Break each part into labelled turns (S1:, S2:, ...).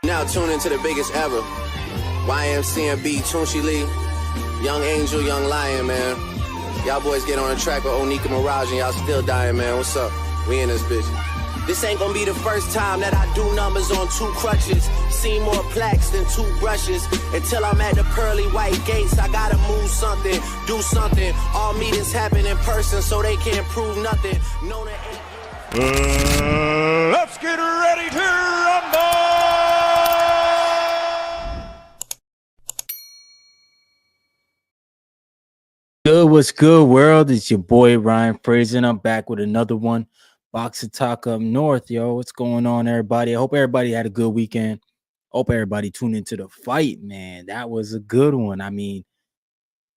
S1: Now tune into the biggest ever. YMCMB, Tunchi Lee, Young Angel, Young Lion, man. Y'all boys get on the track with Onika Mirage and y'all still dying, man. What's up? We in this bitch. This ain't gonna be the first time that I do numbers on 2 crutches. Seen more plaques than 2 brushes. Until I'm at the pearly white gates, I gotta move something, do something. All meetings happen in person, so they can't prove nothing. No,
S2: let's get ready to rumble!
S3: Good, what's good, world? It's your boy Ryan Fraser, and I'm back with another one. Boxing Talk Up North, yo. What's going on, everybody? I hope everybody had a good weekend. Hope everybody tuned into the fight, man. That was a good one. I mean,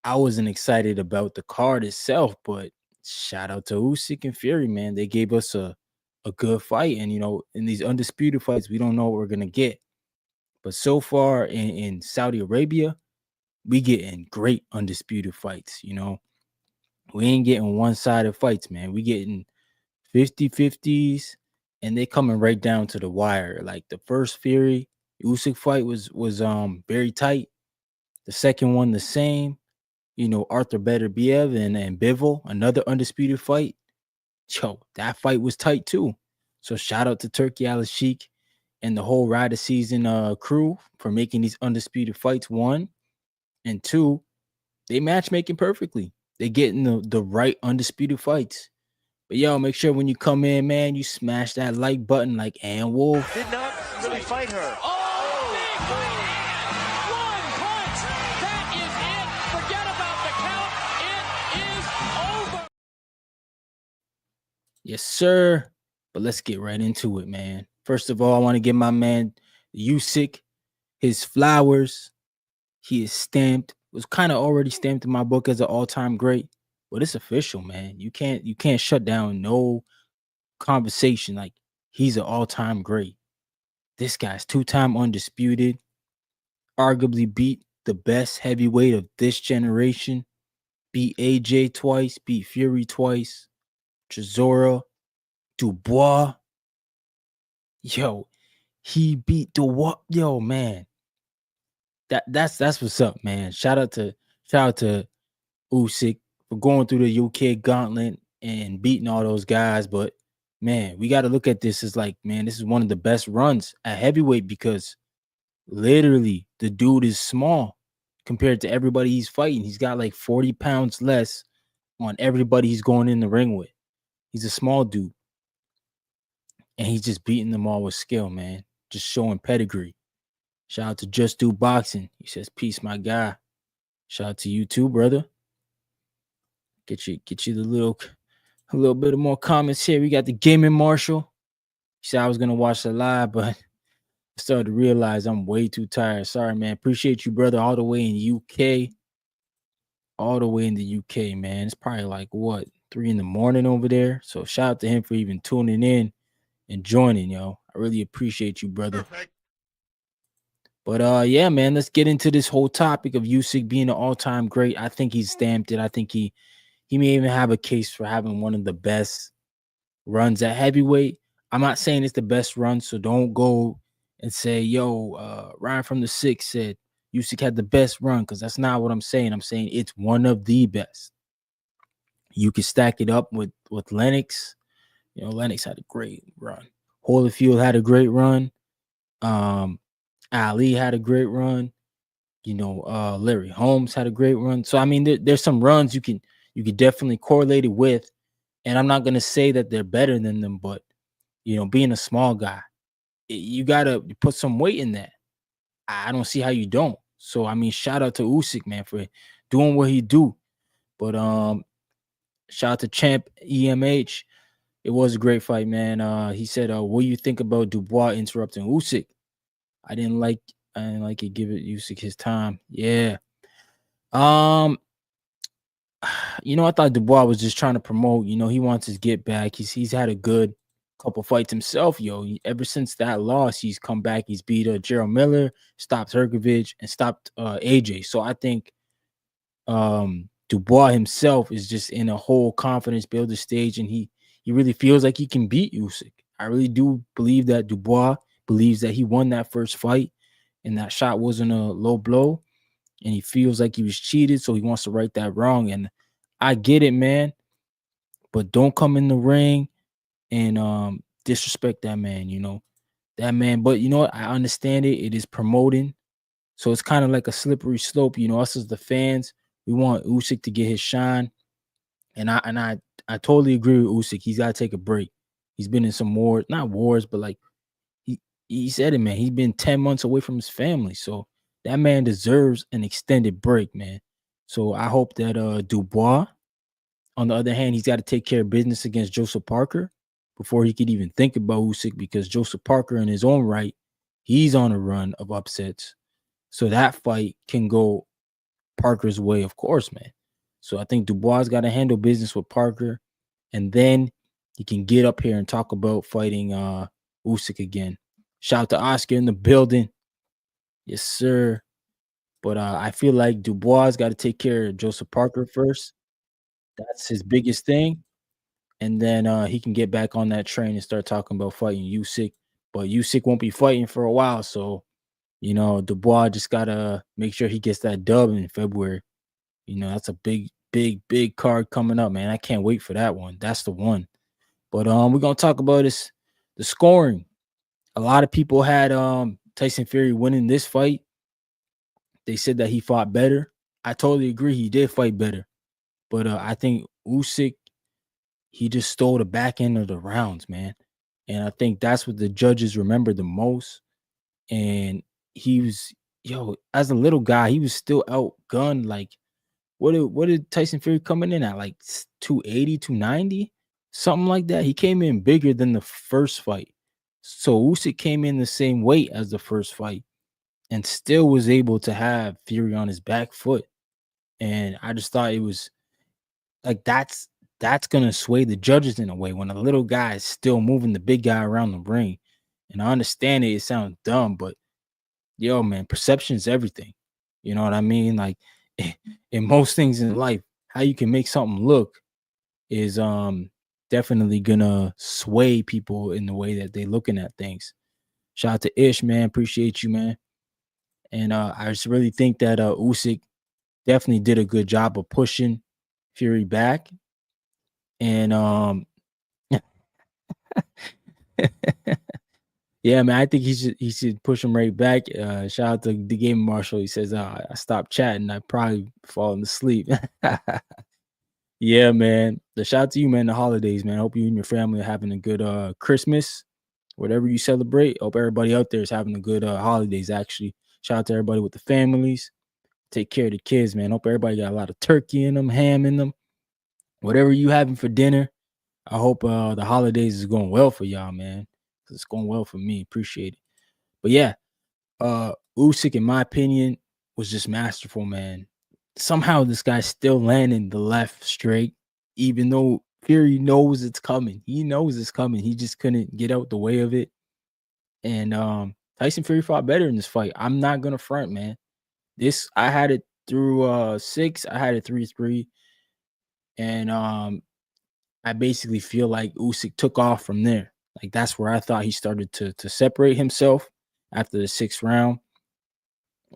S3: I wasn't excited about the card itself, but shout out to Usyk and Fury, man. They gave us a good fight. And, you know, in these undisputed fights, we don't know what we're going to get. But so far in Saudi Arabia, we getting great undisputed fights, you know. We ain't getting one-sided fights, man. We getting 50-50s, and they coming right down to the wire. Like the first Fury Usyk fight was very tight. The second one the same. You know, Arthur Beterbiev and Bivol, another undisputed fight. Yo, that fight was tight too. So shout out to Turkey Al-Sheikh and the whole Ride of Season crew for making these undisputed fights. 1 and 2, they matchmaking perfectly. They getting the right undisputed fights. But yo, make sure when you come in, man, you smash that like button like Ann Wolf.
S2: Did not really fight her.
S4: Oh, big right hand. 1 punch. That is it. Forget about the count. It is over.
S3: Yes, sir. But let's get right into it, man. First of all, I want to give my man Usyk his flowers. He is stamped. Was kind of already stamped in my book as an all-time great. But it's official, man. You can't shut down no conversation. Like, he's an all-time great. This guy's 2-time undisputed, arguably beat the best heavyweight of this generation, beat AJ twice, beat Fury twice, Chisora, Dubois. Yo, he beat Dubois. Yo, man. That's what's up, man. Shout out to Usyk for going through the UK gauntlet and beating all those guys. But man, we got to look at this as like, man, this is one of the best runs at heavyweight because literally the dude is small compared to everybody he's fighting. He's got like 40 pounds less on everybody he's going in the ring with. He's a small dude. And he's just beating them all with skill, man. Just showing pedigree. Shout out to Just Do Boxing. He says, peace, my guy. Shout out to you too, brother. Get you a little bit of more comments here. We got the Gaming Marshal. He said I was gonna watch the live, but I started to realize I'm way too tired. Sorry, man. Appreciate you, brother, all the way in UK. All the way in the UK, man. It's probably like what, 3 in the morning over there. So shout out to him for even tuning in and joining, yo. I really appreciate you, brother. Perfect. But yeah, man, let's get into this whole topic of Usyk being an all-time great. I think he's stamped it. I think he may even have a case for having one of the best runs at heavyweight. I'm not saying it's the best run, so don't go and say, yo, Ryan from the 6 said Usyk had the best run, because that's not what I'm saying. I'm saying it's one of the best. You can stack it up with Lennox. You know, Lennox had a great run. Holyfield had a great run. Ali had a great run. You know, Larry Holmes had a great run. So I mean, there's some runs you can definitely correlate it with. And I'm not gonna say that they're better than them, but you know, being a small guy, you gotta put some weight in that. I don't see how you don't. So I mean, shout out to Usyk, man, for doing what he do. But shout out to Champ EMH. It was a great fight, man. He said, what do you think about Dubois interrupting Usyk? I didn't like it. Give it Usyk his time. Yeah. You know, I thought Dubois was just trying to promote. You know, he wants his get back. He's had a good couple fights himself, yo. Ever since that loss, he's come back. He's beat Gerald Miller, stopped Hergovich, and stopped AJ. So I think Dubois himself is just in a whole confidence builder stage, and he really feels like he can beat Usyk. I really do believe that Dubois believes that he won that first fight and that shot wasn't a low blow, and he feels like he was cheated, so he wants to right that wrong. And I get it, man, but don't come in the ring and disrespect that man, that man. But you know what? I understand it. It is promoting. So it's kind of like a slippery slope. Us as the fans, we want Usyk to get his shine. And I totally agree with Usyk. He's got to take a break. He's been in some wars, not wars, but like he said it, man. He's been 10 months away from his family. So that man deserves an extended break, man. So I hope that Dubois, on the other hand, he's got to take care of business against Joseph Parker before he could even think about Usyk, because Joseph Parker in his own right, he's on a run of upsets. So that fight can go Parker's way, of course, man. So I think Dubois got to handle business with Parker, and then he can get up here and talk about fighting Usyk again. Shout out to Oscar in the building. Yes, sir. But I feel like Dubois got to take care of Joseph Parker first. That's his biggest thing. And then he can get back on that train and start talking about fighting Usyk. But Usyk won't be fighting for a while. So, Dubois just got to make sure he gets that dub in February. That's a big, big, big card coming up, man. I can't wait for that one. That's the one. But we're going to talk about the scoring. A lot of people had Tyson Fury winning this fight. They said that he fought better. I totally agree. He did fight better. But I think Usyk, he just stole the back end of the rounds, man. And I think that's what the judges remember the most. And he was, as a little guy, he was still outgunned. Like, what did Tyson Fury coming in at? Like 280, 290? Something like that. He came in bigger than the first fight. So Usyk came in the same weight as the first fight and still was able to have Fury on his back foot. And I just thought it was like that's gonna sway the judges in a way when a little guy is still moving the big guy around the ring. And I understand it sounds dumb, but man, perception is everything. You know what I mean? Like in most things in life, how you can make something look is definitely gonna sway people in the way that they're looking at things. Shout out to Ish, man. Appreciate you, man. And I just really think that Usyk definitely did a good job of pushing Fury back. And yeah, man, I think he should push him right back. Shout out to the game marshal. He says, I stopped chatting. I probably fallen asleep. Yeah, man. The shout out to you, man. The holidays, man. I hope you and your family are having a good Christmas, whatever you celebrate. Hope everybody out there is having a good holidays. Actually, shout out to everybody with the families. Take care of the kids, man. Hope everybody got a lot of turkey in them, ham in them, whatever you having for dinner. I hope the holidays is going well for y'all, man. Cause it's going well for me. Appreciate it. But yeah, Usyk, in my opinion, was just masterful, man. Somehow this guy's still landing the left straight, even though Fury knows it's coming. He knows it's coming. He just couldn't get out the way of it. And Tyson Fury fought better in this fight. I'm not gonna front, man. This I had it through 6. I had it 3-3. And I basically feel like Usyk took off from there. Like that's where I thought he started to separate himself after the 6th round.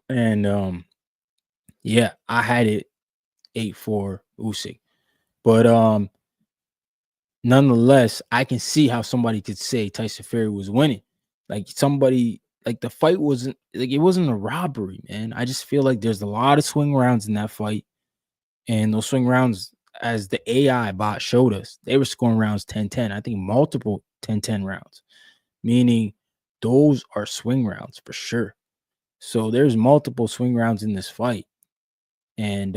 S3: And yeah, I had it 8-4 Usyk. But nonetheless, I can see how somebody could say Tyson Fury was winning. Like somebody, like the fight wasn't like it wasn't a robbery, man. I just feel like there's a lot of swing rounds in that fight. And those swing rounds, as the AI bot showed us, they were scoring rounds 10-10. I think multiple 10-10 rounds, meaning those are swing rounds for sure. So there's multiple swing rounds in this fight. And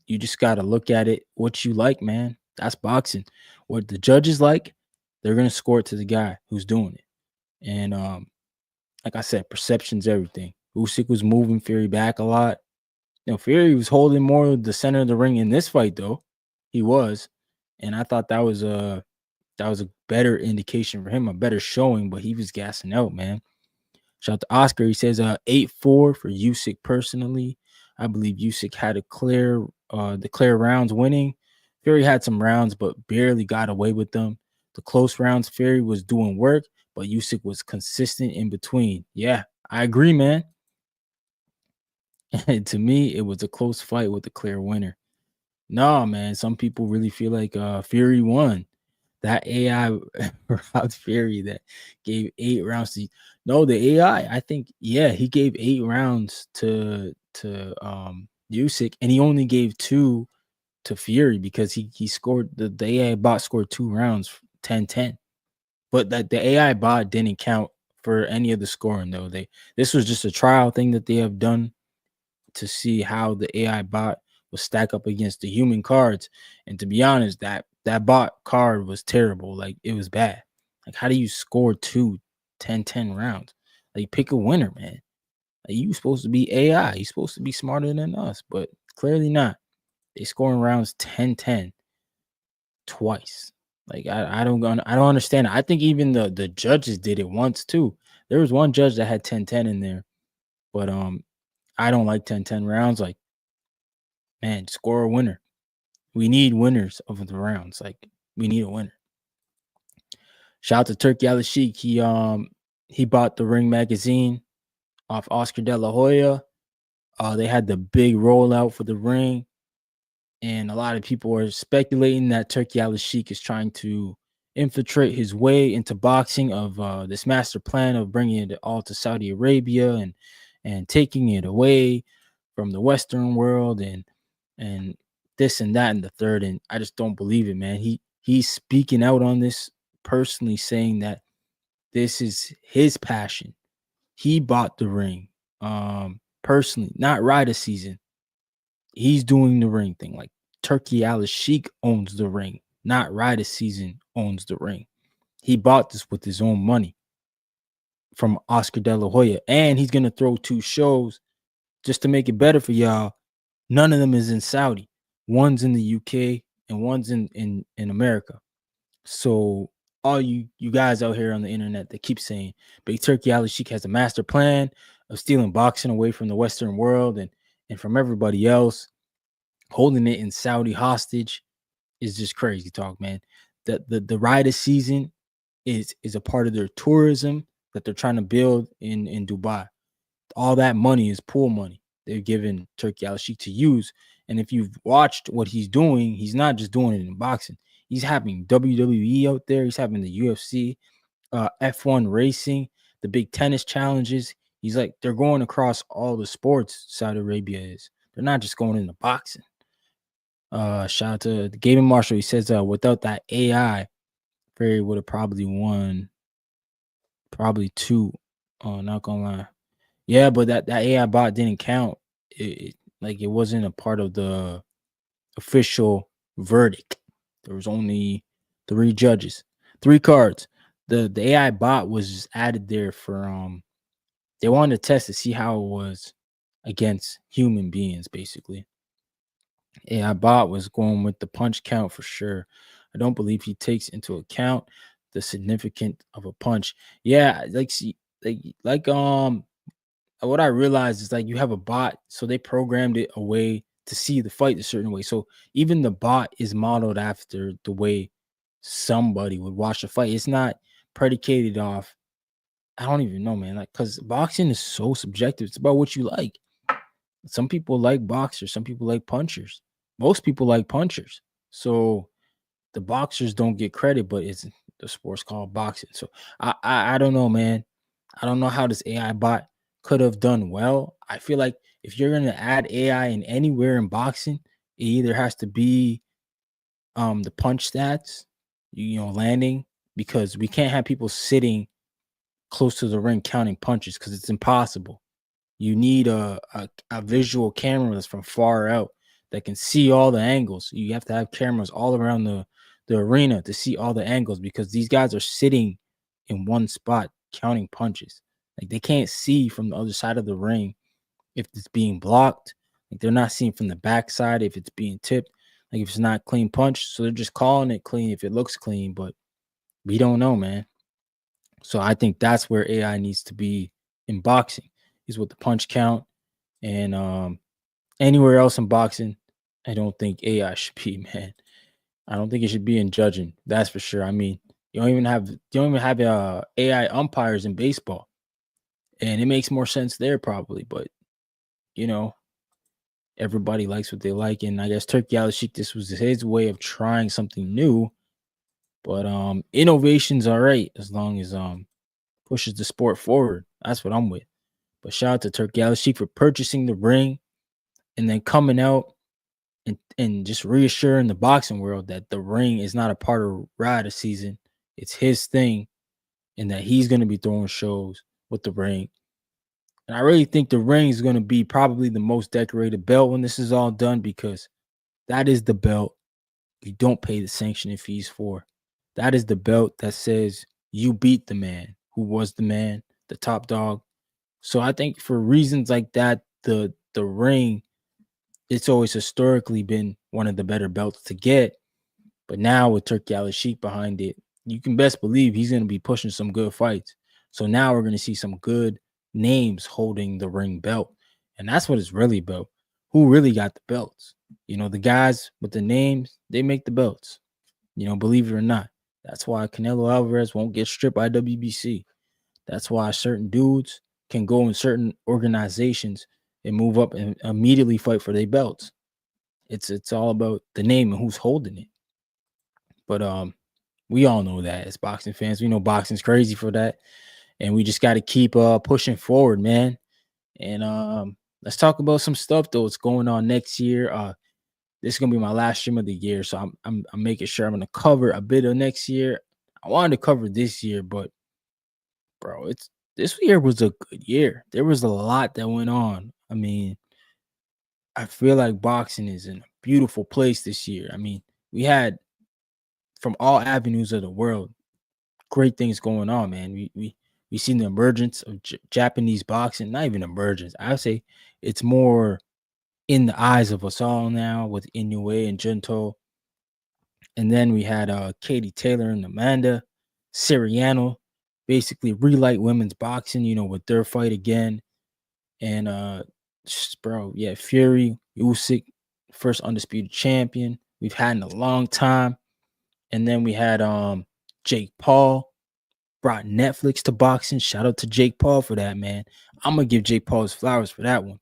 S3: you just got to look at it what you like, man. That's boxing. What the judges like, they're going to score it to the guy who's doing it. And like I said, perception's everything. Usyk was moving Fury back a lot. Fury was holding more of the center of the ring in this fight, though. He was. And I thought that was a better indication for him, a better showing, but he was gassing out, man. Shout out to Oscar. He says 8-4 for Usyk personally. I believe Usyk had the clear rounds winning. Fury had some rounds, but barely got away with them. The close rounds, Fury was doing work, but Usyk was consistent in between. Yeah, I agree, man. To me, it was a close fight with a clear winner. No, man, some people really feel like Fury won. That AI robbed Fury that gave 8 rounds to no, the AI, I think, yeah, he gave 8 rounds to Usyk, and he only gave two to Fury because he scored the AI bot scored 2 rounds 10-10. But that the AI bot didn't count for any of the scoring though. This was just a trial thing that they have done to see how the AI bot will stack up against the human cards. And to be honest, that bot card was terrible. Like it was bad. Like how do you score 10-10 rounds? Like pick a winner, man. Like you supposed to be AI. You supposed to be smarter than us, but clearly not. They scoring rounds 10-10 twice. Like I don't understand it. I think even the judges did it once too. There was one judge that had 10-10 in there, but I don't like 10-10 rounds. Like, man, score a winner. We need winners of the rounds. Like, we need a winner. Shout out to Turkey Usyk. He bought the Ring magazine off Oscar De La Hoya. They had the big rollout for the ring, and a lot of people are speculating that Turkey Usyk is trying to infiltrate his way into boxing of this master plan of bringing it all to Saudi Arabia and taking it away from the Western world and this and that and the third. And I just don't believe it, man. He's speaking out on this personally, saying that this is his passion. He bought the ring personally, not ride a season. He's doing the ring thing. Like Turkey Usyk owns the ring, not ride a season owns the ring. He bought this with his own money from Oscar De La Hoya, and he's gonna throw 2 shows just to make it better for y'all. None of them is in Saudi. One's in the UK and one's in America. So all you guys out here on the internet that keep saying Big Turkey Usyk has a master plan of stealing boxing away from the Western world and from everybody else, holding it in Saudi hostage is just crazy talk, man. The Ryder season is a part of their tourism that they're trying to build in Dubai. All that money is pool money they're giving Turkey Usyk to use. And if you've watched what he's doing, he's not just doing it in boxing. He's having WWE out there. He's having the UFC, F1 racing, the big tennis challenges. He's like, they're going across all the sports Saudi Arabia is. They're not just going into boxing. Shout out to the Gaming Marshall. He says, without that AI, Fury would have probably won probably 2. Oh, not gonna lie. Yeah, but that AI bot didn't count. Like it wasn't a part of the official verdict. There was only 3 judges, 3 cards. The AI bot was just added there for they wanted to test to see how it was against human beings, basically. AI bot was going with the punch count for sure. I don't believe he takes into account the significance of a punch. Yeah, like see, like what I realized is like you have a bot, so they programmed it a way to see the fight a certain way. So even the bot is modeled after the way somebody would watch the fight. It's not predicated off. I don't even know, man. Like, because boxing is so subjective. It's about what you like. Some people like boxers, some people like punchers. Most people like punchers. So the boxers don't get credit, but it's the sport's called boxing. So I don't know, man. I don't know how this AI bot could have done well. I feel like if you're gonna add AI in anywhere in boxing, it either has to be the punch stats, landing, because we can't have people sitting close to the ring counting punches because it's impossible. You need a visual camera that's from far out that can see all the angles. You have to have cameras all around the arena to see all the angles because these guys are sitting in one spot counting punches. Like they can't see from the other side of the ring if it's being blocked. Like they're not seeing from the backside if it's being tipped. Like if it's not clean punch, so they're just calling it clean if it looks clean, but we don't know, man. So I think that's where AI needs to be in boxing, is with the punch count. And anywhere else in boxing, I don't think AI should be, man. I don't think it should be in judging. That's for sure. I mean, You don't even have AI umpires in baseball, and it makes more sense there probably. But you know, everybody likes what they like, and I guess Turkey Al-Sheikh, this was his way of trying something new. But innovation's all right as long as pushes the sport forward. That's what I'm with. But shout out to Turkey Al-Sheikh for purchasing the ring and then coming out and just reassuring the boxing world that the ring is not a part of Rada season. It's his thing, and that he's going to be throwing shows with the ring. And I really think the ring is going to be probably the most decorated belt when this is all done, because that is the belt you don't pay the sanctioning fees for. That is the belt that says you beat the man who was the man, the top dog. So I think for reasons like that, the ring, it's always historically been one of the better belts to get. But now with Turkey Al-Sheikh behind it, you can best believe he's going to be pushing some good fights. So now we're going to see some good names holding the ring belt. And that's what it's really about. Who really got the belts? You know, the guys with the names, they make the belts. You know, believe it or not. That's why Canelo Alvarez won't get stripped by WBC. That's why certain dudes can go in certain organizations and move up and immediately fight for their belts. It's all about the name and who's holding it. But we all know that as boxing fans. We know boxing's crazy for that. And we just got to keep pushing forward, man. And let's talk about some stuff though. What's going on next year. This is gonna be my last stream of the year. So I'm making sure I'm gonna cover a bit of next year. I wanted to cover this year, but bro, this year was a good year. There was a lot that went on. I mean, I feel like boxing is in a beautiful place this year. I mean, we had from all avenues of the world great things going on, man. We seen the emergence of Japanese boxing, not even emergence. I would say it's more in the eyes of us all now with Inoue and Junto. And then we had Katie Taylor and Amanda Siriano basically relight women's boxing, you know, with their fight again. And bro, yeah, Fury, Usyk, first undisputed champion we've had in a long time. And then we had Jake Paul brought Netflix to boxing. Shout out to Jake Paul for that, man. I'm gonna give Jake Paul his flowers for that one.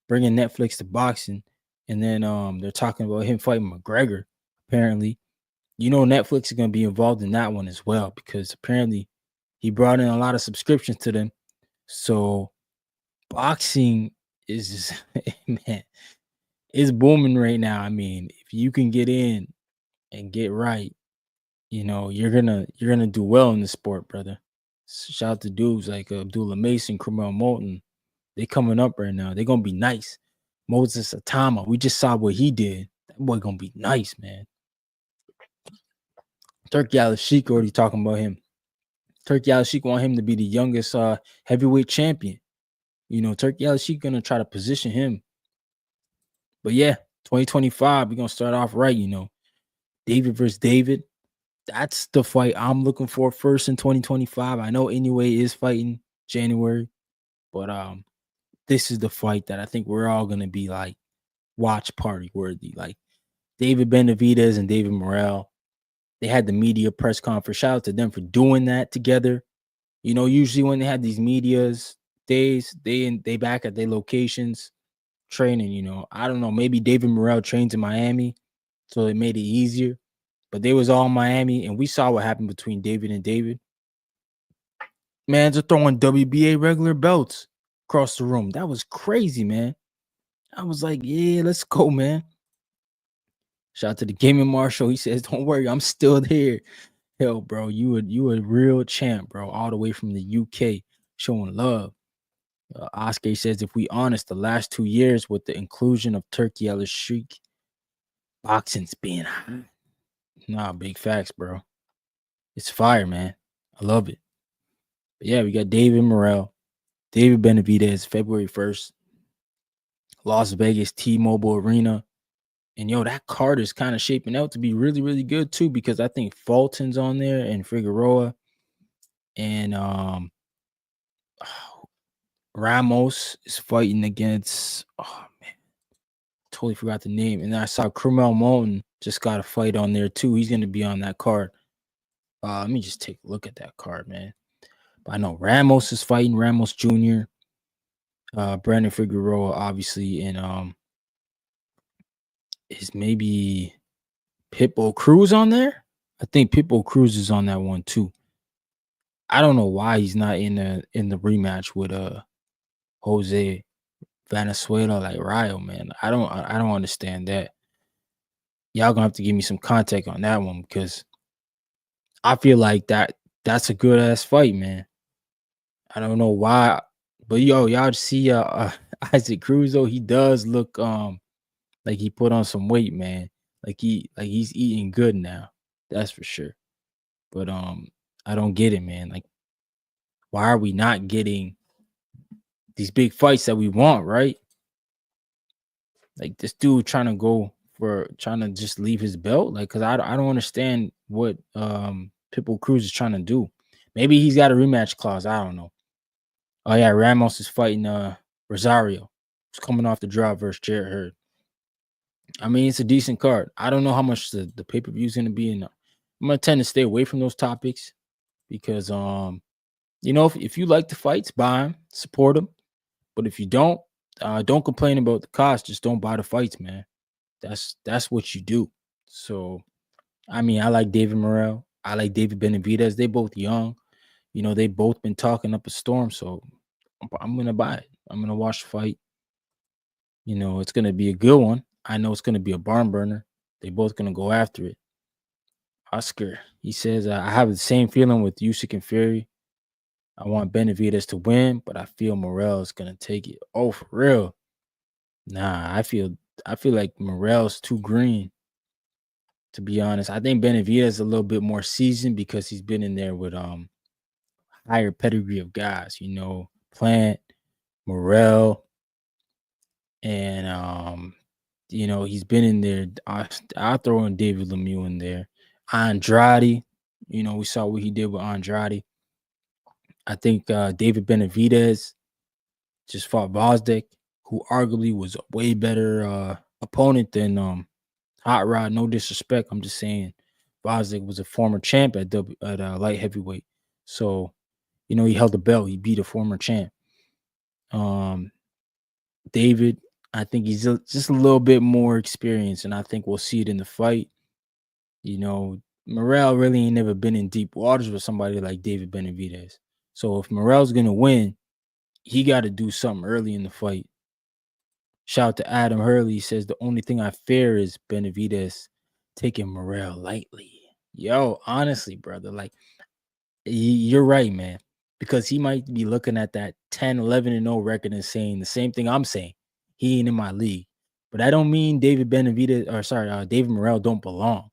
S3: Bringing Netflix to boxing. And then they're talking about him fighting McGregor, apparently. You know, Netflix is gonna be involved in that one as well, because apparently he brought in a lot of subscriptions to them. So boxing is man, it's booming right now. I mean, if you can get in and get right, you know, you're gonna do well in the sport, brother. Shout out to dudes like Abdullah Mason, Cromwell Moulton. They coming up right now. They're gonna be nice. Moses Atama, we just saw what he did. That boy gonna be nice, man. Turkey Al-Sheikh already talking about him. Turkey Al-Sheikh want him to be the youngest heavyweight champion. You know, Turkey Al-Sheikh gonna try to position him. But yeah, 2025, we're gonna start off right, you know. David versus David. That's the fight I'm looking for first in 2025. I know Inoue is fighting January, but this is the fight that I think we're all gonna be like watch party worthy. Like David Benavidez and David Morrell, they had the media press conference. Shout out to them for doing that together. You know, usually when they have these medias days, they back at their locations training. You know, I don't know. Maybe David Morrell trains in Miami, so it made it easier. But they was all in Miami, and we saw what happened between David and David. Man's are throwing WBA regular belts across the room. That was crazy, man. I was like, yeah, let's go, man. Shout out to the gaming marshal. He says, don't worry, I'm still here. Hell, bro, you a real champ, bro, all the way from the UK, showing love. Oscar says, if we honest, the last 2 years with the inclusion of Turkey Al-Sheikh, boxing's being hot. Nah, big facts, bro. It's fire, man. I love it. But yeah, we got David Morrell, David Benavidez, February 1st, Las Vegas T-Mobile Arena. And yo, that card is kind of shaping out to be really, really good too, because I think Fulton's on there and Figueroa and Ramos is fighting against, oh man, totally forgot the name. And I saw Cromwell Moulton just got a fight on there too. He's going to be on that card. Let me just take a look at that card, man. But I know Ramos is fighting Ramos Jr. Brandon Figueroa, obviously, and is maybe Pitbull Cruz on there? I think Pitbull Cruz is on that one too. I don't know why he's not in the rematch with Jose Venezuela like Rio, man. I don't understand that. Y'all gonna have to give me some context on that one because I feel like that's a good ass fight, man. I don't know why, but y'all see Isaac Cruz though. He does look like he put on some weight, man. He's eating good now. That's for sure. But I don't get it, man. Like, why are we not getting these big fights that we want, right? Like this dude trying to just leave his belt, like, cause I don't understand what Pitbull Cruz is trying to do. Maybe he's got a rematch clause. I don't know. Oh yeah, Ramos is fighting Rosario. He's coming off the draw versus Jarrett Hurd. I mean, it's a decent card. I don't know how much the pay-per-view is gonna be, and I'm gonna tend to stay away from those topics because if you like the fights, buy them, support them. But if you don't complain about the cost. Just don't buy the fights, man. That's what you do. So, I mean, I like David Morrell. I like David Benavidez. They both young. They both been talking up a storm. So, I'm gonna buy it. I'm gonna watch the fight. It's gonna be a good one. I know it's gonna be a barn burner. They both gonna go after it. Oscar, he says, I have the same feeling with Usyk and Fury. I want Benavidez to win, but I feel Morrell is gonna take it. Oh, for real? Nah, I feel like Morrell's too green. To be honest, I think Benavidez is a little bit more seasoned because he's been in there with higher pedigree of guys. Plant, Morrell, and he's been in there. I'll throw in David Lemieux in there. Andrade, we saw what he did with Andrade. I think David Benavidez just fought Vosdek, who arguably was a way better opponent than Hot Rod. No disrespect, I'm just saying Vosdek was a former champ at light heavyweight, so he held the belt. He beat a former champ. David, I think he's just a little bit more experienced, and I think we'll see it in the fight. Morrell really ain't never been in deep waters with somebody like David Benavidez. So if Morrell's gonna win, he got to do something early in the fight. Shout out to Adam Hurley. He says the only thing I fear is Benavidez taking Morrell lightly. Yo, honestly, brother, like you're right, man. Because he might be looking at that 10, 11-0 record and saying the same thing I'm saying. He ain't in my league. But I don't mean David Morrell don't belong.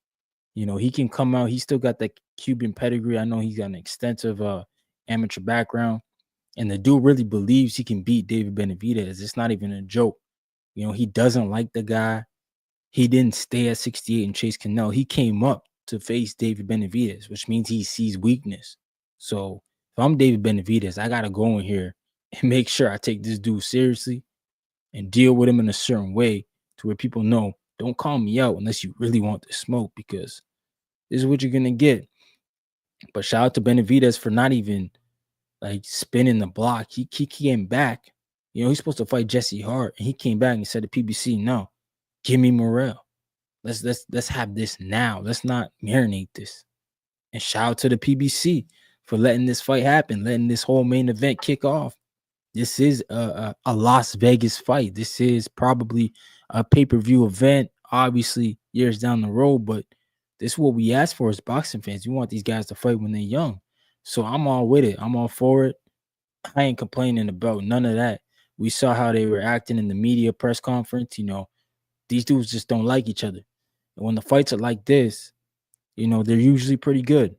S3: He can come out. He still got that Cuban pedigree. I know he's got an extensive amateur background. And the dude really believes he can beat David Benavidez. It's not even a joke. He doesn't like the guy. He didn't stay at 68 and chase Canelo. He came up to face David Benavidez, which means he sees weakness. So if I'm David Benavidez, I got to go in here and make sure I take this dude seriously and deal with him in a certain way to where people know, don't call me out unless you really want the smoke, because this is what you're going to get. But shout out to Benavidez for not even like spinning the block. He came back. He's supposed to fight Jesse Hart, and he came back and said to PBC, no, give me Morrell. Let's have this now. Let's not marinate this. And shout out to the PBC for letting this fight happen, letting this whole main event kick off. This is a Las Vegas fight. This is probably a pay-per-view event, obviously years down the road, but this is what we ask for as boxing fans. We want these guys to fight when they're young. So I'm all with it. I'm all for it. I ain't complaining about none of that. We saw how they were acting in the media press conference. These dudes just don't like each other. And when the fights are like this, they're usually pretty good.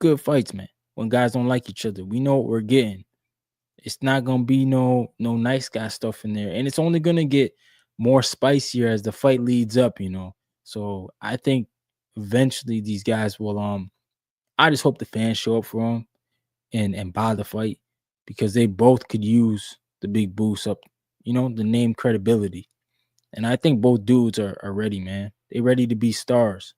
S3: Good fights, man. When guys don't like each other, we know what we're getting. It's not gonna be no nice guy stuff in there, and it's only gonna get more spicier as the fight leads up. So I think eventually these guys will. I just hope the fans show up for them and buy the fight, because they both could use the big boost up. The name credibility, and I think both dudes are ready, man. They ready to be stars.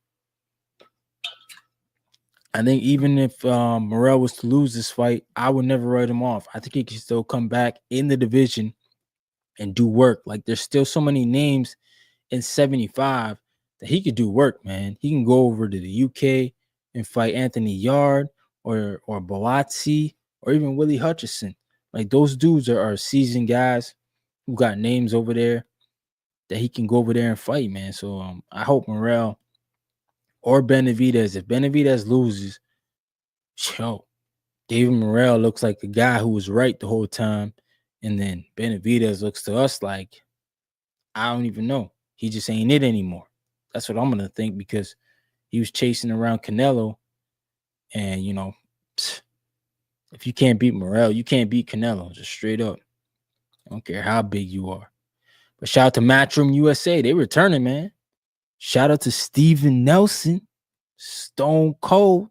S3: I think even if Morrell was to lose this fight, I would never write him off. I think he can still come back in the division and do work. Like there's still so many names in 75 that he could do work, man. He can go over to the UK and fight Anthony Yard or Boazzi or even Willie Hutchison. Like those dudes are seasoned guys who got names over there that he can go over there and fight, man. So I hope Morrell or Benavidez, if Benavidez loses, yo, David Morrell looks like the guy who was right the whole time. And then Benavidez looks to us like, I don't even know. He just ain't it anymore. That's what I'm going to think, because he was chasing around Canelo. And, you know, if you can't beat Morrell, you can't beat Canelo, just straight up. I don't care how big you are. But shout out to Matchroom USA. They returning, man. Shout out to Steven Nelson. Stone Cold.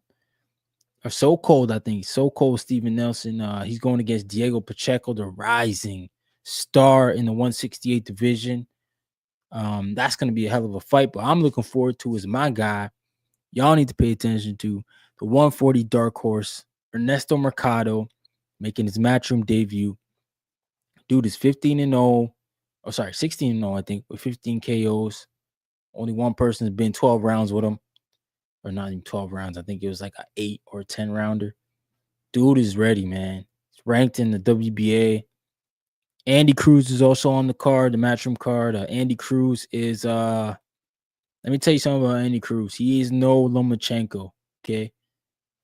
S3: Or So Cold, I think. So Cold Steven Nelson. He's going against Diego Pacheco, the rising star in the 168 division. That's going to be a hell of a fight. But I'm looking forward to is my guy. Y'all need to pay attention to the 140 dark horse, Ernesto Mercado, making his Matchroom debut. Dude is 15-0. Oh, sorry, 16-0, I think, with 15 KOs. Only one person has been 12 rounds with him. Or not even 12 rounds. I think it was like an 8 or 10 rounder. Dude is ready, man. He's ranked in the WBA. Andy Cruz is also on the card, the Matchroom card. Andy Cruz is let me tell you something about Andy Cruz. He is no Lomachenko. Okay.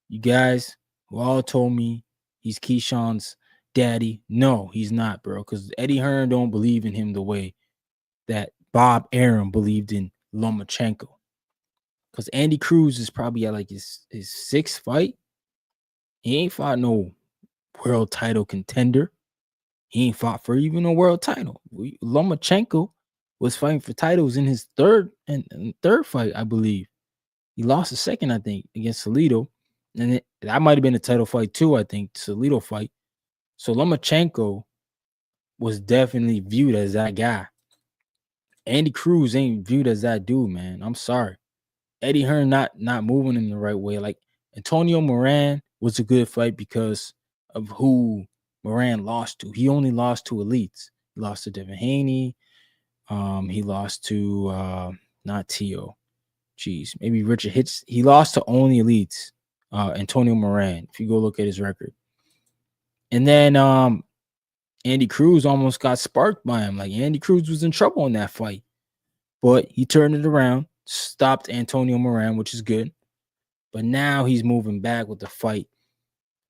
S3: You guys who all told me he's Keyshawn's daddy. No, he's not, bro. Because Eddie Hearn don't believe in him the way that Bob Arum believed in Lomachenko. Because Andy Cruz is probably at like his sixth fight. He ain't fought no world title contender. He ain't fought for even a world title. Lomachenko was fighting for titles in his third fight, I believe. He lost the second, I think, against Salido. And that might have been a title fight too, I think, Salido fight. So Lomachenko was definitely viewed as that guy. Andy Cruz ain't viewed as that dude, man. I'm sorry. Eddie Hearn not moving in the right way. Like Antonio Moran was a good fight because of who Moran lost to. He only lost to elites. He lost to Devin Haney. He lost to not Tio. Jeez, maybe Richard Hitch. He lost to only elites. Antonio Moran, if you go look at his record. And then Andy Cruz almost got sparked by him. Like Andy Cruz was in trouble in that fight. But he turned it around, stopped Antonio Moran, which is good. But now he's moving back with the fight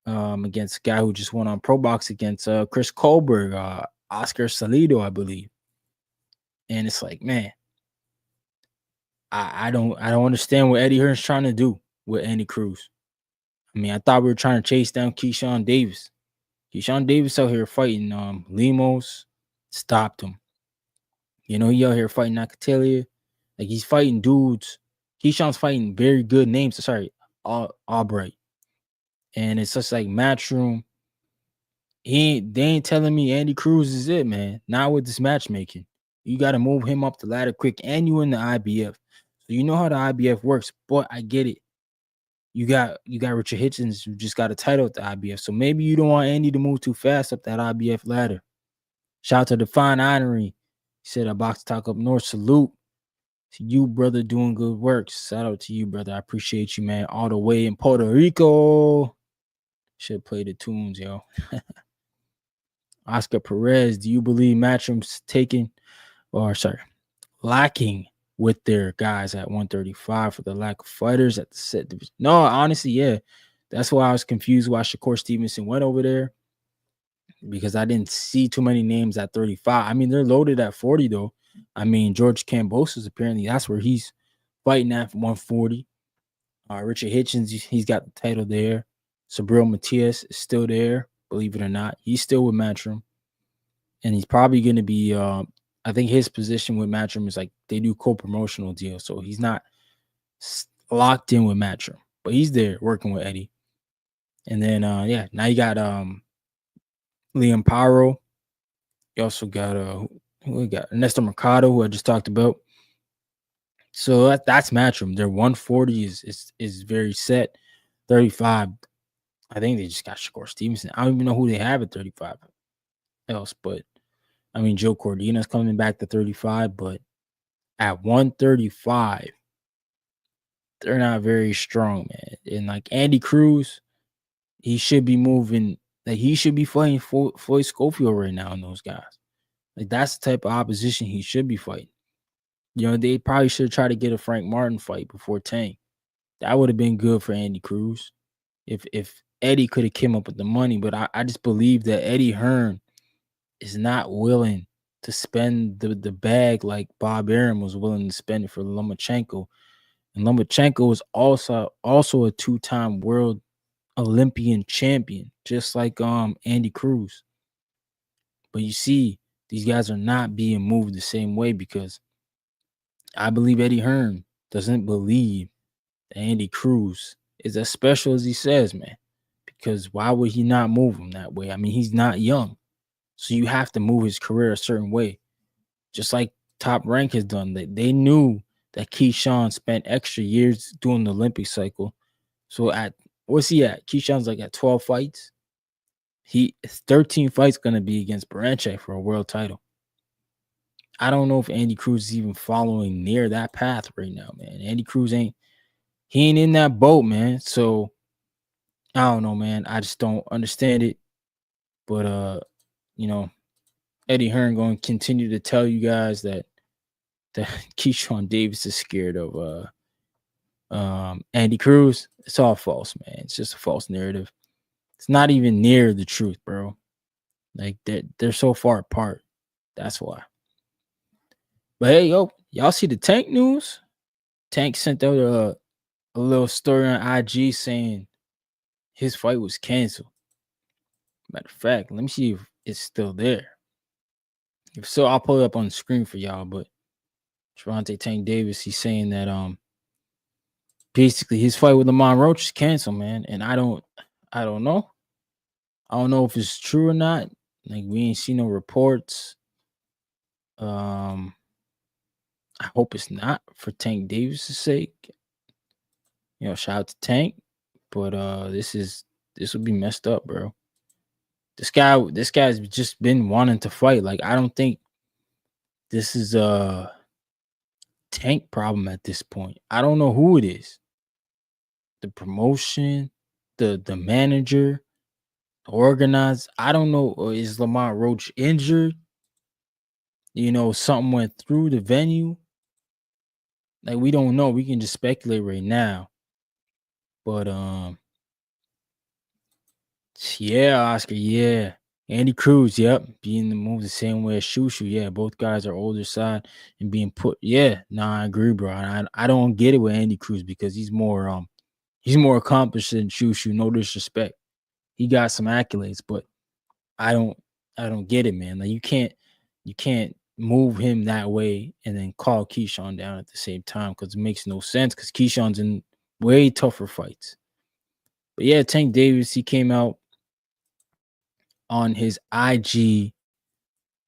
S3: against a guy who just won on Pro Box against Chris Colberg, Oscar Salido, I believe. And it's like, man, I don't understand what Eddie Hearn's trying to do with Andy Cruz. I mean, I thought we were trying to chase down Keyshawn Davis. Keyshawn Davis out here fighting Lemos, stopped him. You know, he out here fighting Nakatelia. Like he's fighting dudes. Keyshawn's fighting very good names. Sorry, Albright. And it's just like Matchroom. They ain't telling me Andy Cruz is it, man. Not with this matchmaking. You got to move him up the ladder quick. And you in the IBF. So you know how the IBF works. But I get it. You got Richard Hitchens who just got a title at the IBF. So maybe you don't want Andy to move too fast up that IBF ladder. Shout out to Define Honory. He said, a box talk up north. Salute to you, brother, doing good work. Shout out to you, brother. I appreciate you, man. All the way in Puerto Rico. Should play the tunes, yo. Oscar Perez, do you believe Matchroom's lacking with their guys at 135 for the lack of fighters at the set division? No, honestly, yeah. That's why I was confused why Shakur Stevenson went over there, because I didn't see too many names at 35. I mean, they're loaded at 40, though. I mean, George Kambosos, apparently that's where he's fighting at 140. Richard Hitchens, he's got the title there. Sabril Matias is still there, believe it or not. He's still with Matchroom. And he's probably going to be, I think his position with Matchroom is like they do co-promotional deals. So he's not locked in with Matchroom, but he's there working with Eddie. And then, now you got Liam Paro. You also got, who we got? Ernesto Mercado, who I just talked about. So that's Matchroom. Their 140 is very set. 35. I think they just got Shakur Stevenson. I don't even know who they have at 35 else, but I mean, Joe Cordina's coming back to 35, but at 135, they're not very strong, man. And like Andy Cruz, he should be moving. Like he should be fighting Floyd Schofield right now, and those guys. Like that's the type of opposition he should be fighting. You know, they probably should try to get a Frank Martin fight before Tank. That would have been good for Andy Cruz if Eddie could have came up with the money. But I just believe that Eddie Hearn is not willing to spend the bag like Bob Arum was willing to spend it for Lomachenko. And Lomachenko was also a two-time world Olympian champion, just like Andy Cruz. But you see, these guys are not being moved the same way because I believe Eddie Hearn doesn't believe that Andy Cruz is as special as he says, man. Because why would he not move him that way? I mean, he's not young. So you have to move his career a certain way. Just like Top Rank has done. They knew that Keyshawn spent extra years doing the Olympic cycle. So what's he at? Keyshawn's like at 12 fights. 13 fights going to be against Baranchek for a world title. I don't know if Andy Cruz is even following near that path right now, man. Andy Cruz ain't in that boat, man. So I don't know, man. I just don't understand it. But you know, Eddie Hearn going to continue to tell you guys that Keyshawn Davis is scared of Andy Cruz. It's all false, man. It's just a false narrative. It's not even near the truth, bro. Like they're so far apart. That's why. But hey, y'all see the Tank news? Tank sent out a little story on IG saying his fight was canceled. Matter of fact, let me see if it's still there. If so, I'll pull it up on the screen for y'all. But Gervonta Tank Davis, he's saying that basically his fight with Lamont Roach is canceled, man. And I don't know. I don't know if it's true or not. Like we ain't seen no reports. I hope it's not for Tank Davis' sake. You know, shout out to Tank. But this would be messed up, bro. This guy's just been wanting to fight. Like, I don't think this is a Tank problem at this point. I don't know who it is. The promotion, the manager, the organizer. I don't know. Or is Lamont Roach injured? You know, something went through the venue. Like, we don't know. We can just speculate right now. But yeah, Oscar, yeah. Andy Cruz, yep, being moved the same way as Shushu. Yeah, both guys are older side and being put. Yeah, I agree, bro. I don't get it with Andy Cruz because he's more accomplished than Shushu. No disrespect, he got some accolades, but I don't get it, man. Like you can't move him that way and then call Keyshawn down at the same time because it makes no sense because Keyshawn's in way tougher fights. But yeah, Tank Davis, he came out on his IG,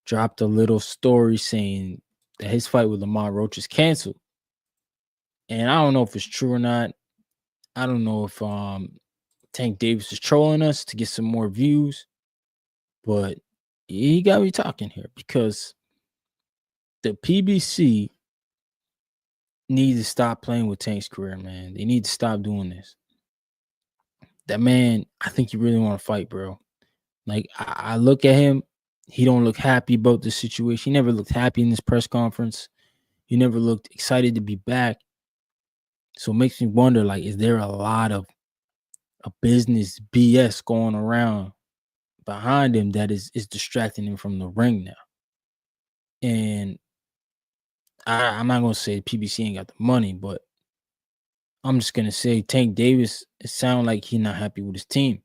S3: dropped a little story saying that his fight with Lamont Roach is canceled. And I don't know if it's true or not. I don't know if Tank Davis is trolling us to get some more views, but he got me talking here because the PBC need to stop playing with Tank's career, man. They need to stop doing this. That man, I think you really want to fight, bro. Like I look at him, he don't look happy about the situation. He never looked happy in this press conference. He never looked excited to be back. So it makes me wonder, like, is there a lot of a business BS going around behind him that is distracting him from the ring now? And I'm not gonna say PBC ain't got the money, but I'm just gonna say Tank Davis, it sounds like he's not happy with his team.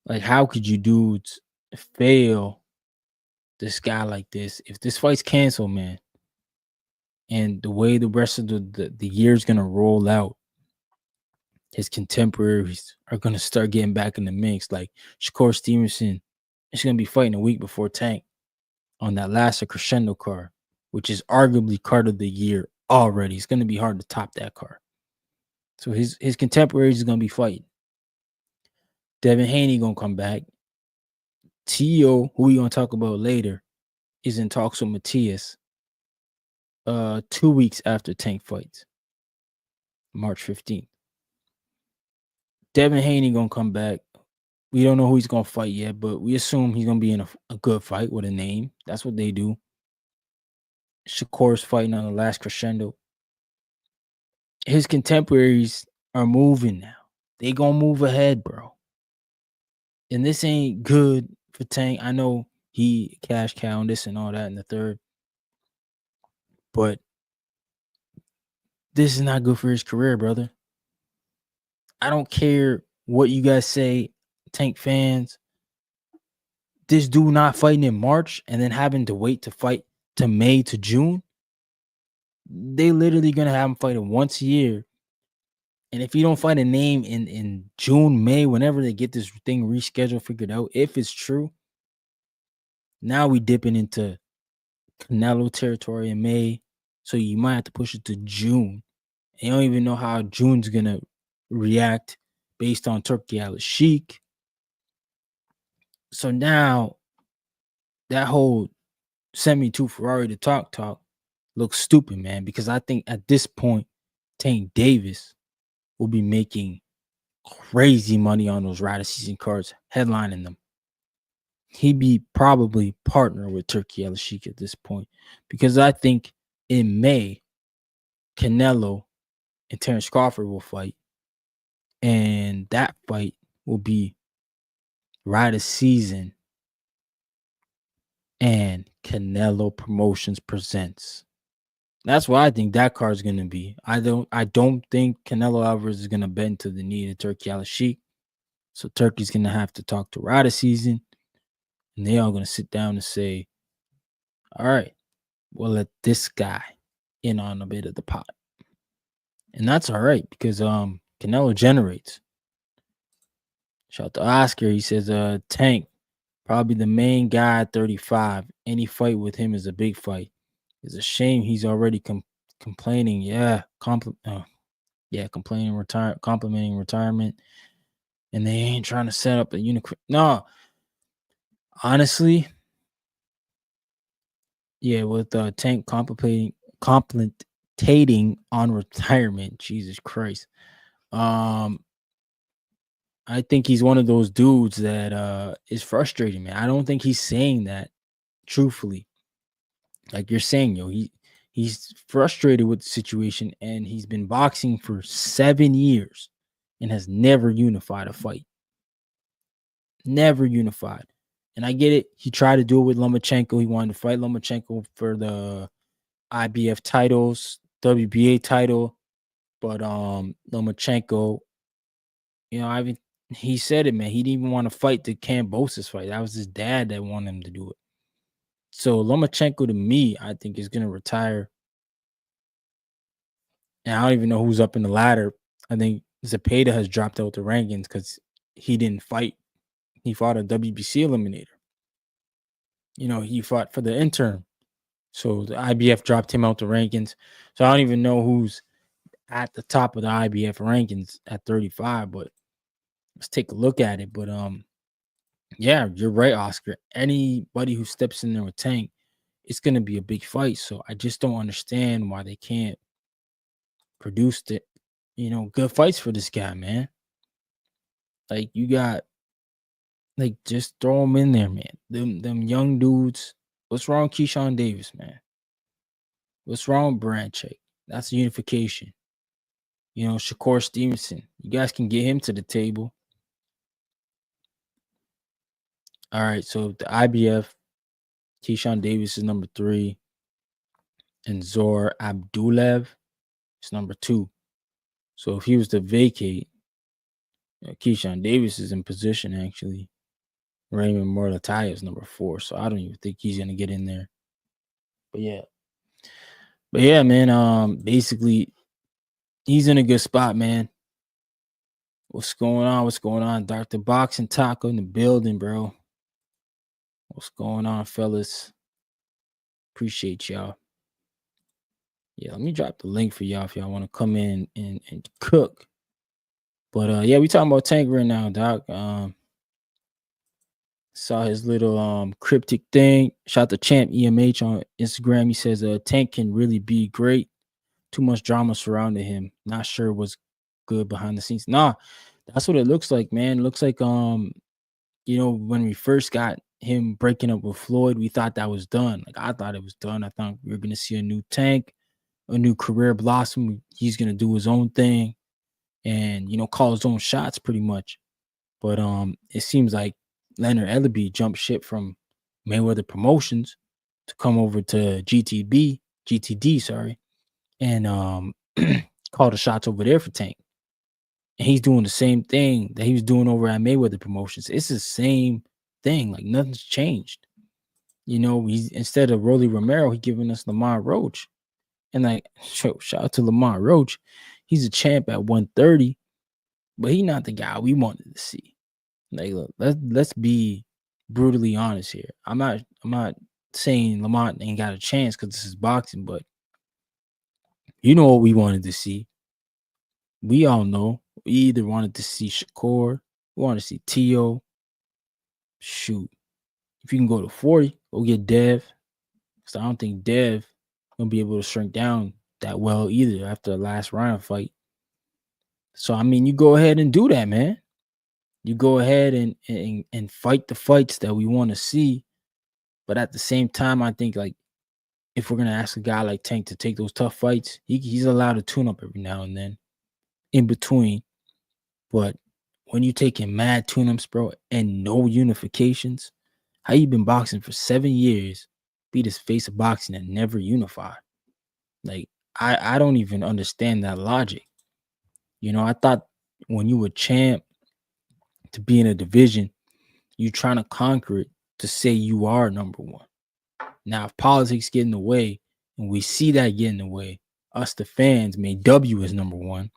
S3: Like, how could you dudes fail this guy like this? If this fight's canceled, man, and the way the rest of the year is gonna roll out, his contemporaries are gonna start getting back in the mix. Like Shakur Stevenson is gonna be fighting a week before Tank on that last Crescendo card, which is arguably card of the year already. It's gonna be hard to top that card. So his contemporaries is gonna be fighting. Devin Haney gonna come back. Tio, who we gonna talk about later, is in talks with Matias 2 weeks after Tank fights, March 15th. Devin Haney gonna come back. We don't know who he's gonna fight yet, but we assume he's gonna be in a good fight with a name. That's what they do. Shakur's fighting on the last crescendo. His contemporaries are moving now. They gonna move ahead, bro. And this ain't good for Tank. I know he cash cow and this and all that in the third, but this is not good for his career, brother. I don't care what you guys say, Tank fans. This dude not fighting in March and then having to wait to fight to May to June. They literally gonna have him fighting once a year. And if you don't find a name in June, May, whenever they get this thing rescheduled, figured out, if it's true, now we dipping into Canelo territory in May. So you might have to push it to June. And you don't even know how June's gonna react based on Turkey Usyk. So now that whole send me to Ferrari to talk looks stupid, man, because I think at this point, Tank Davis will be making crazy money on those Rider season cards, headlining them. He'd be probably partner with Turkey Usyk at this point, because I think in May, Canelo and Terrence Crawford will fight, and that fight will be Rider season and Canelo Promotions presents. That's what I think that card is going to be. I don't think Canelo Alvarez is going to bend to the knee of Turkey Usyk. So Turkey's going to have to talk to Rider season, and they are going to sit down and say, all right, we'll let this guy in on a bit of the pot. And that's all right, because Canelo generates. Shout out to Oscar. He says, Tank, probably the main guy at 35. Any fight with him is a big fight. It's a shame he's already complaining. Complaining complimenting retirement. And they ain't trying to set up a unicorn. No. Honestly, yeah, with Tank contemplating on retirement. Jesus Christ. I think he's one of those dudes that is frustrating, man. I don't think he's saying that truthfully. Like you're saying, he's frustrated with the situation, and he's been boxing for 7 years and has never unified a fight. Never unified. And I get it. He tried to do it with Lomachenko. He wanted to fight Lomachenko for the IBF titles, WBA title, but Lomachenko, he said it, man. He didn't even want to fight the Kambosos fight. That was his dad that wanted him to do it. So Lomachenko, to me, I think is gonna retire. And I don't even know who's up in the ladder. I think Zepeda has dropped out the rankings because he didn't fight. He fought a WBC eliminator. He fought for the interim. So the IBF dropped him out the rankings. So I don't even know who's at the top of the IBF rankings at 35, but let's take a look at it. But yeah, you're right, Oscar. Anybody who steps in there with Tank, it's gonna be a big fight. So I just don't understand why they can't produce good fights for this guy, man. Like you got, like, just throw him in there, man. Them young dudes. What's wrong with Keyshawn Davis, man? What's wrong with Branchek? That's unification. Shakur Stevenson. You guys can get him to the table. All right, so the IBF, Keyshawn Davis is number 3, and Zor Abdulev is number 2. So if he was to vacate, Keyshawn Davis is in position, actually. Raymond Morlataya is number 4, so I don't even think he's gonna get in there. But yeah, man. Basically, he's in a good spot, man. What's going on? Dr. Boxing Taco in the building, bro. What's going on, fellas? Appreciate y'all. Yeah, let me drop the link for y'all if y'all want to come in and cook. But yeah, we talking about Tank right now, Doc. Saw his little cryptic thing. Shout to Champ EMH on Instagram. He says Tank can really be great. Too much drama surrounding him. Not sure what's good behind the scenes. Nah, that's what it looks like, man. It looks like when we first got him breaking up with Floyd, we thought that was done. Like I thought it was done. I thought we were gonna see a new Tank, a new career blossom. He's gonna do his own thing and call his own shots pretty much. But it seems like Leonard Ellerbe jumped ship from Mayweather Promotions to come over to GTD, sorry, and call the shots over there for Tank. And he's doing the same thing that he was doing over at Mayweather Promotions. It's the same thing. Like nothing's changed. He's instead of Rolly Romero, he giving us Lamar Roach. And like, shout out to Lamar Roach. He's a champ at 130, but he's not the guy we wanted to see. Like, look, let's be brutally honest here. I'm not saying Lamont ain't got a chance because this is boxing, but you know what we wanted to see. We all know we either wanted to see Shakur, we wanted to see Tio. Shoot, if you can go to 40, go get Dev. Because I don't think Dev gonna be able to shrink down that well either after the last Ryan fight. So I mean, you go ahead and do that, man. You go ahead and fight the fights that we want to see. But at the same time, I think like if we're gonna ask a guy like Tank to take those tough fights, he's allowed to tune up every now and then in between. But when you taking mad tune-ups, bro, and no unifications, how you been boxing for 7 years, be this face of boxing that never unified? Like I don't even understand that logic. I thought when you were champ to be in a division, you trying to conquer it to say you are number one. Now, if politics get in the way, and we see that get in the way, us the fans made W as number one.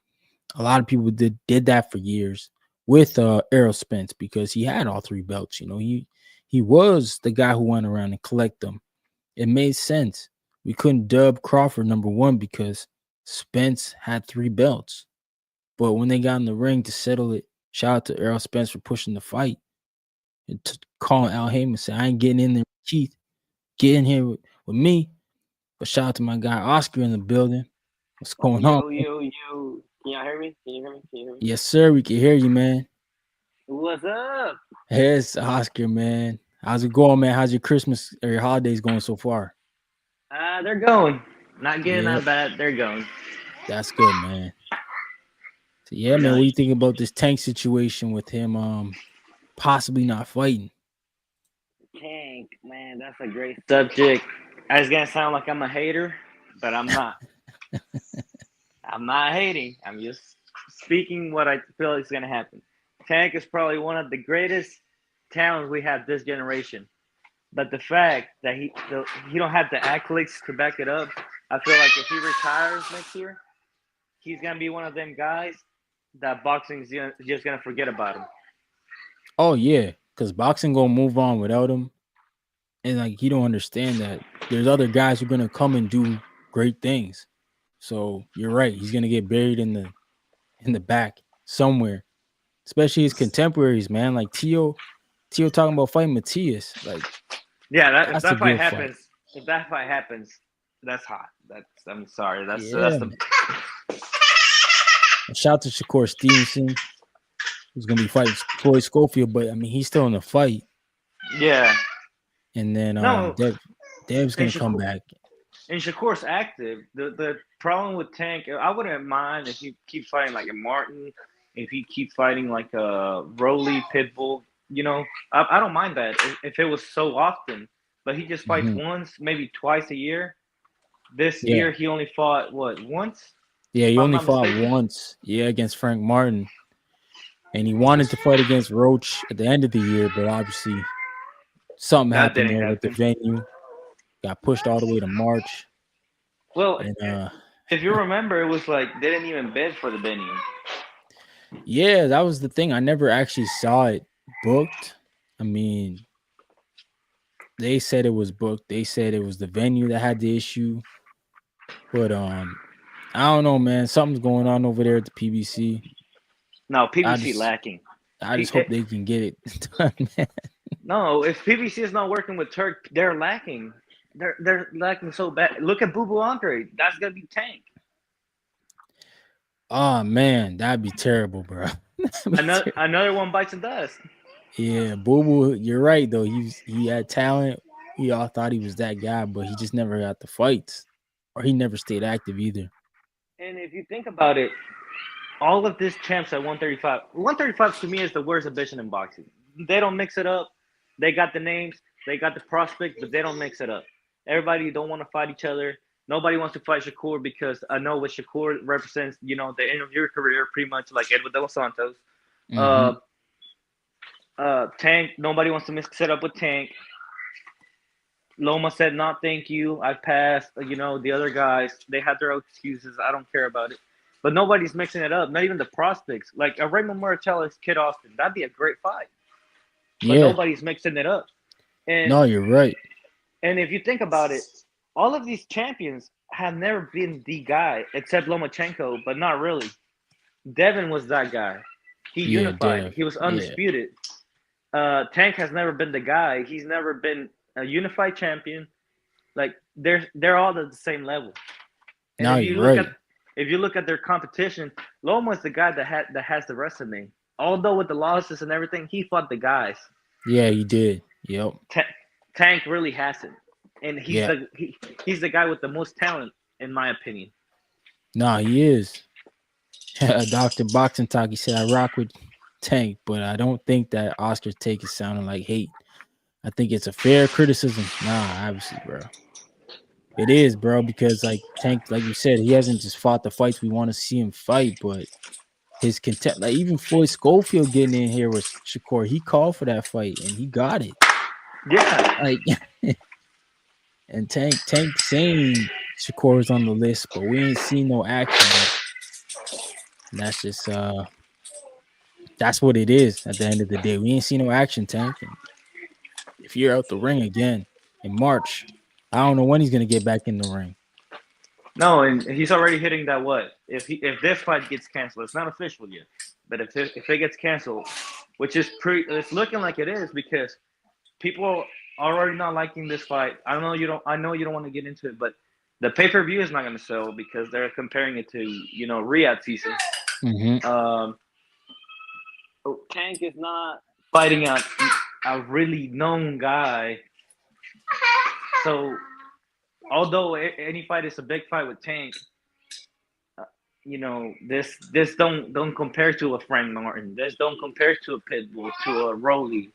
S3: A lot of people did that for years with Errol Spence because he had all 3 belts. He was the guy who went around and collect them. It made sense. We couldn't dub Crawford number one because Spence had 3 belts. But when they got in the ring to settle it, shout out to Errol Spence for pushing the fight and calling Al Heyman and say, I ain't getting in there with Keith. Get in here with me. But shout out to my guy Oscar in the building. What's going on?
S5: Yo. Can y'all hear me? Can you hear me?
S3: Yes, sir. We can hear you, man.
S5: What's up?
S3: Hey, it's Oscar, man. How's it going, man? How's your Christmas or your holidays going so far?
S5: They're going. Not getting
S3: Yep.
S5: that bad. They're going.
S3: That's good, man. So, yeah, man. What do you think about this Tank situation with him possibly not fighting?
S5: Tank, man, that's a great subject. I was gonna sound like I'm a hater, but I'm not. I'm not hating. I'm just speaking what I feel is gonna happen. Tank is probably one of the greatest talents we have this generation. But the fact that he don't have the accolades to back it up, I feel like if he retires next year, he's gonna be one of them guys that boxing is just gonna forget about him.
S3: Oh, yeah. Because boxing gonna move on without him. And like you don't understand that there's other guys who are gonna come and do great things. So you're right. He's gonna get buried in the back somewhere. Especially his contemporaries, man. Like Tio talking about fighting Matias. Like,
S5: yeah, if
S3: that's a
S5: that fight
S3: good fight.
S5: happens, that's hot. I'm sorry. That's
S3: Yeah,
S5: the
S3: shout out to Shakur Stevenson, who's gonna be fighting Floyd Schofield, but I mean he's still in the fight.
S5: yeah.
S3: And then
S5: No,
S3: Dev's gonna
S5: and
S3: come
S5: Shakur,
S3: back.
S5: and Shakur's active. The problem with Tank, I wouldn't mind if he keeps fighting like a Martin, if he keeps fighting like a Rolly Pitbull. I don't mind that if it was so often. But he just fights once, maybe twice a year. This
S3: Yeah.
S5: year he only fought once.
S3: Yeah, he
S5: If I'm
S3: only
S5: not
S3: fought
S5: mistaken.
S3: once. Yeah, against Frank Martin. And he wanted to fight against Roach at the end of the year, but obviously something
S5: That
S3: happened
S5: didn't
S3: there with the
S5: happen.
S3: venue. Got pushed all the way to March.
S5: Well,
S3: And
S5: if you remember, it was like they didn't even bid for the venue.
S3: yeah, that was the thing. I never actually saw it booked. I mean, they said it was booked. They said it was the venue that had the issue. But I don't know, man. Something's going on over there at the PBC.
S5: No,
S3: I
S5: PBC
S3: just
S5: lacking.
S3: I just hope they can get it done, man.
S5: No, if PBC is not working with Turk, they're lacking. They're lacking so bad. Look at Boo Boo Andre. That's gonna be Tank.
S3: Oh man, that'd be terrible, bro.
S5: Another one bites the dust.
S3: Yeah, Boo Boo, you're right though. He had talent. We all thought he was that guy, but he just never got the fights, or he never stayed active either.
S5: And if you think about it, all of these champs at 135, 135 to me is the worst division in boxing. They don't mix it up. They got the names, they got the prospects, but they don't mix it up. Everybody don't want to fight each other. Nobody wants to fight Shakur because I know what Shakur represents, the end of your career, pretty much like Edward De Los Santos.
S3: Mhm.
S5: Tank, nobody wants to mix it up with Tank. Loma said, "Not thank you. I passed." The other guys, they had their excuses. I don't care about it. But nobody's mixing it up. Not even the prospects. Like a Raymond Marcellus, Kid Austin. That'd be a great fight. But
S3: Yeah.
S5: nobody's mixing it up. And
S3: No, you're right.
S5: and if you think about it, all of these champions have never been the guy, except Lomachenko, but not really. Devin was that guy. He
S3: Yeah,
S5: unified.
S3: Dev.
S5: He was
S3: Yeah.
S5: undisputed. Tank has never been the guy. He's never been a unified champion. Like they're all at the same level. And
S3: No, you're right.
S5: if you look at their competition, Loma's the guy that has the resume. Although with the losses and everything, he fought the guys.
S3: Yeah, he did. Yep.
S5: Tank really hasn't, and
S3: Yeah.
S5: he's the guy with the most talent, in my opinion.
S3: No, he is. Dr. Boxing Talk, he said, I rock with Tank, but I don't think that Oscar's take is sounding like hate. I think it's a fair criticism. Nah, obviously, bro. It is, bro, because like Tank, like you said, he hasn't just fought the fights we want to see him fight, but his content, like even Floyd Schofield getting in here with Shakur, he called for that fight and he got it.
S5: Yeah,
S3: Like, and Tank saying Shakur was on the list, but we ain't seen no action. And that's just that's what it is at the end of the day. We ain't seen no action, Tank. And if you're out the ring again in March, I don't know when he's gonna get back in the ring.
S5: no, and he's already hitting that. What if this fight gets canceled? It's not official yet, but if it gets canceled, which is it's looking like it is because people are already not liking this fight. I know you don't want to get into it, but the pay-per-view is not going to sell because they're comparing it to Riyadh season.
S3: Mm-hmm.
S5: Tank is not fighting a really known guy. So, although any fight is a big fight with Tank, this don't compare to a Frank Martin. This don't compare to a Pitbull, to a Rolly.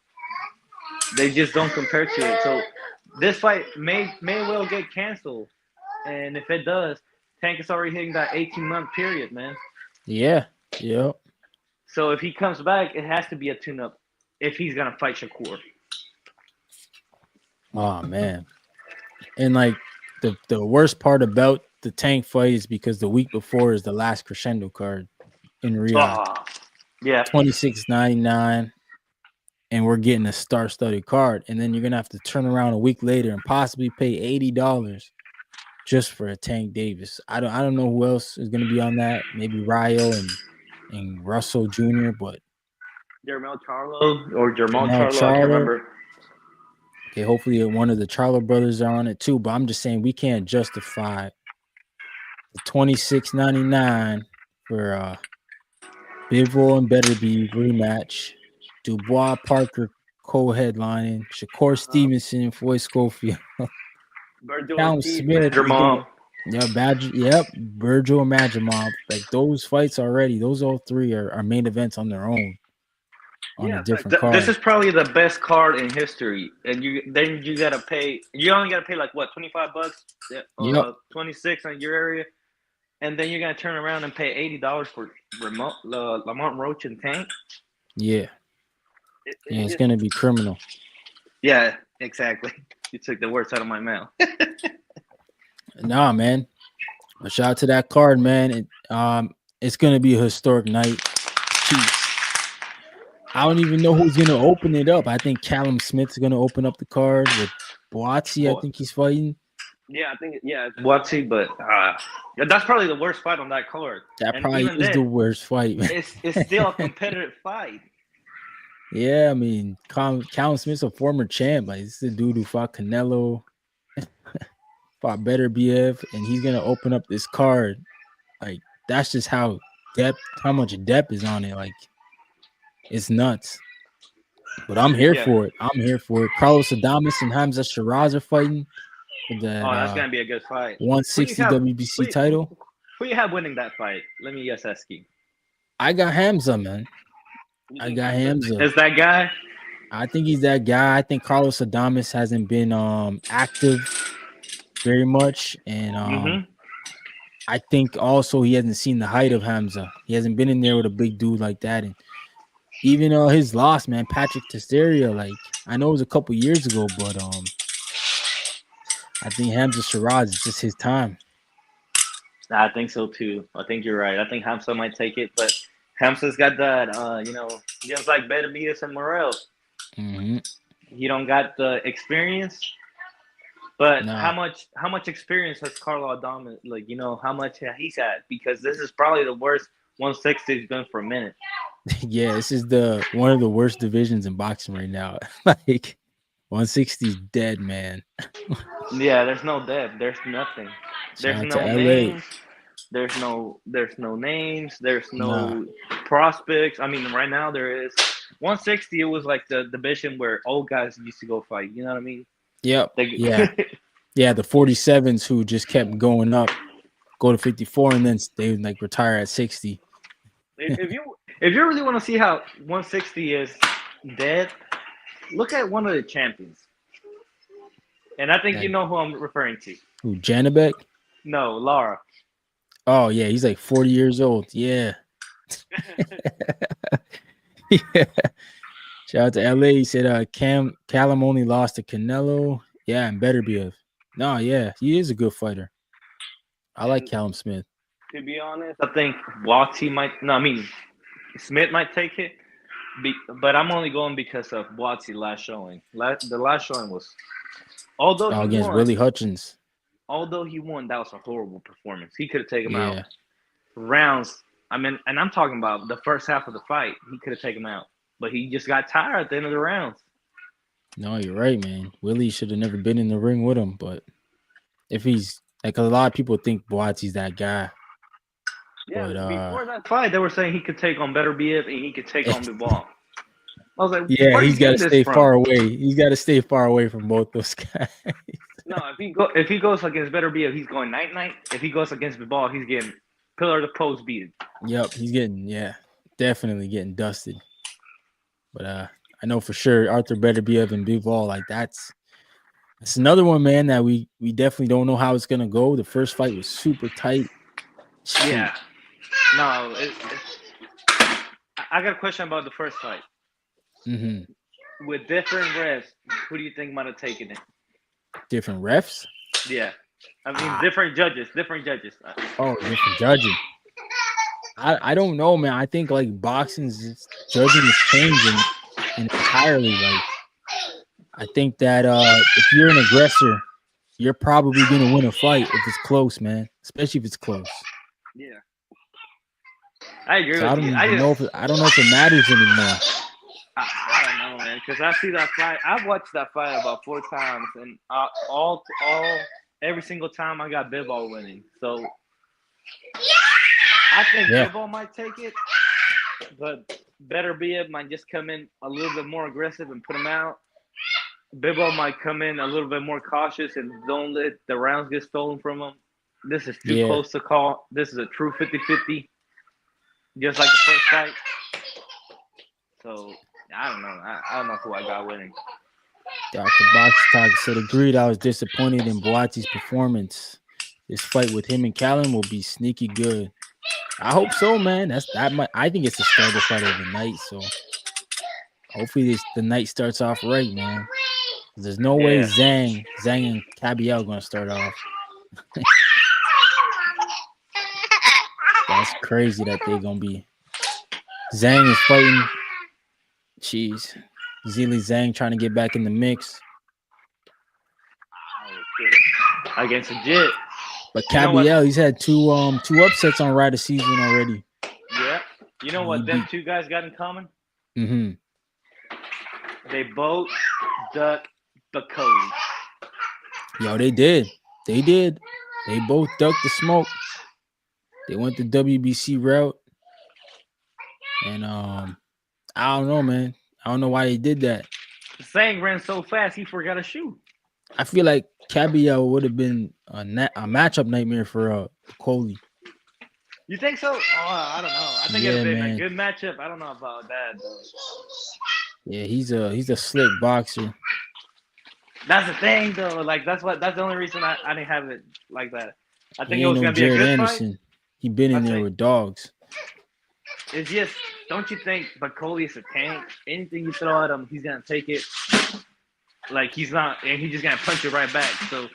S5: They just don't compare to it. So, this fight may well get canceled, and if it does, Tank is already hitting that 18-month period, man.
S3: Yeah. Yep.
S5: So if he comes back, it has to be a tune-up if he's gonna fight Shakur.
S3: Oh man. And like the worst part about the Tank fight is because the week before is the last crescendo card in Riyadh.
S5: Yeah.
S3: 26.99. And we're getting a star-studded card. And then you're gonna have to turn around a week later and possibly pay $80 just for a Tank Davis. I don't know who else is gonna be on that. Maybe Ryo and Russell Jr., but
S5: Jermel Charlo or Jermel
S3: Jermell
S5: Charlo, I can't remember.
S3: Okay, hopefully one of the Charlo brothers are on it too, but I'm just saying we can't justify the $26.99 for Bivol and Betterby rematch, Dubois Parker co-headlining, Shakur Stevenson, Floyd Schofield, Callum Smith,
S5: Jamal.
S3: Virgil and Majimov. Like those fights already, those all three are main events on their own. On a different card.
S5: This is probably the best card in history, and you gotta pay. You only gotta pay like what, $25?
S3: Yep.
S5: 26 on your area, and then you're gonna turn around and pay $80 for Lamont Roach and Tank.
S3: Yeah. It's gonna be criminal.
S5: Yeah, exactly. You took the words out of my mouth.
S3: Nah, man. A shout out to that card, man. It's gonna be a historic night. Jeez. I don't even know who's gonna open it up. I think Callum Smith's gonna open up the card with Boazzi. I think he's fighting.
S5: Yeah, I think it's Watsy, but that's probably the worst fight on that card.
S3: That
S5: And
S3: probably
S5: even
S3: is the
S5: then,
S3: worst fight, man.
S5: it's still a competitive fight.
S3: Yeah, I mean, Callum Smith's a former champ. Like, this is a dude who fought Canelo, fought Better BF, and he's gonna open up this card. Like, that's just how much depth is on it. Like, it's nuts. But I'm here
S5: Yeah.
S3: for it. I'm here for it. Carlos Adames and Hamza Shiraz are fighting for that
S5: Oh, that's gonna be a good fight. Who you
S3: 160
S5: have?
S3: WBC title.
S5: Who you have winning that fight? Let me just ask you.
S3: I got Hamza, man. I got Hamza.
S5: Is that guy?
S3: I think he's that guy. I think Carlos Adames hasn't been active very much, and I think also he hasn't seen the height of Hamza. He hasn't been in there with a big dude like that, and even his loss, man, Patrick Teixeira. Like, I know it was a couple years ago, but I think Hamza Shiraz is just his time.
S5: I think so too. I think you're right. I think Hamza might take it, but Hamza's got that, just like Benavidez and Morel.
S3: Mm-hmm.
S5: He don't got the experience. But
S3: Nah.
S5: how much experience has Carlo Adames? Like, how much he's had? Because this is probably the worst 160 he's been for a minute.
S3: Yeah, this is one of the worst divisions in boxing right now. Like, 160 is dead, man.
S5: Yeah, there's no depth. There's nothing. There's
S3: Shout out
S5: no
S3: to LA.
S5: names. There's no names. There's no prospects. I mean, right now there is 160. It was like the division where old guys used to go fight. You know what I mean?
S3: Yep. Yeah, the 47s who just kept going up, go to 54, and then they like retire at 60.
S5: If you really want to see how 160 is dead, look at one of the champions. And I think you know who I'm referring to.
S3: Who, Janabek?
S5: No, Lara.
S3: Oh, yeah, he's like 40 years old. Yeah. Yeah. Shout out to LA. He said Callum only lost to Canelo. Yeah, and Beterbiev. No, yeah, he is a good fighter. I like Callum Smith.
S5: To be honest, I think Watsy might. No, I mean Smith might take it, but I'm only going because of Watsy last showing. The last showing was, although he
S3: against
S5: won,
S3: Willie Hutchins.
S5: Although he won, that was a horrible performance. He could have taken him out rounds. I mean, and I'm talking about the first half of the fight. He could have taken him out, but he just got tired at the end of the rounds.
S3: No, you're right, man. Willie should have never been in the ring with him, but if he's like, a lot of people think Boatsy's that guy.
S5: Yeah,
S3: but,
S5: before that fight, they were saying he could take on Beterbiev and he could take on Bivol. I was like,
S3: yeah, he's got to stay far away. He's got to stay far away from both those guys.
S5: No, if he goes against Beterbiev, he's going night. If he goes against Bivol, he's getting pillar to post beaten.
S3: Yep, he's definitely getting dusted. But I know for sure Arthur Beterbiev and Bivol, like that's another one, man, that we definitely don't know how it's gonna go. The first fight was super tight.
S5: Yeah. No, I got a question about the first fight.
S3: Mm-hmm.
S5: With different refs, who do you think might have taken it?
S3: Different refs?
S5: Yeah. I mean, different judges.
S3: Oh, different judging. I don't know, man. I think like boxing's judging is changing entirely. Like, I think that if you're an aggressor, you're probably gonna win a fight if it's close, man. Especially if it's close.
S5: Yeah. I agree
S3: So
S5: with you.
S3: I don't know if it matters anymore.
S5: I don't know, man, because I see that fight. I've watched that fight about 4 times, and every single time I got Bivol winning. So I think Bivol might take it, but Beterbiev might just come in a little bit more aggressive and put him out. Bivol might come in a little bit more cautious and don't let the rounds get stolen from him. This is too close to call. This is a true 50-50, just like the first fight. So I don't know. I don't know who I got winning.
S3: Dr. Box Talk said, agreed. I was disappointed in Boatsy's performance. This fight with him and Callum will be sneaky good. I hope so, man. I think it's the struggle fight of the night. So hopefully the night starts off right, man. There's no way Zhang and Cabiel are gonna start off. That's crazy that they're gonna be. Zhang is fighting. Jeez. Zhilei Zhang trying to get back in the mix.
S5: against a Jit.
S3: But
S5: You know what?
S3: Cabiel, he's had two upsets on Rider season already.
S5: Yeah. You know what them two guys got in common?
S3: Mm-hmm.
S5: They both ducked the Cody.
S3: Yo, they did. They did. They both ducked the smoke. They went the WBC route. And I don't know, man. I don't know why they did that.
S5: Sang ran so fast he forgot to shoot.
S3: I feel like Cabiel would have been a matchup nightmare for Coley.
S5: You think so? Oh, I don't know. I think it'd have been a good matchup. I don't know about that though.
S3: Yeah, he's a slick boxer.
S5: That's the thing though. Like that's the only reason I didn't have it like that. I think
S3: He
S5: it was
S3: ain't no
S5: gonna be a
S3: Jared
S5: good
S3: Anderson.
S5: fight.
S3: He been in there with dogs.
S5: It's just, don't you think Bacoli is a tank? Anything you throw at him, he's gonna take it. Like he's not, and he's just gonna punch it right back. So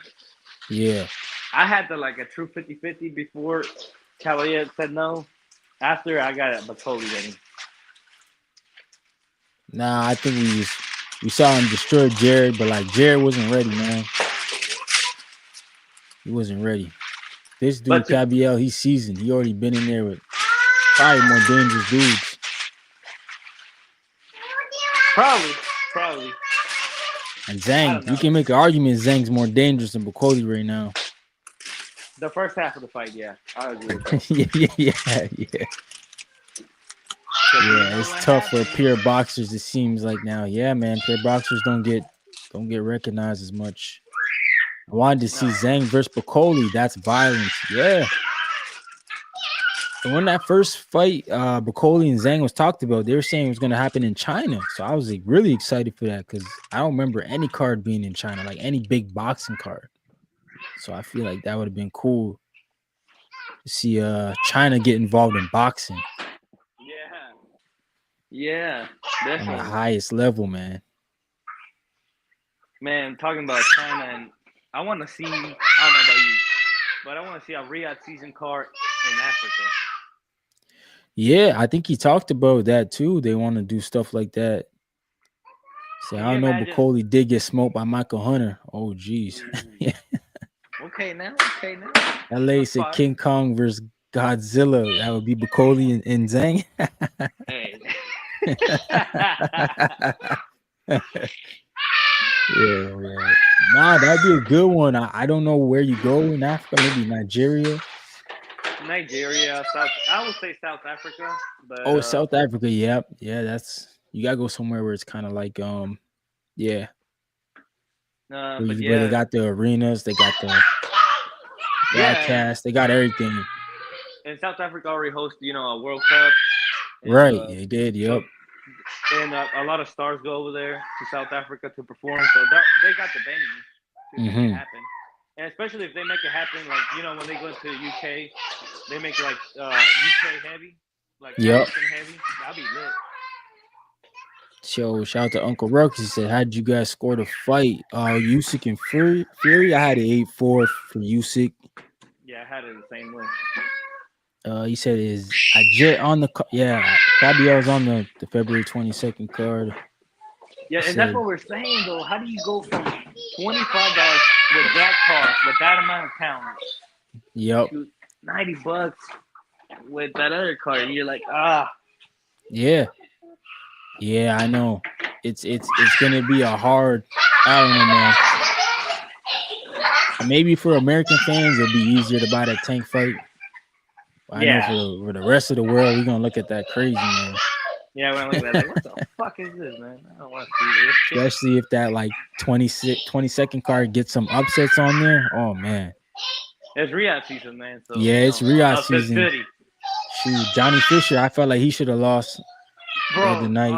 S3: yeah,
S5: I had a true 50-50 before Cavalier said no. After I got Bacoli ready.
S3: Nah, I think we saw him destroy Jared, but like Jared wasn't ready, man. He wasn't ready. This dude, Cabiel, he's seasoned. He already been in there with probably more dangerous dudes.
S5: Probably.
S3: And Zhang, you can make an argument Zhang's more dangerous than Bacoli right now.
S5: The first half of the fight, yeah. I agree with that.
S3: yeah. Yeah, it's tough for pure boxers, it seems like now. Yeah, man, pure boxers don't get recognized as much. I wanted to see Zhang versus Bacoli. That's violence. Yeah. And when that first fight, Bacoli and Zhang was talked about, they were saying it was going to happen in China. So I was really excited for that because I don't remember any card being in China, like any big boxing card. So I feel like that would have been cool to see China get involved in boxing.
S5: Yeah, definitely.
S3: On the highest level, man.
S5: Man, talking about China, and I want to see, I don't know about you, but I want to see a Riyadh season card in Africa.
S3: Yeah, I think he talked about that too. They want to do stuff like that. So I don't know, Bacoli did get smoked by Michael Hunter. Oh, geez.
S5: Okay, now.
S3: LA said King Kong versus Godzilla. That would be Bacoli and Zhang.
S5: Hey.
S3: Yeah. Nah, that'd be a good one. I don't know where you go in Africa. Maybe Nigeria.
S5: I would say South Africa. But,
S3: South Africa. Yeah. That's, you gotta go somewhere where it's kind of like yeah. Where they got the arenas, they got the broadcast, they got everything.
S5: And South Africa already hosted, a World Cup. And,
S3: right, they did. Yep.
S5: And a lot of stars go over there to South Africa to perform, so they got the venue to make it happen. And especially if they make it happen, like when they go to the UK, they make like UK heavy, like heavy. That'll be lit.
S3: Shout out to Uncle Ruckus. He said, "How did you guys score the fight? Usyk and Fury. I had an 8-4 for Usyk.
S5: Yeah, I had it the same way."
S3: He said, "Is I jet on the Cabiel's on the February 22nd card."
S5: Yeah, and that's what we're saying though. How do you go from $25 with that card, with that amount of talent, to $90 with that other card? You're like,
S3: Yeah, I know. It's gonna be a hard. I don't know, man. Maybe for American fans, it'll be easier to buy that Tank fight. I know for the rest of the world, we're gonna look at that crazy, man.
S5: Yeah, we're gonna look at that. Like, what the fuck is this, man? I don't want to see this.
S3: Especially if that 22nd card gets some upsets on there. Oh man.
S5: It's Riyadh season, man. So
S3: it's Riyadh season. Shoot, Johnny Fisher, I felt like he should have lost the other night.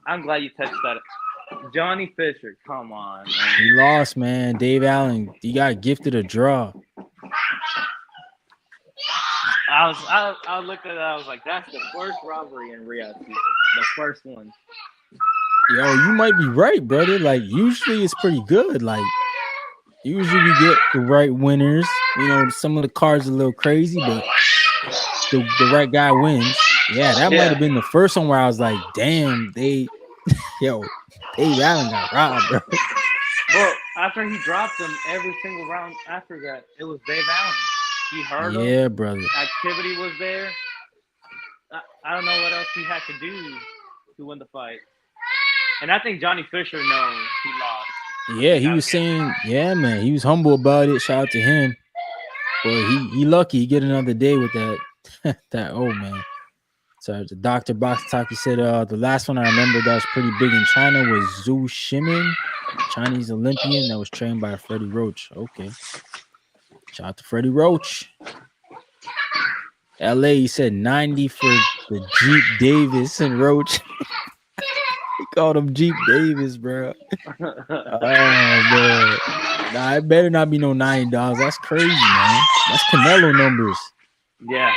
S5: I'm glad you touched that. Johnny Fisher, come on, man.
S3: He lost, man. Dave Allen, he got gifted a draw.
S5: I looked at it. I was like, that's the first robbery in Riyadh season. The first one.
S3: Yo, you might be right, brother. Like, usually it's pretty good. Like, usually we get the right winners. Some of the cards are a little crazy, but the right guy wins. Yeah, that might have been the first one where I was like, damn, Dave Allen got robbed, bro.
S5: Bro, after he dropped him every single round after that, it was Dave Allen. He hurt him.
S3: Yeah, brother.
S5: Activity was there. I don't know what else he had to do to win the fight. And I think Johnny Fisher knows he lost.
S3: Yeah, he was saying, yeah, man, he was humble about it. Shout out to him. But he lucky he get another day with that. That man. So the Dr. Box Talk, he said the last one I remember that was pretty big in China was Zhu Shimin, Chinese Olympian that was trained by Freddie Roach. Okay. Shout out to Freddie Roach. LA, he said 90 for the Jeep Davis and Roach. He called him Jeep Davis, bro. Oh man. Nah, it better not be no $90. That's crazy, man. That's Canelo numbers.
S5: Yeah.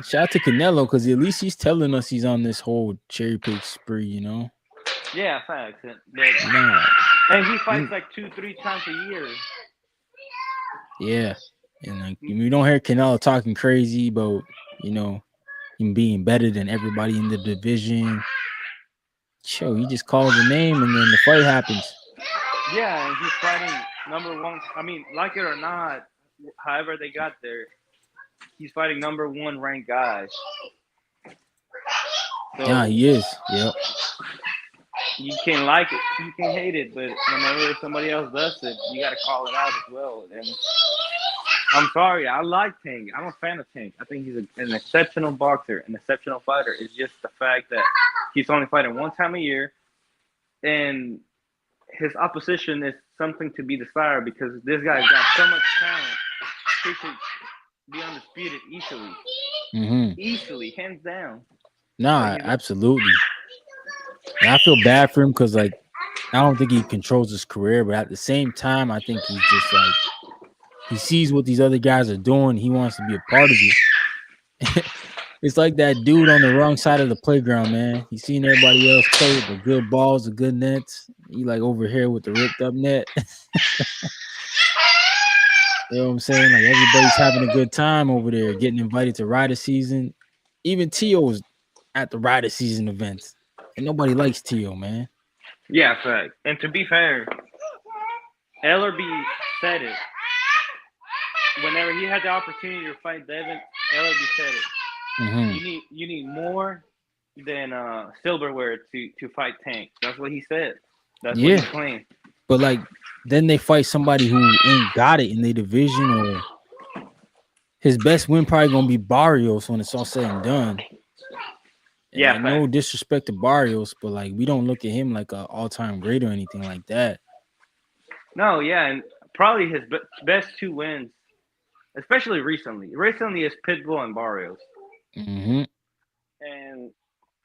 S3: Shout out to Canelo because at least he's telling us he's on this whole cherry pick spree, you know?
S5: Yeah, facts.
S3: Nah.
S5: And he fights like 2-3 times a year.
S3: Yeah. And like we don't hear Canelo talking crazy about, you know, him being better than everybody in the division. Show, he just calls the name and then the fight happens.
S5: Yeah, and he's fighting number one. I mean, like it or not, however they got there, he's fighting number one ranked guys. So,
S3: yeah, he is. Yep.
S5: You can like it, you can hate it, but whenever somebody else does it, you got to call it out as well. And I'm sorry, I like Tank. I'm a fan of Tank. I think he's an exceptional boxer, an exceptional fighter. It's just the fact that he's only fighting one time a year, and his opposition is something to be desired because this guy's got so much talent. He should be undisputed easily. Easily, hands down.
S3: Nah, absolutely. And I feel bad for him because, like, I don't think he controls his career, but at the same time, I think he's just like, he sees what these other guys are doing. He wants to be a part of it. It's like that dude on the wrong side of the playground, man. He's seen everybody else play with the good balls, the good nets. He like over here with the ripped up net. You know what I'm saying? Like everybody's having a good time over there, getting invited to rider season. Even T.O.'s at the rider season events. And nobody likes T.O., man.
S5: Yeah, fact. And to be fair, LRB said it. Whenever he had the opportunity to fight Devin, LRB said it. You need more than silverware to fight Tank. That's what he said. That's what he claimed.
S3: But like then they fight somebody who ain't got it in their division, or his best win probably gonna be Barrios when it's all said and done. And
S5: yeah,
S3: no disrespect to Barrios, but like we don't look at him like an all-time great or anything like that.
S5: No, yeah, and probably his best two wins, especially recently. Recently is Pitbull and Barrios. And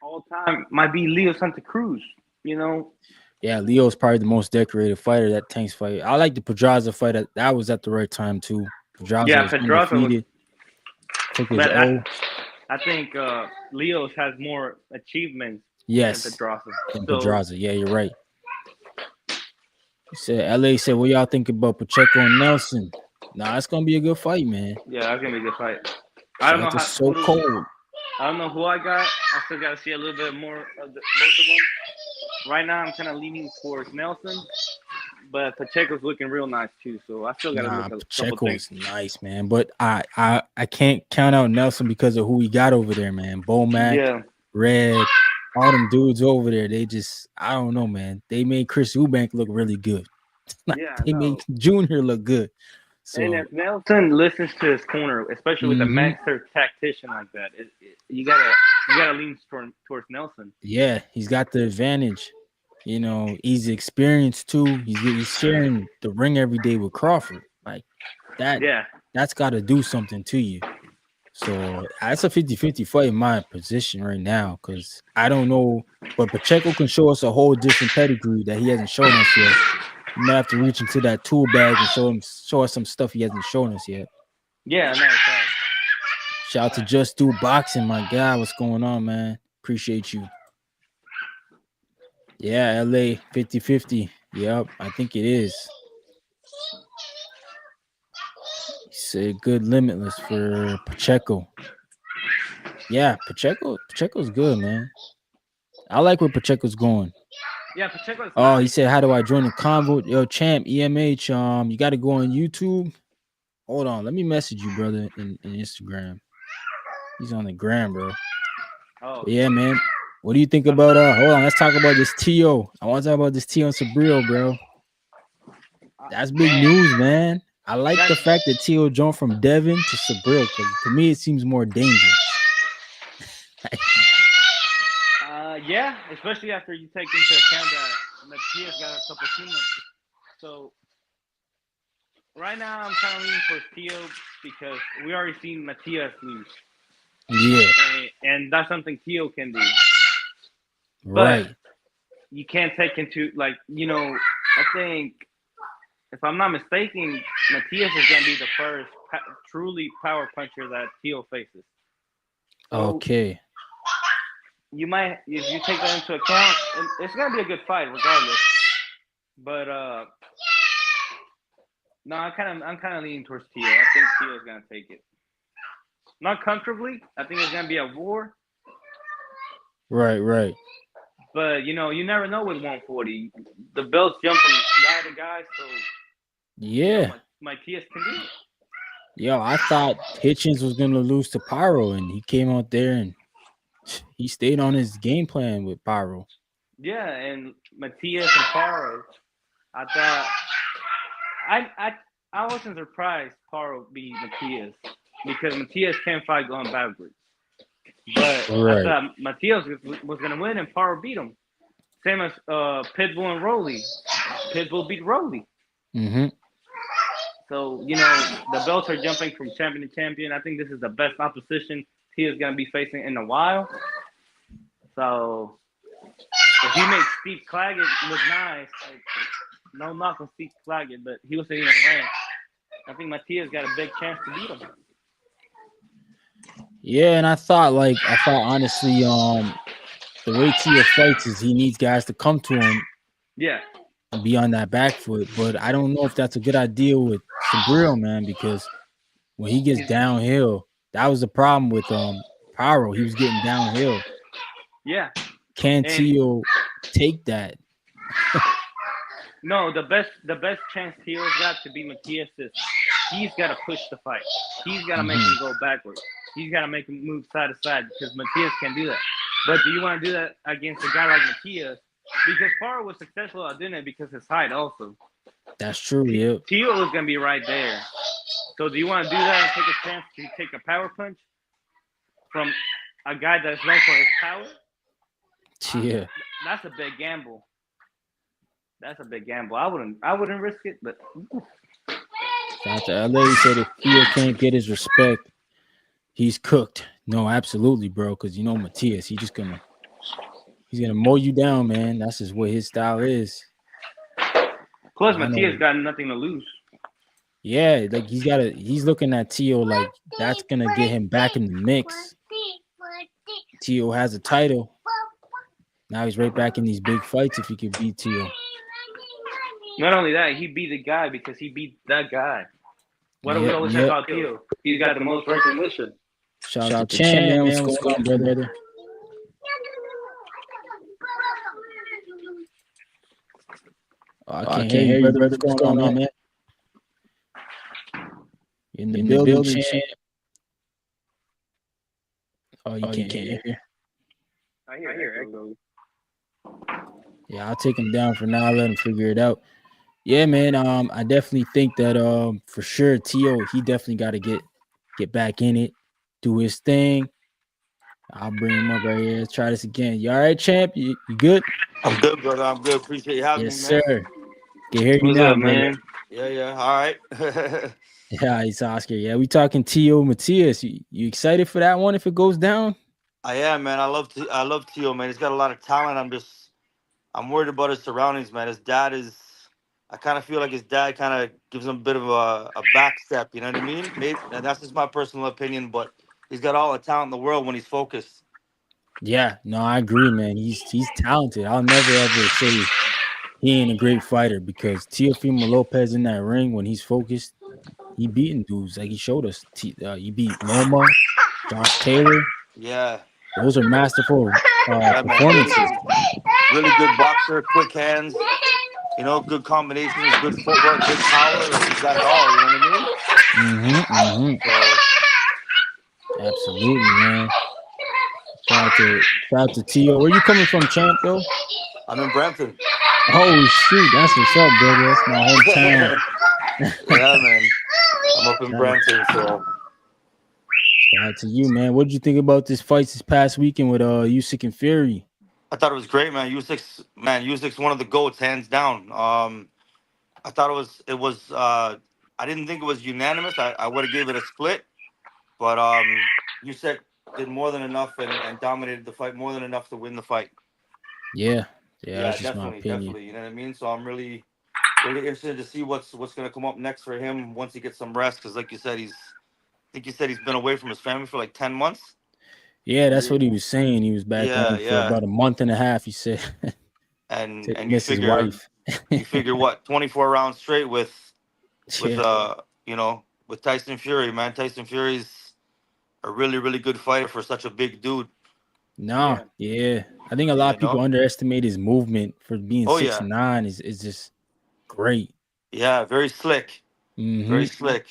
S5: all time might be Leo Santa Cruz, you know?
S3: Yeah, Leo's probably the most decorated fighter. That Tank's fight. I like the Pedraza fight. That was at the right time too. Pedraza was undefeated. Took his O.
S5: I think Leo's has more achievements
S3: than Pedraza. Yeah, you're right. He said, LA said, what y'all think about Pacheco and Nelson? Nah, it's gonna be a good fight, man.
S5: Yeah, it's gonna be a good fight. I don't know how
S3: cold.
S5: I don't know who I got. I still gotta see a little bit more of both of them. Right now, I'm kind of leaning towards Nelson, but Pacheco's looking real nice too. So I still gotta look at
S3: Pacheco is nice, man. But I can't count out Nelson because of who he got over there, man. Bomac, Red, all them dudes over there. They just, I don't know, man. They made Chris Eubank look really good. They made Junior look good. So,
S5: and if Nelson listens to his corner, especially with a master tactician like that, you gotta lean towards Nelson.
S3: Yeah, he's got the advantage. You know, he's experienced too. He's sharing the ring every day with Crawford. Like that. Yeah, that's got to do something to you. So that's a 50-50 fight in my position right now because I don't know, but Pacheco can show us a whole different pedigree that he hasn't shown us yet. We might have to reach into that tool bag and show us some stuff he hasn't shown us yet.
S5: Yeah, no,
S3: shout out to Just Do Boxing, my guy. What's going on, man? Appreciate you. Yeah, LA 50-50. Yep, I think it is. He said good limitless for Pacheco. Yeah, Pacheco's good, man. I like where Pacheco's going.
S5: Yeah, Pacheco's
S3: Oh, he
S5: nice.
S3: said, "How do I join the convo?" Yo, champ, EMH. You got to go on YouTube. Hold on, let me message you, brother, in Instagram. He's on the gram, bro.
S5: Oh,
S3: But yeah, man. What do you think about hold on, let's talk about this Tio. I want to talk about this Tio and Sabril, bro. That's big
S5: man,
S3: news, man. I like the
S5: that's
S3: fact that Tio jumped from Devin to Sabril, because to me it seems more dangerous.
S5: yeah, especially after you take into account that Matias got a couple teammates. So right now I'm kind of leaning for Tio because we already seen Matias lose,
S3: Yeah,
S5: and that's something Tio can do. But
S3: right.
S5: you can't take into I think if I'm not mistaken, Matias is gonna be the first truly power puncher that Tio faces. So
S3: Okay.
S5: you might, if you take that into account, it's gonna be a good fight regardless. But no, I'm kind of leaning towards Tio. I think Tio is gonna take it. Not comfortably. I think it's gonna be a war.
S3: Right.
S5: But you never know with 140. The belts jump from guy to guy, so
S3: Yeah.
S5: Matias can do it.
S3: Yo, I thought Hitchens was gonna lose to Pyro, and he came out there and he stayed on his game plan with Pyro.
S5: Yeah, and Matias and Paro. I thought I wasn't surprised Paro beat Matias because Matias can't fight going backwards. But I
S3: Right.
S5: thought Matias was gonna win and Paro beat him. Same as Pitbull and Rolly. Pitbull beat Rolly.
S3: Mm-hmm.
S5: So the belts are jumping from champion to champion. I think this is the best opposition he is gonna be facing in a while. So if he makes Steve Claggett look nice, no knock on Steve Claggett, but he was sitting in rank. I think Matias got a big chance to beat him.
S3: Yeah, and I thought honestly, the way Tio fights is he needs guys to come to him
S5: Yeah.
S3: and be on that back foot. But I don't know if that's a good idea with Sabril, man, because when he gets downhill, that was the problem with Pyro. He was getting downhill.
S5: Yeah.
S3: Can
S5: And
S3: Tio take that?
S5: no, the best chance Tio's got to beat Matias is he's got to push the fight. He's got to make him go backwards. He's got to make him move side to side because Matias can do that. But do you want to do that against a guy like Matias? Because Paro was successful at doing it because his height also.
S3: That's true, yeah.
S5: Tio is going to be right there. So do you want to do that and take a chance to take a power punch from a guy that's known for his power?
S3: Yeah.
S5: That's a big gamble. That's a big gamble. I wouldn't risk it, but
S3: Shout to LA. He said if Tio can't get his respect, he's cooked. No, absolutely, bro. Because Matias, he's gonna mow you down, man. That's just what his style is.
S5: plus Matias got nothing to lose.
S3: Yeah, like he's looking at Tio like that's gonna get him back in the mix. Tio has a title. Now he's right back in these big fights if he could beat Tio.
S5: Not only that, he beat the guy because he beat that guy. What do we always say about Tio? He's got the most recognition.
S3: Shout out to Chan, man. What's going on, brother? Oh, I can't hear you, brother. What's going on, man? In the building, Chan. Oh, you can't hear.
S5: I hear echo.
S3: Yeah, I'll take him down for now. Let him figure it out. Yeah, man. I definitely think that for sure Tio, he definitely got to get back in it, do his thing. I'll bring him up right here. Let's try this again. You all right, champ? You good?
S6: I'm good, brother. I'm good. Appreciate you having me, man.
S3: Yes, sir. Can hear you
S5: What's
S3: now,
S5: up, man?
S6: Yeah. All right.
S3: Yeah, it's Oscar. Yeah, we talking Tio Matias. You excited for that one if it goes down?
S6: I am, man. I love Tio, man. He's got a lot of talent. I'm worried about his surroundings, man. His dad is. I kind of feel like his dad kind of gives him a bit of a back step. You know what I mean? Maybe, and that's just my personal opinion, but he's got all the talent in the world when he's focused.
S3: Yeah, no, I agree, man. He's talented. I'll never ever say he ain't a great fighter because Teofimo Lopez in that ring when he's focused, he beating dudes like he showed us. He beat Loma, Josh Taylor.
S6: Yeah,
S3: those are masterful performances.
S6: really good boxer, quick hands. You know, good combinations, good footwork, good power. Like he's got it all. You know what I mean?
S3: Mm-hmm.
S6: So
S3: Absolutely, man. Shout out to Tio. Where you coming from, champ? Though.
S6: I'm in Brampton.
S3: Oh shoot, that's what's up, brother. That's my hometown.
S6: Yeah, man. I'm up in
S3: shout, out,
S6: Brampton, so
S3: shout out to you, man. What did you think about this fight this past weekend with Usyk and Fury?
S6: I thought it was great, man. Usyk's one of the goats, hands down. I thought it was I didn't think it was unanimous. I would have gave it a split, but Usyk did more than enough and dominated the fight more than enough to win the fight.
S3: Yeah, that's
S6: Yeah,
S3: just my
S6: definitely,
S3: opinion.
S6: definitely. You know what I mean? So I'm really interested to see what's going to come up next for him once he gets some rest. Because, like you said, I think you said he's been away from his family for like 10 months.
S3: Yeah, that's what he was saying. He was back
S6: Yeah,
S3: home for
S6: yeah.
S3: about a month and a half. He said
S6: And
S3: to
S6: and you
S3: miss his
S6: figure
S3: wife.
S6: you figure what 24 rounds straight with
S3: Yeah.
S6: with Tyson Fury, man. Tyson Fury's a really good fighter for such a big dude.
S3: Nah, yeah. I think a lot
S6: You
S3: of people
S6: know?
S3: underestimate his movement for being
S6: Oh
S3: six
S6: yeah,
S3: nine is just great.
S6: yeah. Very slick,
S3: Mm-hmm.
S6: very slick.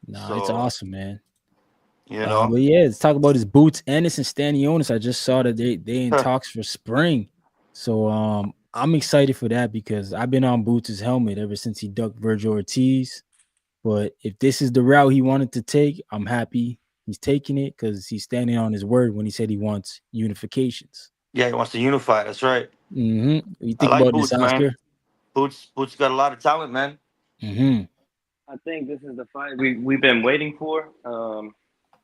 S3: Nah, it's
S6: So
S3: awesome, man.
S6: you know,
S3: But yeah, let's talk about his boots. Ennis and Stanionis. I just saw that they in talks for spring. So I'm excited for that because I've been on Boots' helmet ever since he ducked Virgil Ortiz. But if this is the route he wanted to take, I'm happy he's taking it because he's standing on his word when he said he wants unifications.
S6: yeah, he wants to unify. That's right.
S3: Mm-hmm. What you
S6: I
S3: think
S6: like
S3: about this,
S6: Boots, man.
S3: Oscar?
S6: Boots got a lot of talent, man.
S3: Mm-hmm.
S5: I think this is the fight we've been waiting for.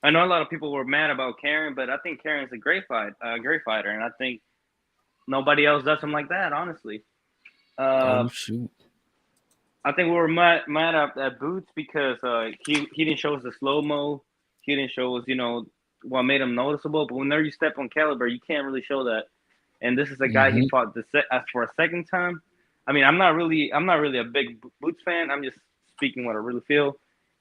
S5: I know a lot of people were mad about Karen, but I think Karen's a great fighter, and I think nobody else does him like that. Honestly,
S3: Oh
S5: uh,
S3: shoot.
S5: I think we were mad at Boots because he didn't show us the slow mo. He didn't show us what made him noticeable. But whenever you step on Caliber, you can't really show that. And this is a guy he
S3: Mm-hmm.
S5: fought for a second time. I mean, I'm not really a big Boots fan. I'm just speaking what I really feel.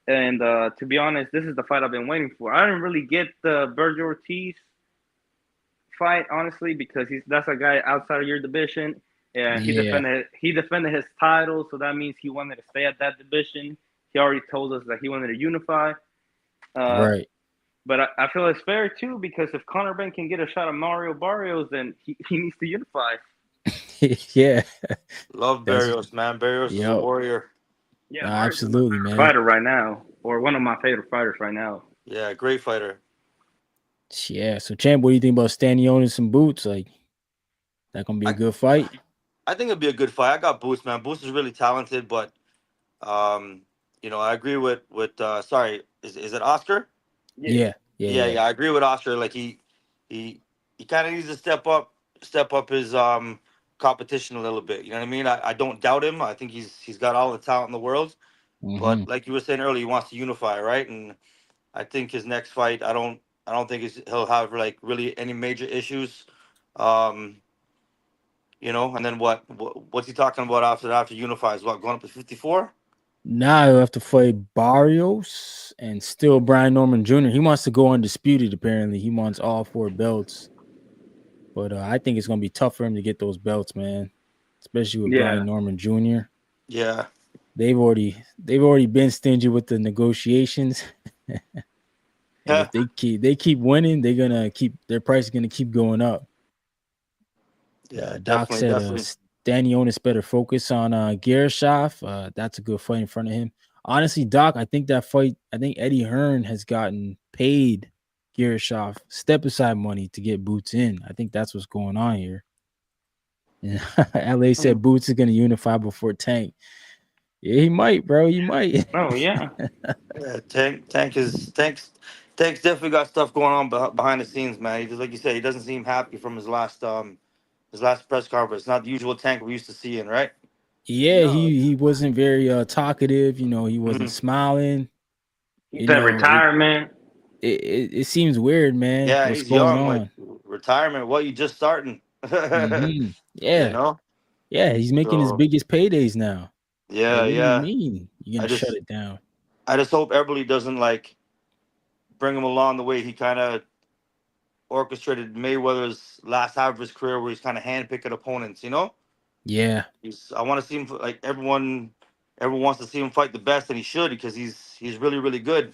S5: And to be honest, this is the fight I've been waiting for. I didn't really get the Virgil Ortiz fight honestly because that's a guy outside of your division. And
S3: Yeah.
S5: he defended his title, so that means he wanted to stay at that division. He already told us that he wanted to unify. Uh,
S3: Right.
S5: but I feel it's fair too because if Conor Ben can get a shot at Mario Barrios, then he needs to unify.
S3: Yeah.
S6: Love
S3: That's
S6: Barrios, man. Barrios is a
S3: yep.
S6: warrior.
S5: Yeah,
S3: Nah,
S5: Mario's is my
S3: absolutely,
S5: favorite
S3: man.
S5: fighter right now, or one of my favorite fighters right now.
S6: Yeah, great fighter.
S3: Yeah. So champ, what do you think about Stanionis and Boots? Like that gonna be a
S6: I
S3: good fight?
S6: I think it'd be a good fight. I got Boots, man. Boots is really talented, but um, I agree with sorry, is it Oscar?
S5: Yeah,
S3: Yeah. Yeah.
S6: Yeah,
S3: Yeah.
S6: yeah, I agree with Oscar. Like he he kind of needs to step up his competition a little bit. You know what I mean? I don't doubt him. I think he's got all the talent in the world.
S3: Mm-hmm.
S6: But like you were saying earlier, he wants to unify, right? And I think his next fight, I don't think he'll have like really any major issues. Um, and then what's he talking about after unifies? What, going up to 54?
S3: Now he'll have to fight Barrios and still Brian Norman Jr. He wants to go undisputed, apparently. He wants all four belts. But I think it's gonna be tough for him to get those belts, man. Especially with
S5: yeah.
S3: Brian Norman Jr.
S6: Yeah,
S3: They've already been stingy with the negotiations. And
S6: yeah,
S3: if they keep winning, they're gonna keep their price is gonna keep going up.
S6: yeah,
S3: Doc
S6: definitely,
S3: said
S6: definitely.
S3: Stanionis better focus on Gershov. That's a good fight in front of him. Honestly, Doc, I think Eddie Hearn has gotten paid Gershov step aside money to get Boots in. I think that's what's going on here. Yeah. LA said Boots is gonna unify before Tank. Yeah, he might, bro. He might.
S5: Oh yeah.
S6: Yeah, Tank's definitely got stuff going on behind the scenes, man. He just, like you said, he doesn't seem happy from his last press conference. Not the usual Tank we used to see in, right?
S3: Yeah,
S5: No,
S3: he wasn't very talkative. He wasn't
S6: Hmm.
S3: smiling.
S5: he
S3: You
S5: said
S3: know, it
S5: retirement.
S3: it seems weird, man.
S6: Yeah,
S3: What's
S6: he's
S3: going
S6: young, like
S3: on?
S6: retirement. What, you just starting?
S3: Mm-hmm.
S6: you
S3: Yeah,
S6: know.
S3: yeah. He's making his
S6: So
S3: biggest paydays now. Like,
S6: yeah,
S3: what do you
S6: yeah.
S3: mean you're
S6: I
S3: gonna shut
S6: just
S3: it down?
S6: I just hope Eberly doesn't like bring him along the way he kind of orchestrated Mayweather's last half of his career, where he's kind of handpicking opponents. You know,
S3: Yeah.
S6: I want to see him like everyone wants to see him fight the best, and he should, because he's really really good.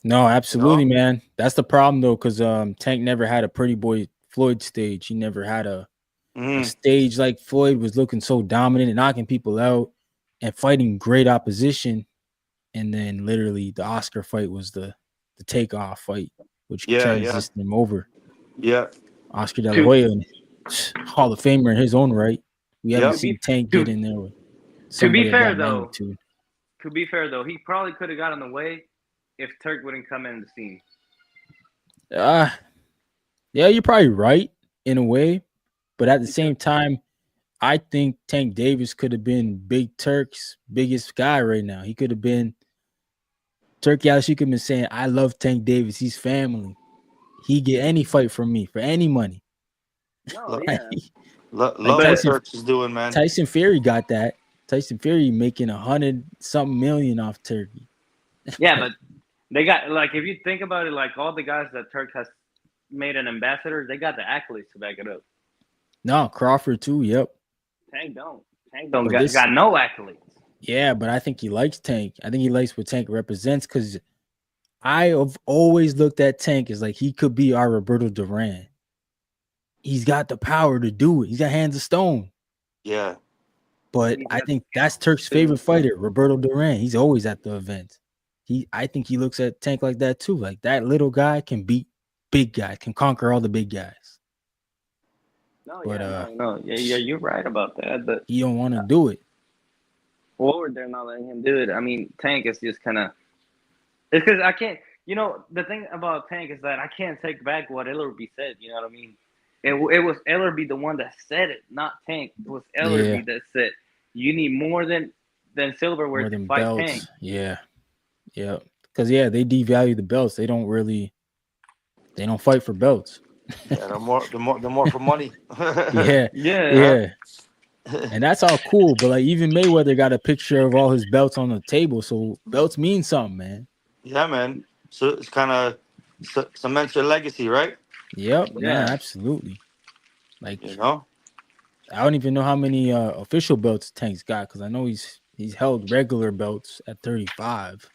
S3: No,
S6: You
S3: absolutely,
S6: know.
S3: man. That's the problem though, because Tank never had a pretty boy Floyd stage. He never had a
S6: Hmm.
S3: stage like Floyd was looking so dominant and knocking people out and fighting great opposition. And then literally the Oscar fight was the takeoff fight, which
S6: Yeah, yeah,
S3: transitioned him over.
S6: yeah,
S3: Oscar De La
S5: To
S3: Hoya, Hall of Famer in his own right. We haven't
S6: yeah.
S5: to be
S3: seen Tank get
S5: to
S3: in there with
S5: to be
S3: somebody of
S5: fair
S3: that
S5: though,
S3: magnitude.
S5: he probably could have got in the way if Turk wouldn't come in the scene.
S3: Uh yeah, you're probably right in a way, but at the
S5: Because
S3: same time, I think Tank Davis could have been Big Turk's biggest guy right now. He could have been Turk Yash. You could have been saying, "I love Tank Davis. He's family. He get any fight from me for any money."
S5: no,
S6: Lo-
S3: Like,
S5: yeah,
S3: like
S6: love what
S5: but
S6: Turks is doing, man.
S3: Tyson Fury got that. Tyson Fury making 100 something million off Turkey.
S5: yeah,
S3: Like,
S5: but they got like if you think about it, like all the guys that Turk has made an ambassador, they got the accolades to back it up.
S3: no, Crawford too. Yep.
S5: Tank don't. Tank don't
S3: But this,
S5: got no accolades.
S3: yeah, but I think he likes Tank. I think he likes what Tank represents because I have always looked at Tank as like he could be our Roberto Duran. He's got the power to do it. He's got hands of stone.
S6: Yeah,
S3: But
S5: He's
S3: I
S5: got
S3: think that's Turk's
S5: the
S3: favorite fighter, Roberto Duran. He's always at the event. I think he looks at Tank like that too. Like that little guy can beat big guy, can conquer all the big guys.
S5: no,
S3: But
S5: yeah, no, yeah, you're right about that. But
S3: he don't want to do it.
S5: forward, they're not letting him do it. I mean, Tank is just kind of. It's because I can't. You know, the thing about Tank is that I can't take back what Ellerby said. You know what I mean? It was Ellerby the one that said it, not Tank. It was
S3: Yeah,
S5: Ellerby that said you need more than silverware
S3: more
S5: to
S3: than
S5: fight Tank.
S3: belts. Yeah, yeah. Because yeah, they devalue the belts. They don't fight for belts.
S6: yeah. The more for money.
S3: Yeah,
S5: Yeah.
S3: yeah. And that's all cool. But like even Mayweather got a picture of all his belts on the table. So belts mean something, man.
S6: Yeah, man. So it's kind of cements your legacy, right?
S3: Yep. Nah,
S5: Yeah.
S3: absolutely.
S6: You
S3: Like
S6: know.
S3: I don't even know how many official belts Tank's got because I know he's held regular belts at 35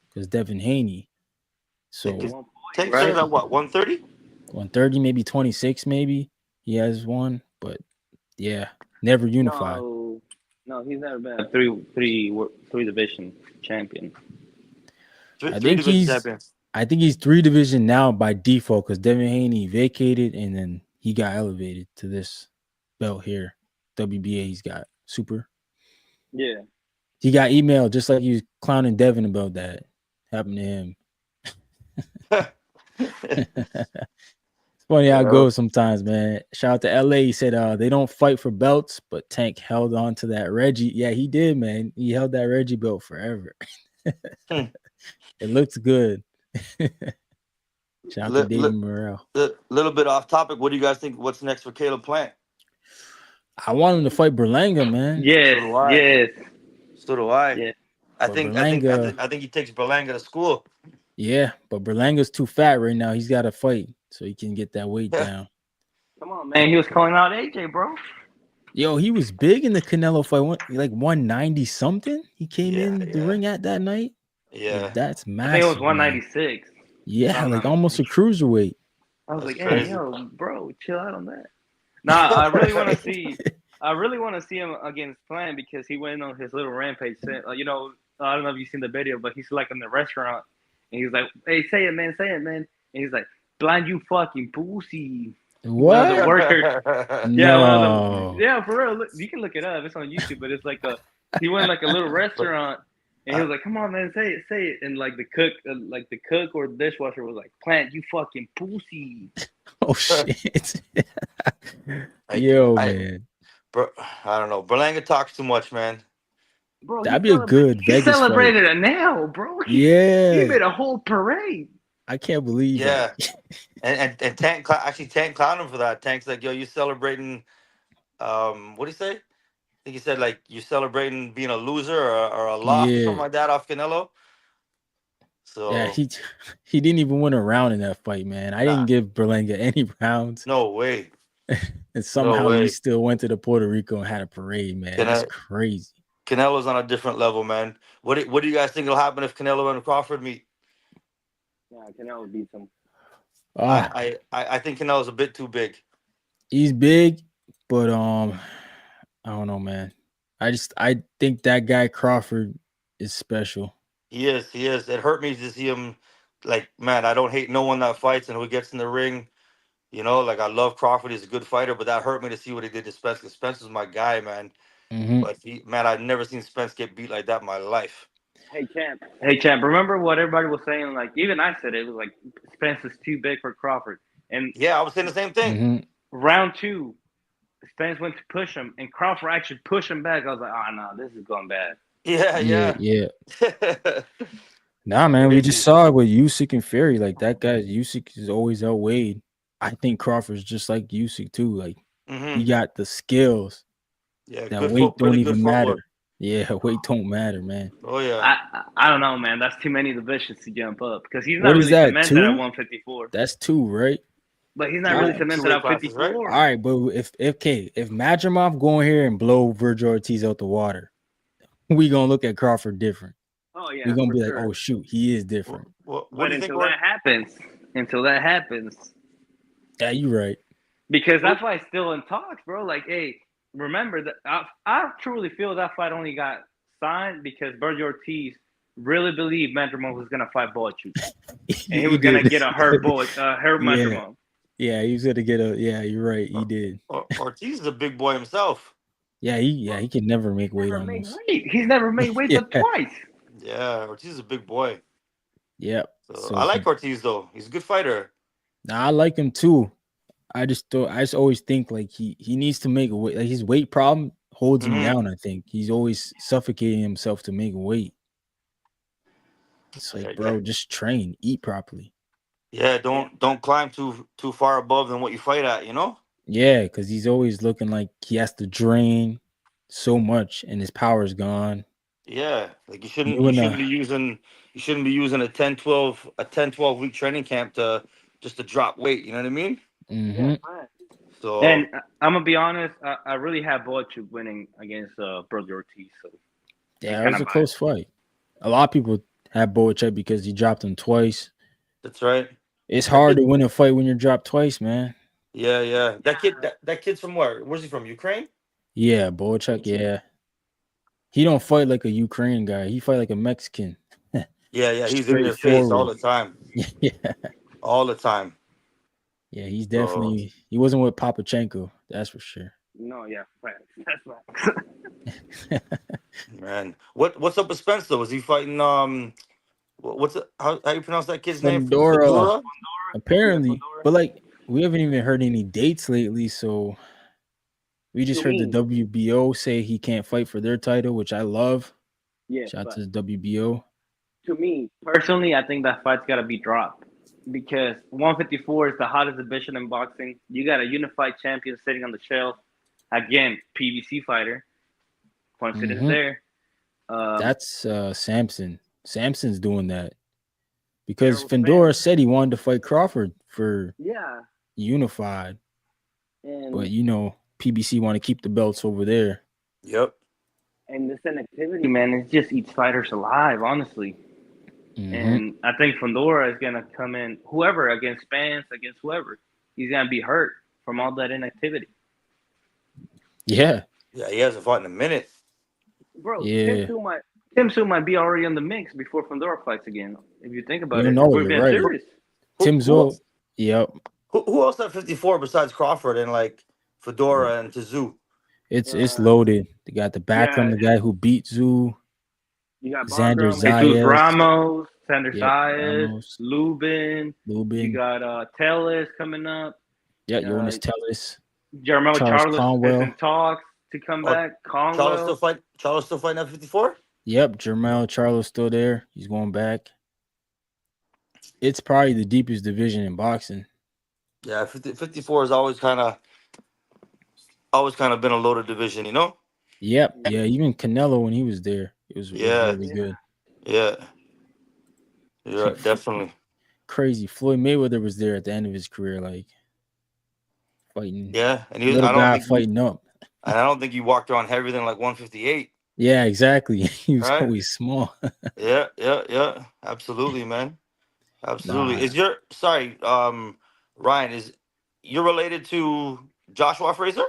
S3: because Devin Haney.
S5: At
S3: So
S6: Because
S5: one point,
S6: Tank started
S5: right?
S6: at what, 130?
S3: 130, maybe 26, maybe he has one, but yeah, never unified.
S5: No, no, he's never been a three division champion.
S6: Three,
S3: I
S6: three
S3: think
S6: division
S3: he's
S6: champions.
S3: I think he's 3 division now by default because Devin Haney vacated and then he got elevated to this belt here. WBA, he's got super.
S5: Yeah.
S3: He got emailed just like he was clowning Devin about that. Happened to him. It's funny how it
S6: Yeah.
S3: goes sometimes, man. Shout out to LA. He said they don't fight for belts, but Tank held on to that Reggie. Yeah, he did, man. He held that Reggie belt forever.
S6: Hmm.
S3: It looks good. Shout out to
S6: Li-
S3: David
S6: li-
S3: Morrell.
S6: little bit off topic. What do you guys think? What's next for Caleb Plant?
S3: I want him to fight Berlanga, man.
S6: So
S5: Yes,
S6: do I.
S5: yes,
S6: So do I.
S5: yes.
S6: I
S3: But
S6: think I think I
S3: Berlanga,
S6: think I think he takes Berlanga to school.
S3: yeah, but Berlanga's too fat right now. He's got to fight so he can get that weight
S6: Yeah.
S3: down.
S5: Come on, man. He was calling out AJ, bro.
S3: Yo, he was big in the Canelo fight, like 190 something. He came
S6: Yeah.
S3: in the
S6: Yeah.
S3: ring at that night. Like
S6: Yeah.
S3: that's
S5: I think it was
S3: massive, man.
S5: 196. If
S3: Yeah,
S5: I'm
S3: like
S5: not
S3: almost a
S5: mistaken.
S3: cruiserweight.
S5: I was
S6: That's
S5: like, hey,
S6: crazy.
S5: yo, bro, chill out on that. Nah, I really want to see. I really want to see him against Plant because he went on his little rampage. You know, I don't know if you've seen the video, but he's like in the restaurant and he's like, "Hey, say it, man, say it, man." And he's like, "Blind you fucking pussy." One of the
S3: What?
S5: workers, yeah, one of the,
S3: No.
S5: yeah, for real. Look, you can look it up. It's on YouTube, but it's like he went like a little
S6: But
S5: restaurant. And he was like, "Come on, man, say it." And like the cook or the dishwasher was like, "Plant, you fucking pussy."
S3: Oh shit.
S6: I,
S3: Yo,
S6: I,
S3: man.
S6: bro, I don't know. Berlanga talks too much, man.
S5: Bro,
S3: That'd be a good
S5: he
S3: Vegas fight.
S5: celebrated a nail, bro. He
S3: Yeah.
S5: made a whole parade.
S3: I can't believe that.
S6: Yeah, and Tank clowned him for that. Tank's like, yo, you celebrating? What do you say? I think he said like you celebrating being a loser or a loss or
S3: Yeah.
S6: something like that off Canelo.
S3: Yeah,
S6: So
S3: he didn't even win a round in that fight, man. I
S6: nah,
S3: didn't give Berlanga any rounds,
S6: no way,
S3: and
S6: no
S3: somehow he
S6: way.
S3: still went to the Puerto Rico and had a parade, man. That's crazy.
S6: Canelo's on a different level, man. What do you guys think will happen if Canelo and Crawford meet?
S5: Yeah, Canelo beats him.
S3: Ah,
S6: I think Canelo's a bit too big.
S3: he's big, but I don't know, man. I think that guy Crawford is special.
S6: He is, he is. It hurt me to see him. Like, man, I don't hate no one that fights and who gets in the ring. You know, like I love Crawford. He's a good fighter, but that hurt me to see what he did to Spence. 'Cause Spence was my guy, man.
S3: Hmm.
S6: But man, I've never seen Spence get beat like that in my life.
S5: Hey champ. Hey champ. Remember what everybody was saying? Like even I said it was like Spence is too big for Crawford. And
S6: Yeah, I was saying the same thing.
S3: Hmm.
S5: round two, Spence went to push him, and Crawford actually pushed him back. I was like, oh no, this is going bad.
S6: Yeah,
S3: Yeah,
S6: yeah.
S3: yeah. Nah, man, we just
S6: Crazy.
S3: saw it with Usyk and Fury. Like that guy, Usyk is always outweighed. I think Crawford's just like Usyk too. Like he
S6: Hmm.
S3: got the skills.
S6: Yeah,
S3: That
S6: good
S3: weight
S6: foot,
S3: don't
S6: really good
S3: even
S6: footwork.
S3: matter. Yeah, weight don't matter, man.
S6: Oh yeah.
S5: I don't know, man. That's too many divisions to jump up because he's not
S3: What is
S5: really
S3: that?
S5: cemented at
S3: 2?
S5: 154.
S3: That's 2, right?
S5: But he's not
S3: All
S5: really
S3: right.
S6: Two
S5: cemented
S6: weight
S5: at
S6: classes, right?
S5: 54.
S3: All right, but if Madrimov go in here and blow Virgil Ortiz out the water, we gonna look at Crawford different.
S5: Oh
S3: We
S5: yeah,
S3: gonna
S5: for
S3: be like,
S5: sure.
S3: oh shoot, he is
S6: What,
S3: different.
S6: what
S5: But
S6: do you think? What?
S5: until that happens,
S3: Yeah, you right.
S5: because
S6: What?
S5: that fight's still in talks, bro. Like, hey, remember that I truly feel that fight only got signed because Virgil Ortiz really believed Mandrimov was gonna fight Boachuk, and he
S3: he
S5: was gonna
S3: did.
S5: get a hurt
S3: Yeah,
S5: Mandrimov.
S3: yeah, he was gonna get a. Yeah, you're right. He did.
S6: Ortiz is a big boy himself.
S3: Yeah, he can never make weight
S5: Never made
S3: almost.
S5: weight. He's never made weight
S3: Yeah,
S5: but twice.
S6: Yeah, Ortiz is a big boy.
S3: yep.
S6: So
S3: So
S6: I like Ortiz though. He's a good fighter.
S3: now I like him too. I just always think like he needs to make a weight. Like his weight problem holds him
S6: Hmm.
S3: down. I think he's always suffocating himself to make weight. It's
S6: Yeah,
S3: like,
S6: yeah,
S3: bro, just train, eat properly.
S6: yeah.
S5: Yeah,
S6: Don't climb too far above than what you fight at. You know.
S3: Yeah, because he's always looking like he has to drain so much, and his power's gone.
S6: Yeah, like
S3: You
S6: you
S3: and
S6: shouldn't be using a 10-12 week training camp to just to drop weight. You know what I mean?
S5: yeah.
S3: mm-hmm.
S6: So
S5: And I'm gonna be honest, I really have Boachuk winning against Virgil Ortiz, so I'm
S3: Yeah, it
S5: kind
S3: was
S5: of
S3: a
S5: biased.
S3: close fight. A lot of people have Boachet because he dropped him twice.
S6: that's right.
S3: It's
S6: That
S3: hard
S6: kid,
S3: to win a fight when you're dropped twice, man.
S6: yeah, yeah. That kid's from where? Where's he from? Ukraine?
S3: Yeah, Boachet, yeah. He don't fight like a Ukraine guy. He fight like a Mexican.
S6: Yeah, yeah. He's in their face all
S3: Straightforward.
S6: the time,
S3: Yeah.
S6: all the time.
S3: Yeah, he's
S6: So
S3: definitely he wasn't with Papachenko, that's for sure.
S5: No, yeah, facts. That's right.
S6: man, what's up with Spence though? Is he fighting? What's it, how you pronounce that kid's name?
S3: Fundora,
S6: Fedora?
S5: Yeah,
S3: apparently,
S5: Fedora.
S3: but like we haven't even heard any dates lately, so we just
S5: To
S3: heard the
S5: me,
S3: WBO say he can't fight for their title, which I love.
S5: yeah,
S3: Shout out
S5: but
S3: to the WBO.
S5: to me personally, I think that fight's gotta be dropped because 154 is the hottest division in boxing. You got a unified champion sitting on the shelf. Again, PBC fighter. Coincidence
S3: Hmm.
S5: there.
S3: That's Samson. Samson's doing that because
S5: Errol Spence.
S3: Fedora said he wanted to fight Crawford for
S5: Yeah,
S3: unified, but
S5: and
S3: PBC want to keep the belts over there.
S6: Yep.
S5: this inactivity, man, it just eats fighters alive, honestly.
S3: Hmm.
S5: And I think Fundora is gonna come in, whoever against Spence, against whoever, he's gonna be hurt from all that inactivity.
S3: Yeah,
S6: Yeah, he hasn't fought in a minute.
S5: Bro,
S3: yeah.
S5: Tim Tszyu might be already in the mix before Fundora fights again. If you think about
S3: You
S5: it, if
S3: know,
S5: we're
S3: you're
S5: being
S3: right.
S5: serious,
S6: Who
S3: Tim
S6: who
S3: Zo. Yep.
S6: who else at 54 besides Crawford and like Fedora and Tszyu?
S3: It's
S5: uh,
S3: loaded. They got the
S5: yeah,
S3: Backroom, the guy who beat Zoo,
S5: you got
S3: Xander
S5: Bagram, Jesus
S3: Zayas.
S5: Ramos, Sander
S3: Yep.
S5: Saez,
S3: Ramos,
S5: Lubin. You
S3: Lubin.
S5: got Tellez coming up.
S3: Yeah,
S5: Uh,
S3: Jonas Tellis,
S5: Jermel
S3: Charles
S5: Charles is
S3: Conwell.
S5: in talks to come
S6: Oh,
S5: back. Conwell.
S6: Charles still fighting at 54?
S3: Yep, Jermel Charlo's still there. He's going back. It's probably the deepest division in boxing.
S6: Yeah, 54 is always kind of been a loaded division, you know?
S3: Yep. Yeah, even Canelo when he was there, it was
S6: Yeah,
S3: really good.
S6: yeah. Yeah, definitely.
S3: Crazy. Floyd Mayweather was there at the end of his career, like fighting
S6: Yeah, and
S3: little guy fighting up.
S6: I don't think he walked around heavier than like 158.
S3: Yeah, exactly. He was
S6: Right?
S3: always small.
S6: Yeah. Absolutely, man. Absolutely.
S3: Nah.
S6: Is your sorry, Ryan, is you're related to Joshua Fraser?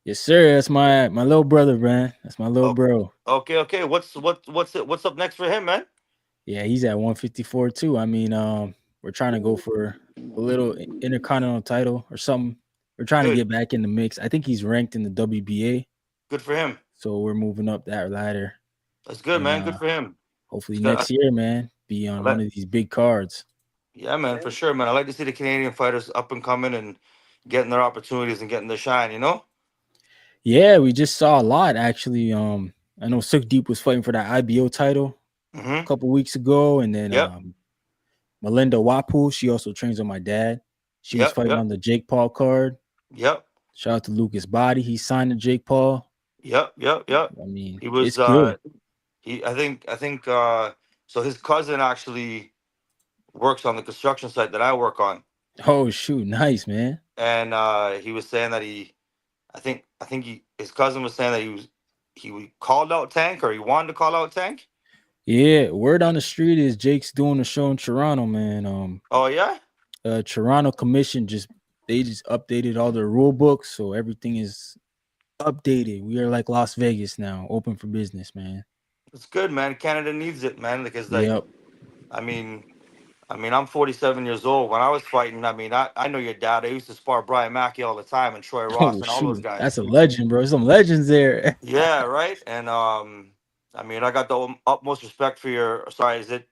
S3: Yes, sir. That's my little brother, man. That's my little
S6: Oh,
S3: bro.
S6: okay. What's up next for him, man?
S3: Yeah, he's at 154 too. I mean, we're trying to go for a little intercontinental title or something. We're trying to
S6: Good.
S3: get back in the mix. I think he's ranked in the WBA,
S6: Good for him.
S3: so we're moving up that ladder.
S6: That's good,
S3: And
S6: man. Good for him.
S3: hopefully
S6: It's good.
S3: next year, man, be on one
S6: Let-
S3: of these big cards.
S6: yeah, man, for sure, man. I like to see the Canadian fighters up and coming and getting their opportunities and getting their shine, you know?
S3: Yeah, we just saw a lot actually. I know Deep was fighting for that IBO title a
S6: Mm-hmm.
S3: couple weeks ago, and then
S6: Yep.
S3: Melinda Wapu, she also trains on my dad. She was
S6: Yep.
S3: fighting
S6: Yep.
S3: on the Jake Paul card.
S6: Yep.
S3: Shout out to Lucas Body. He signed to Jake Paul.
S6: Yep.
S3: I mean,
S6: He
S3: it's
S6: was
S3: good.
S6: he I think so his cousin actually works on the construction site that I work on.
S3: Oh shoot, nice man.
S6: And he was saying that I think his cousin was saying that he called out Tank, or he wanted to call out Tank.
S3: Yeah, word on the street is Jake's doing a show in Toronto, man.
S6: Oh yeah,
S3: Toronto Commission they just updated all their rule books, so everything is updated. We are like Las Vegas now, open for business, man.
S6: it's good, man. Canada needs it, man, because like
S3: Yep.
S6: I mean I'm 47 years old. When I was fighting, I know your dad. I used to spar Brian Mackey all the time and Troy Ross
S3: Oh
S6: and all those
S3: shoot, that's
S6: guys.
S3: a legend, bro. Some legends there.
S6: Yeah, right. And I got the utmost respect for your. Sorry, is it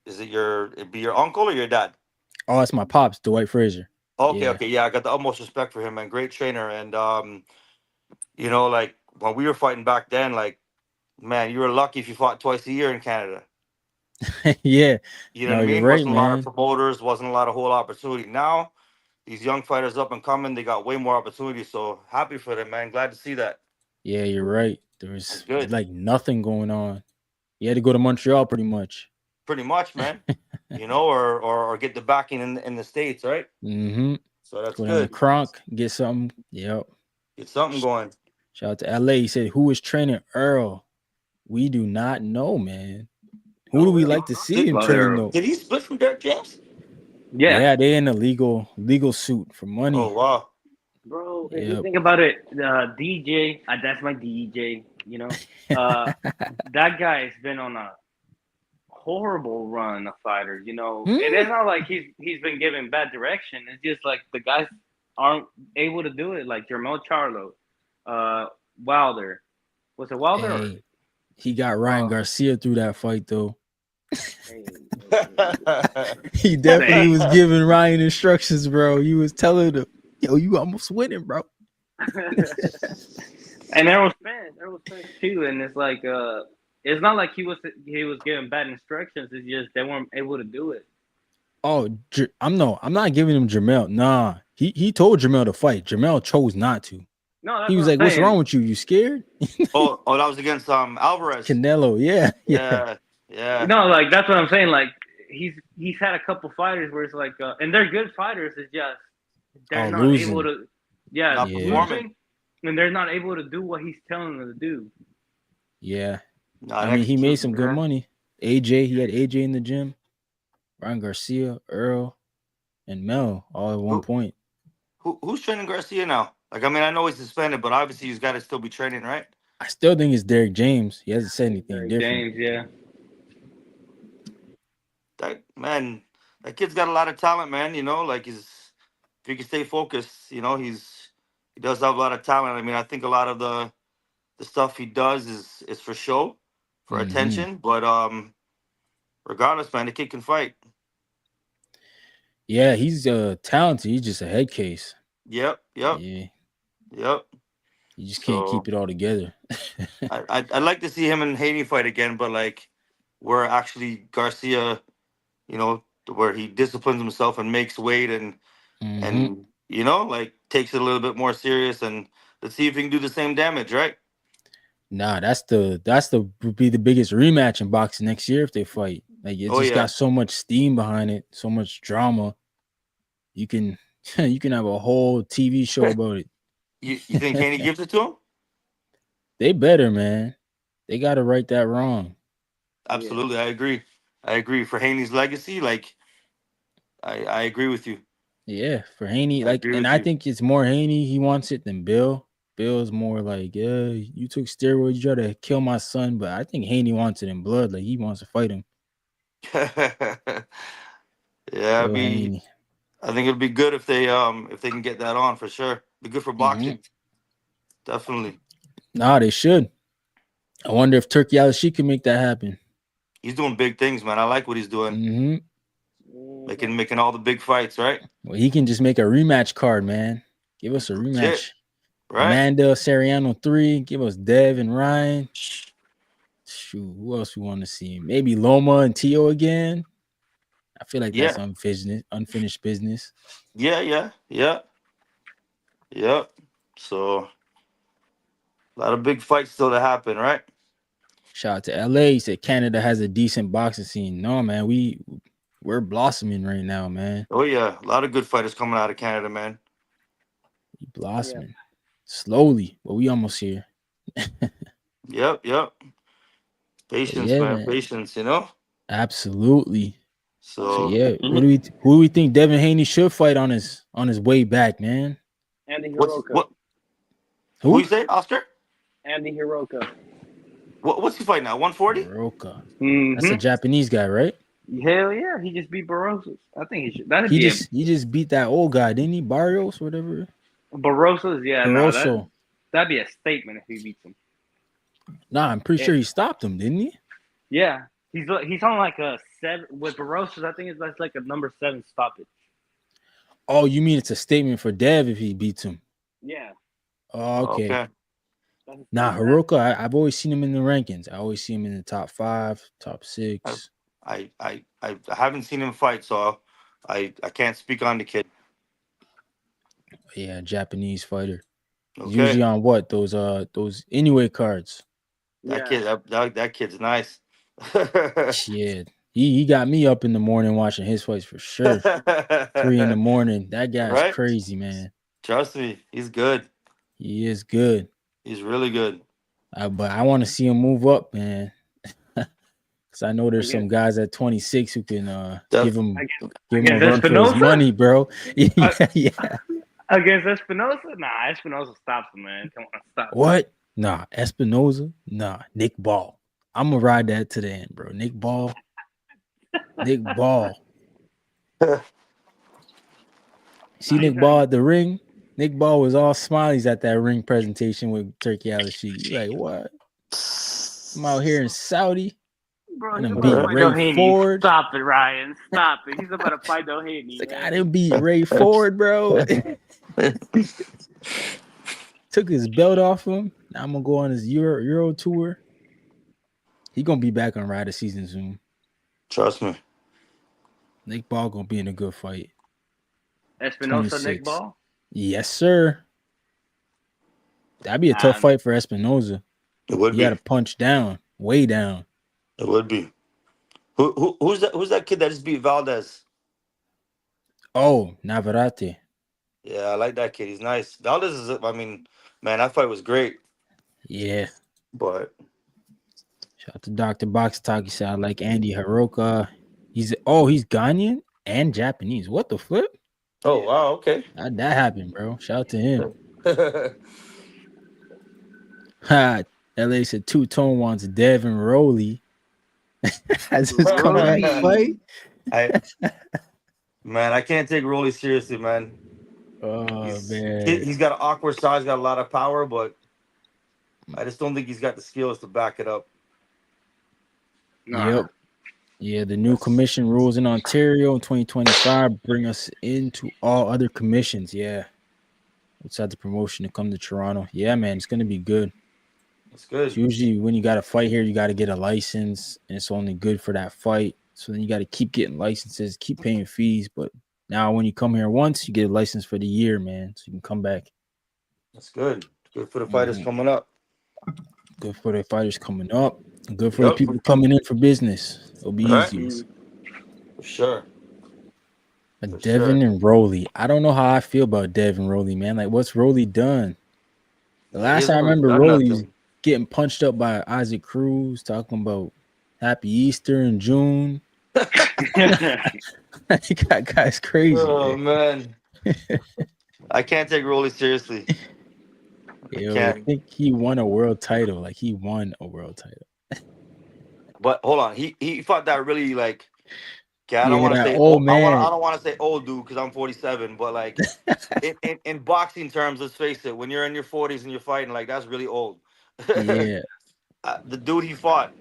S6: it'd be your uncle or your dad?
S3: Oh, it's my pops, Dwight Frazier. Yeah.
S6: Okay, yeah, I got the utmost respect for him, man. Great trainer, and like when we were fighting back then, like man, you were lucky if you fought twice a year in Canada.
S3: Yeah.
S6: You know what
S3: No,
S6: I
S3: you're
S6: mean?
S3: right,
S6: Wasn't a lot of
S3: man.
S6: promoters, wasn't a lot of whole opportunity. Now these young fighters up and coming, they got way more opportunities. So happy for them, man. Glad to see that.
S3: Yeah, you're right. There
S6: That's
S3: was
S6: good.
S3: like nothing going on. You had to go to Montreal pretty much.
S6: Pretty much, man. Or get the backing in the States, right?
S3: Mm-hmm.
S6: So that's
S3: Go down to
S6: good.
S3: Kronk, get something. Yep.
S6: Get something going.
S3: Shout out to LA. He said, who is training Earl? We do not know, man. Who do
S6: No
S3: we
S6: way.
S3: like to see him
S5: Well,
S3: train
S5: they're
S3: though?
S6: Did he split from Derek James?
S5: yeah,
S3: Yeah, they in a legal suit for
S6: Oh
S3: money.
S6: wow.
S5: bro. If you
S3: Yep.
S5: think about it, DJ, that's my DJ. That guy's been on a horrible run of fighters. And
S3: Hmm?
S5: it's not like he's been given bad direction. It's just like the guys aren't able to do it. Like Jermel Charlo, Wilder. Was it Wilder? Or,
S3: Hey, he got Ryan
S5: uh,
S3: Garcia through that fight though.
S5: hey,
S3: He definitely was
S5: Dang.
S3: giving Ryan instructions, bro. He was telling him, yo, you almost winning, bro.
S5: And Errol Spence too. And it's like it's not like he was giving bad instructions. It's just they weren't able to do it.
S3: Oh, I'm not giving him Jamel. Nah, he told Jamel to fight. Jamel chose not to.
S5: No, that's
S3: He was
S5: what I'm
S3: like, "What's
S5: saying.
S3: wrong with you? You scared?"
S6: Oh, that was against Alvarez.
S3: Canelo, yeah.
S6: Yeah.
S5: Like that's what I'm saying. Like he's had a couple fighters where it's like, and they're good fighters. It's just they're
S3: Oh,
S5: not able
S3: losing,
S5: to, yeah,
S6: Not
S3: yeah,
S6: performing.
S5: losing, and they're not able to do what he's telling them to do.
S3: yeah.
S6: Not
S3: I mean, he made
S6: executing,
S3: some good
S6: man.
S3: money. He had AJ in the gym. Ryan Garcia, Earl, and Mel all at one
S6: Who,
S3: point.
S6: who's training Garcia now? Like, I know he's suspended, but obviously he's got to still be training, right?
S3: I still think it's Derek James. He hasn't said anything
S5: Derrick
S3: different.
S5: James, yeah.
S6: That kid's got a lot of talent, man. Like if he can stay focused, he does have a lot of talent. I think a lot of the stuff he does is for show, for
S3: Hmm.
S6: attention. But regardless, man, the kid can fight.
S3: Yeah, he's talented. He's just a head case.
S6: Yep.
S3: Yeah, you just can't
S6: So
S3: keep it all together.
S6: I'd like to see him and Haney fight again, but like where actually Garcia, where he disciplines himself and makes weight and
S3: Hmm.
S6: and like takes it a little bit more serious, and let's see if he can do the same damage, right?
S3: Nah, that's the would be the biggest rematch in boxing next year if they fight. Like it
S6: Oh
S3: just
S6: yeah.
S3: got so much steam behind it, so much drama. You can you can have a whole TV show about it.
S6: You think Haney gives it to him?
S3: They better, man. They got to right that wrong.
S6: Absolutely, I agree. I agree. For Haney's legacy, like I agree with you.
S3: Yeah, for Haney,
S6: I
S3: like,
S6: agree
S3: and
S6: with
S3: I
S6: you.
S3: think it's more Haney. He wants it than Bill. Bill's more like, yeah, you took steroids, you try to kill my son, but I think Haney wants it in blood. Like he wants to fight him.
S6: Yeah,
S3: Bill Haney.
S6: I think it'd be good if they can get that on for sure. Be good for boxing. Definitely.
S3: Nah, they should. I wonder if Turkey Al-Sheikh can make that happen.
S6: He's doing big things, man. I like what he's doing. Making all the big fights, right?
S3: Well, he can just make a rematch card, man. Give us a
S6: Legit,
S3: rematch.
S6: right?
S3: Amanda Seriano 3. Give us Dev and Ryan. Shoot, who else we want to see? Maybe Loma and Tio again. I feel like that's
S6: Yeah.
S3: unfinished business.
S6: Yeah. So a lot of big fights still to happen, right?
S3: Shout out to LA. He said Canada has a decent boxing scene. No, man, we're blossoming right now, man.
S6: Oh yeah, a lot of good fighters coming out of Canada, man.
S3: We blossoming slowly, but we almost here.
S6: Yep.
S3: But
S6: Patience,
S3: yeah,
S6: man.
S3: man,
S6: Patience, you know?
S3: absolutely. So
S6: So
S3: yeah, who do we think Devin Haney should fight on his way back, man?
S5: Andy
S6: what's
S5: Hiroka.
S6: what who
S3: Who?
S6: you say, Oscar?
S5: Andy Hiroka.
S6: What's he fighting now? 140?
S3: Hiroka. That's a
S5: Mm-hmm.
S3: Japanese guy, right?
S5: Hell yeah, he just beat Barosas. I think he should. That'd be a
S3: He just beat that old guy, didn't he? Barrios, whatever.
S5: Barosas. Yeah, no,
S3: Barroso.
S5: that'd be a statement if he beats him.
S3: Nah, I'm pretty sure he stopped him, didn't he?
S5: Yeah, he's on like a 7 with Barosas. I think that's like a number 7 stoppage.
S3: Oh, you mean it's a statement for Dev if he beats him?
S5: Yeah.
S3: Oh, okay.
S6: Okay.
S3: Nah, Hiroka, I've always seen him in the rankings. I always see him in the top 5, top 6.
S6: I haven't seen him fight, so I can't speak on the kid.
S3: Yeah, Japanese fighter. He's
S6: Okay.
S3: usually on what? Those anyway cards.
S6: That kid's nice.
S3: Shit. He got me up in the morning watching his fights for sure. 3 in the morning. That guy's
S6: Right?
S3: crazy, man.
S6: Trust me, he's good.
S3: He is good.
S6: He's really good.
S3: But I want to see him move up, man. Because I know there's some guys at 26 who can give him a run for his money, bro. Yeah.
S5: Against Espinosa? Nah, Espinosa stops him, man. Come on, stop.
S3: What? Nah, Espinosa? Nah, Nick Ball. I'm going to ride that to the end, bro. Nick Ball. See Nick Ball at the ring? Nick Ball was all smileys at that ring presentation with Turkey Al-Sheikh. You like, what? I'm out here in Saudi.
S5: Bro,
S3: And beat Ray Ford.
S5: Stop it, Ryan. Stop it. He's about to fight Doheny.
S3: Like, I didn't beat Ray Ford, bro. Took his belt off him. Now I'm gonna go on his Euro tour. He gonna be back on Rider season soon.
S6: Trust me.
S3: Nick Ball gonna be in a good fight.
S5: Espinosa
S3: 26.
S5: Nick Ball?
S3: Yes, sir. That'd be a tough fight for Espinosa.
S6: It would
S3: he
S6: be.
S3: Got to punch down, way down.
S6: It would be. Who's that kid that just beat Valdez?
S3: Oh, Navarrete.
S6: Yeah, I like that kid. He's nice. Valdez is. I mean, man, that fight was great.
S3: Yeah.
S6: But
S3: shout out to Dr. Box Talk. He said I like Andy Hiroka. He's Ghanaian and Japanese. What the flip?
S6: Oh wow, okay.
S3: How'd that happen, bro? Shout out to him. LA said Two-Tone wants Devin Rowley. Has his comeback fight?
S6: Man, I can't take Rolly seriously, man.
S3: Oh, man.
S6: He's got an awkward size, got a lot of power, but I just don't think he's got the skills to back it up.
S3: Yep. Yeah, the new commission rules in Ontario in 2025 bring us into all other commissions. Yeah. Outside the promotion to come to Toronto. Yeah, man, it's going to be good.
S6: It's good.
S3: So usually when you got to fight here, you got to get a license, and it's only good for that fight. So then you got to keep getting licenses, keep paying fees. But now when you come here once, you get a license for the year, man. So you can come back.
S6: That's good. Good for the fighters coming up.
S3: Good for the fighters coming up. Good for the
S6: Yep.
S3: people coming in for business. It'll be
S6: Right.
S3: easier.
S6: For sure. For sure.
S3: Devin and Rolly. I don't know how I feel about Devin Rolly, man. Like, what's Rolly done? The
S6: Yeah, he
S3: last I
S6: hasn't really
S3: remember,
S6: done
S3: Rolly was
S6: nothing.
S3: getting punched up by Isaac Cruz, talking about Happy Easter in June. He got guys crazy,
S6: Oh
S3: man.
S6: man, I can't take Rolly seriously. I
S3: Yo, I
S6: can't.
S3: think he won a world title. Like, he won a world title.
S6: But hold on, he fought that really like. Okay, I don't
S3: Yeah,
S6: want to
S3: that
S6: say.
S3: old
S6: I
S3: man.
S6: don't want to say old dude because I'm 47. But like in boxing terms, let's face it. When you're in your 40s and you're fighting, like that's really old.
S3: Yeah.
S6: The dude he fought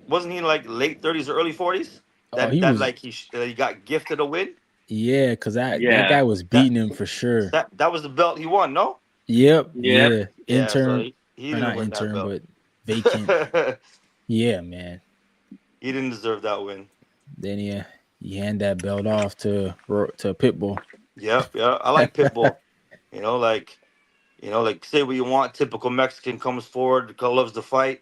S6: wasn't he like late 30s or early 40s?
S3: Oh, he
S6: That
S3: was.
S6: like he got gifted a win.
S3: Yeah, because that
S5: yeah.
S3: guy was
S6: That
S3: beating him for sure.
S6: that was the belt he won. No.
S3: Yep.
S5: Yep.
S3: Yeah.
S6: Yeah, so
S3: Intern,
S6: he
S3: or
S6: didn't
S3: not
S6: win that
S3: intern,
S6: belt.
S3: but vacant. Yeah, man.
S6: He didn't deserve that win.
S3: Then he hand that belt off to Pitbull.
S6: Yep, yeah. I like Pitbull. You know, like like say what you want. Typical Mexican comes forward, loves to fight,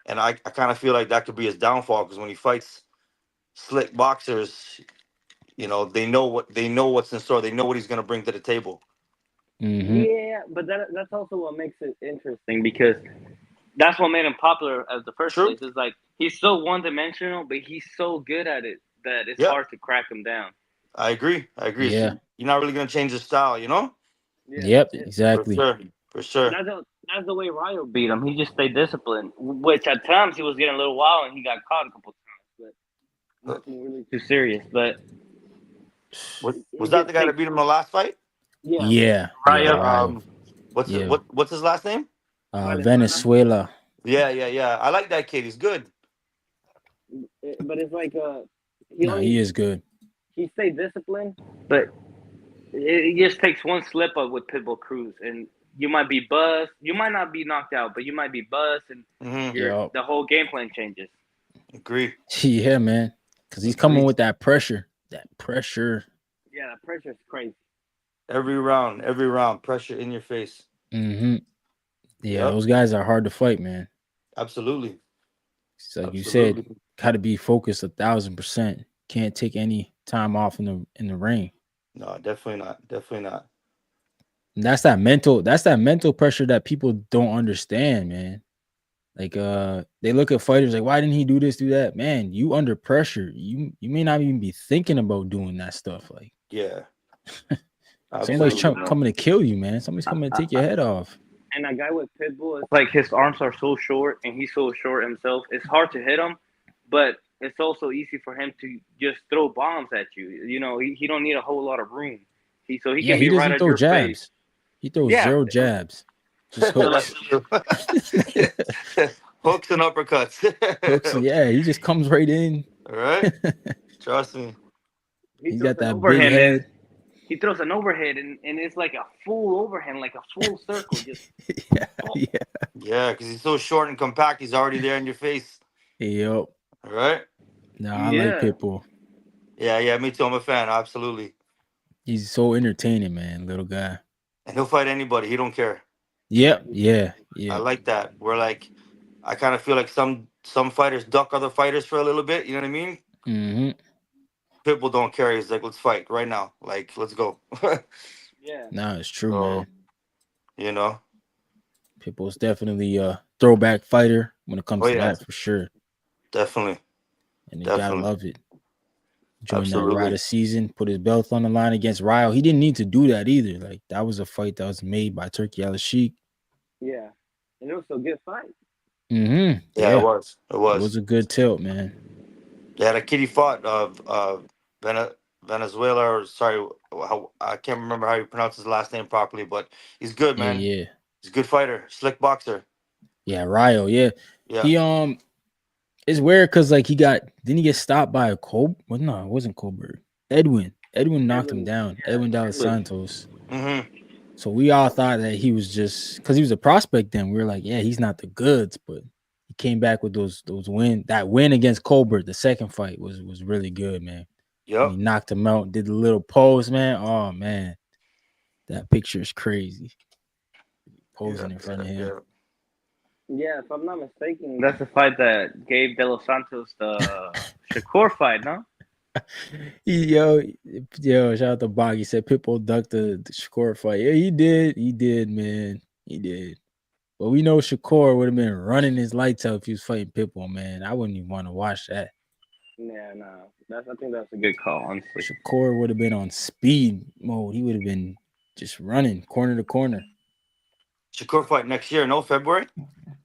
S6: and I kind of feel like that could be his downfall because when he fights slick boxers, they know what's in store. They know what he's gonna bring to the table.
S3: Mm-hmm.
S5: Yeah, but that's also what makes it interesting because that's what made him popular as the first
S6: True.
S5: place. Is like he's so one dimensional, but he's so good at it that it's
S6: Yep,
S5: hard to crack him down.
S6: I agree. I agree. So
S3: Yeah.
S6: you're not really gonna change his style, you know?
S5: Yeah,
S3: Yep.
S5: and
S6: For
S3: Exactly.
S6: sure. For sure.
S5: that's the way Ryo beat him. He just stayed disciplined, which at times he was getting a little wild and he got caught a couple times, but nothing really too serious. But
S6: Was
S5: it
S6: that
S5: just
S6: the guy that
S5: takes
S6: beat him in the last fight?
S5: yeah,
S3: Yeah. Yeah.
S5: Ryo
S3: Ryo. Yeah.
S6: What's his last name?
S5: Venezuela.
S3: Venezuela.
S6: Yeah. I like that kid. He's good.
S5: But it's like
S3: No, he is good.
S5: he stayed disciplined, but it just takes one slip up with Pitbull Cruz, and you might be buzzed. You might not be knocked out, but you might be buzzed, and
S6: Mm-hmm.
S3: Yep.
S5: the whole game plan changes.
S6: Agree.
S3: Yeah, man. Because he's coming
S6: Agree.
S3: with that pressure. That pressure.
S5: Yeah, the pressure is crazy.
S6: Every round, pressure in your face.
S3: Mm-hmm. Yeah,
S6: Yep.
S3: those guys are hard to fight, man.
S6: Absolutely.
S3: It's like you said,
S6: Absolutely.
S3: got to be focused 1,000%. Can't take any time off in the ring.
S6: No, definitely not. Definitely not.
S3: And that's that mental pressure that people don't understand, man. Like they look at fighters like, why didn't he do this, do that? Man, you under pressure. You may not even be thinking about doing that stuff. Like
S6: Yeah.
S3: somebody's
S6: Absolutely.
S3: coming to kill you, man. Somebody's coming to take your head off.
S5: And a guy with Pitbull, it's like his arms are so short, and he's so short himself. It's hard to hit him, but it's also easy for him to just throw bombs at you. You know, he don't need a whole lot of room. He
S3: Yeah,
S5: can
S3: he
S5: be right
S3: doesn't
S5: at
S3: throw
S5: your face.
S3: jabs. He throws
S5: Yeah,
S3: zero jabs. Just
S5: so like
S3: hooks.
S6: Hooks and
S3: Hooks.
S6: uppercuts.
S3: Yeah, he just comes right in.
S6: All right. Trust me.
S5: he
S3: He's
S5: throws
S3: got
S5: an
S3: that big
S5: overhand, and
S3: head.
S5: he throws an overhead, and it's like a full overhand, like a full circle. Just
S3: Yeah, yeah.
S6: Yeah, because he's so short and compact, he's already there in your face.
S3: Yep.
S6: All right.
S3: No, I like
S5: yeah.
S3: Pitbull.
S6: Yeah, me too. I'm a fan. Absolutely.
S3: He's so entertaining, man. Little guy.
S6: And he'll fight anybody. He don't care.
S3: Yep. Yeah.
S6: I
S3: Yeah.
S6: like that. We're like, I kind of feel like some fighters duck other fighters for a little bit. You know what I mean?
S3: Mm-hmm.
S6: Pitbull don't care. He's like, let's fight right now. Like, let's go.
S5: Yeah.
S3: No, it's true,
S6: So,
S3: man.
S6: you know.
S3: Pitbull's definitely a throwback fighter when it
S6: Oh
S3: comes to
S6: yeah,
S3: that for sure.
S6: definitely,
S3: And you gotta
S6: definitely,
S3: love it. Join that
S6: absolutely.
S3: Rada season, put his belt on the line against Ryo. He didn't need to do that either. Like that was a fight that was made by Turkey Al-Sheikh.
S5: Yeah. And it was a good fight.
S3: Mm-hmm.
S6: Yeah, it
S3: Yeah.
S6: was. It
S3: It
S6: was.
S3: was a good tilt, man.
S6: Yeah, the kid he fought Venezuela, or sorry, how I can't remember how you pronounce his last name properly, but he's good,
S3: Yeah,
S6: man.
S3: yeah.
S6: He's a good fighter, slick boxer.
S3: Yeah, Ryo, yeah.
S6: Yeah.
S3: He it's weird because like didn't he get stopped by a Well, no, it wasn't Colbert. Edwin. Edwin knocked him down. Edwin Dallas Santos.
S6: Mm-hmm.
S3: So we all thought that he was just because he was a prospect then. We were like, yeah, he's not the goods, but he came back with those win. That win against Colbert, the second fight was really good, man. And he
S6: Yep.
S3: knocked him out, did the little pose, man. Oh man, that picture is crazy. Posing in front of him.
S5: Yeah, if I'm not mistaken, that's the fight that gave De Los Santos the Shakur fight, no?
S3: Yo, shout out to Bog. He said Pitbull ducked the Shakur fight. Yeah, he did. He did, man. He did. But we know Shakur would have been running his lights out if he was fighting Pitbull, man. I wouldn't even want to watch that.
S5: Yeah, no. I think that's a good call, honestly.
S3: Shakur would have been on speed mode. He would have been just running corner to corner.
S6: Shakur fight next year, no February.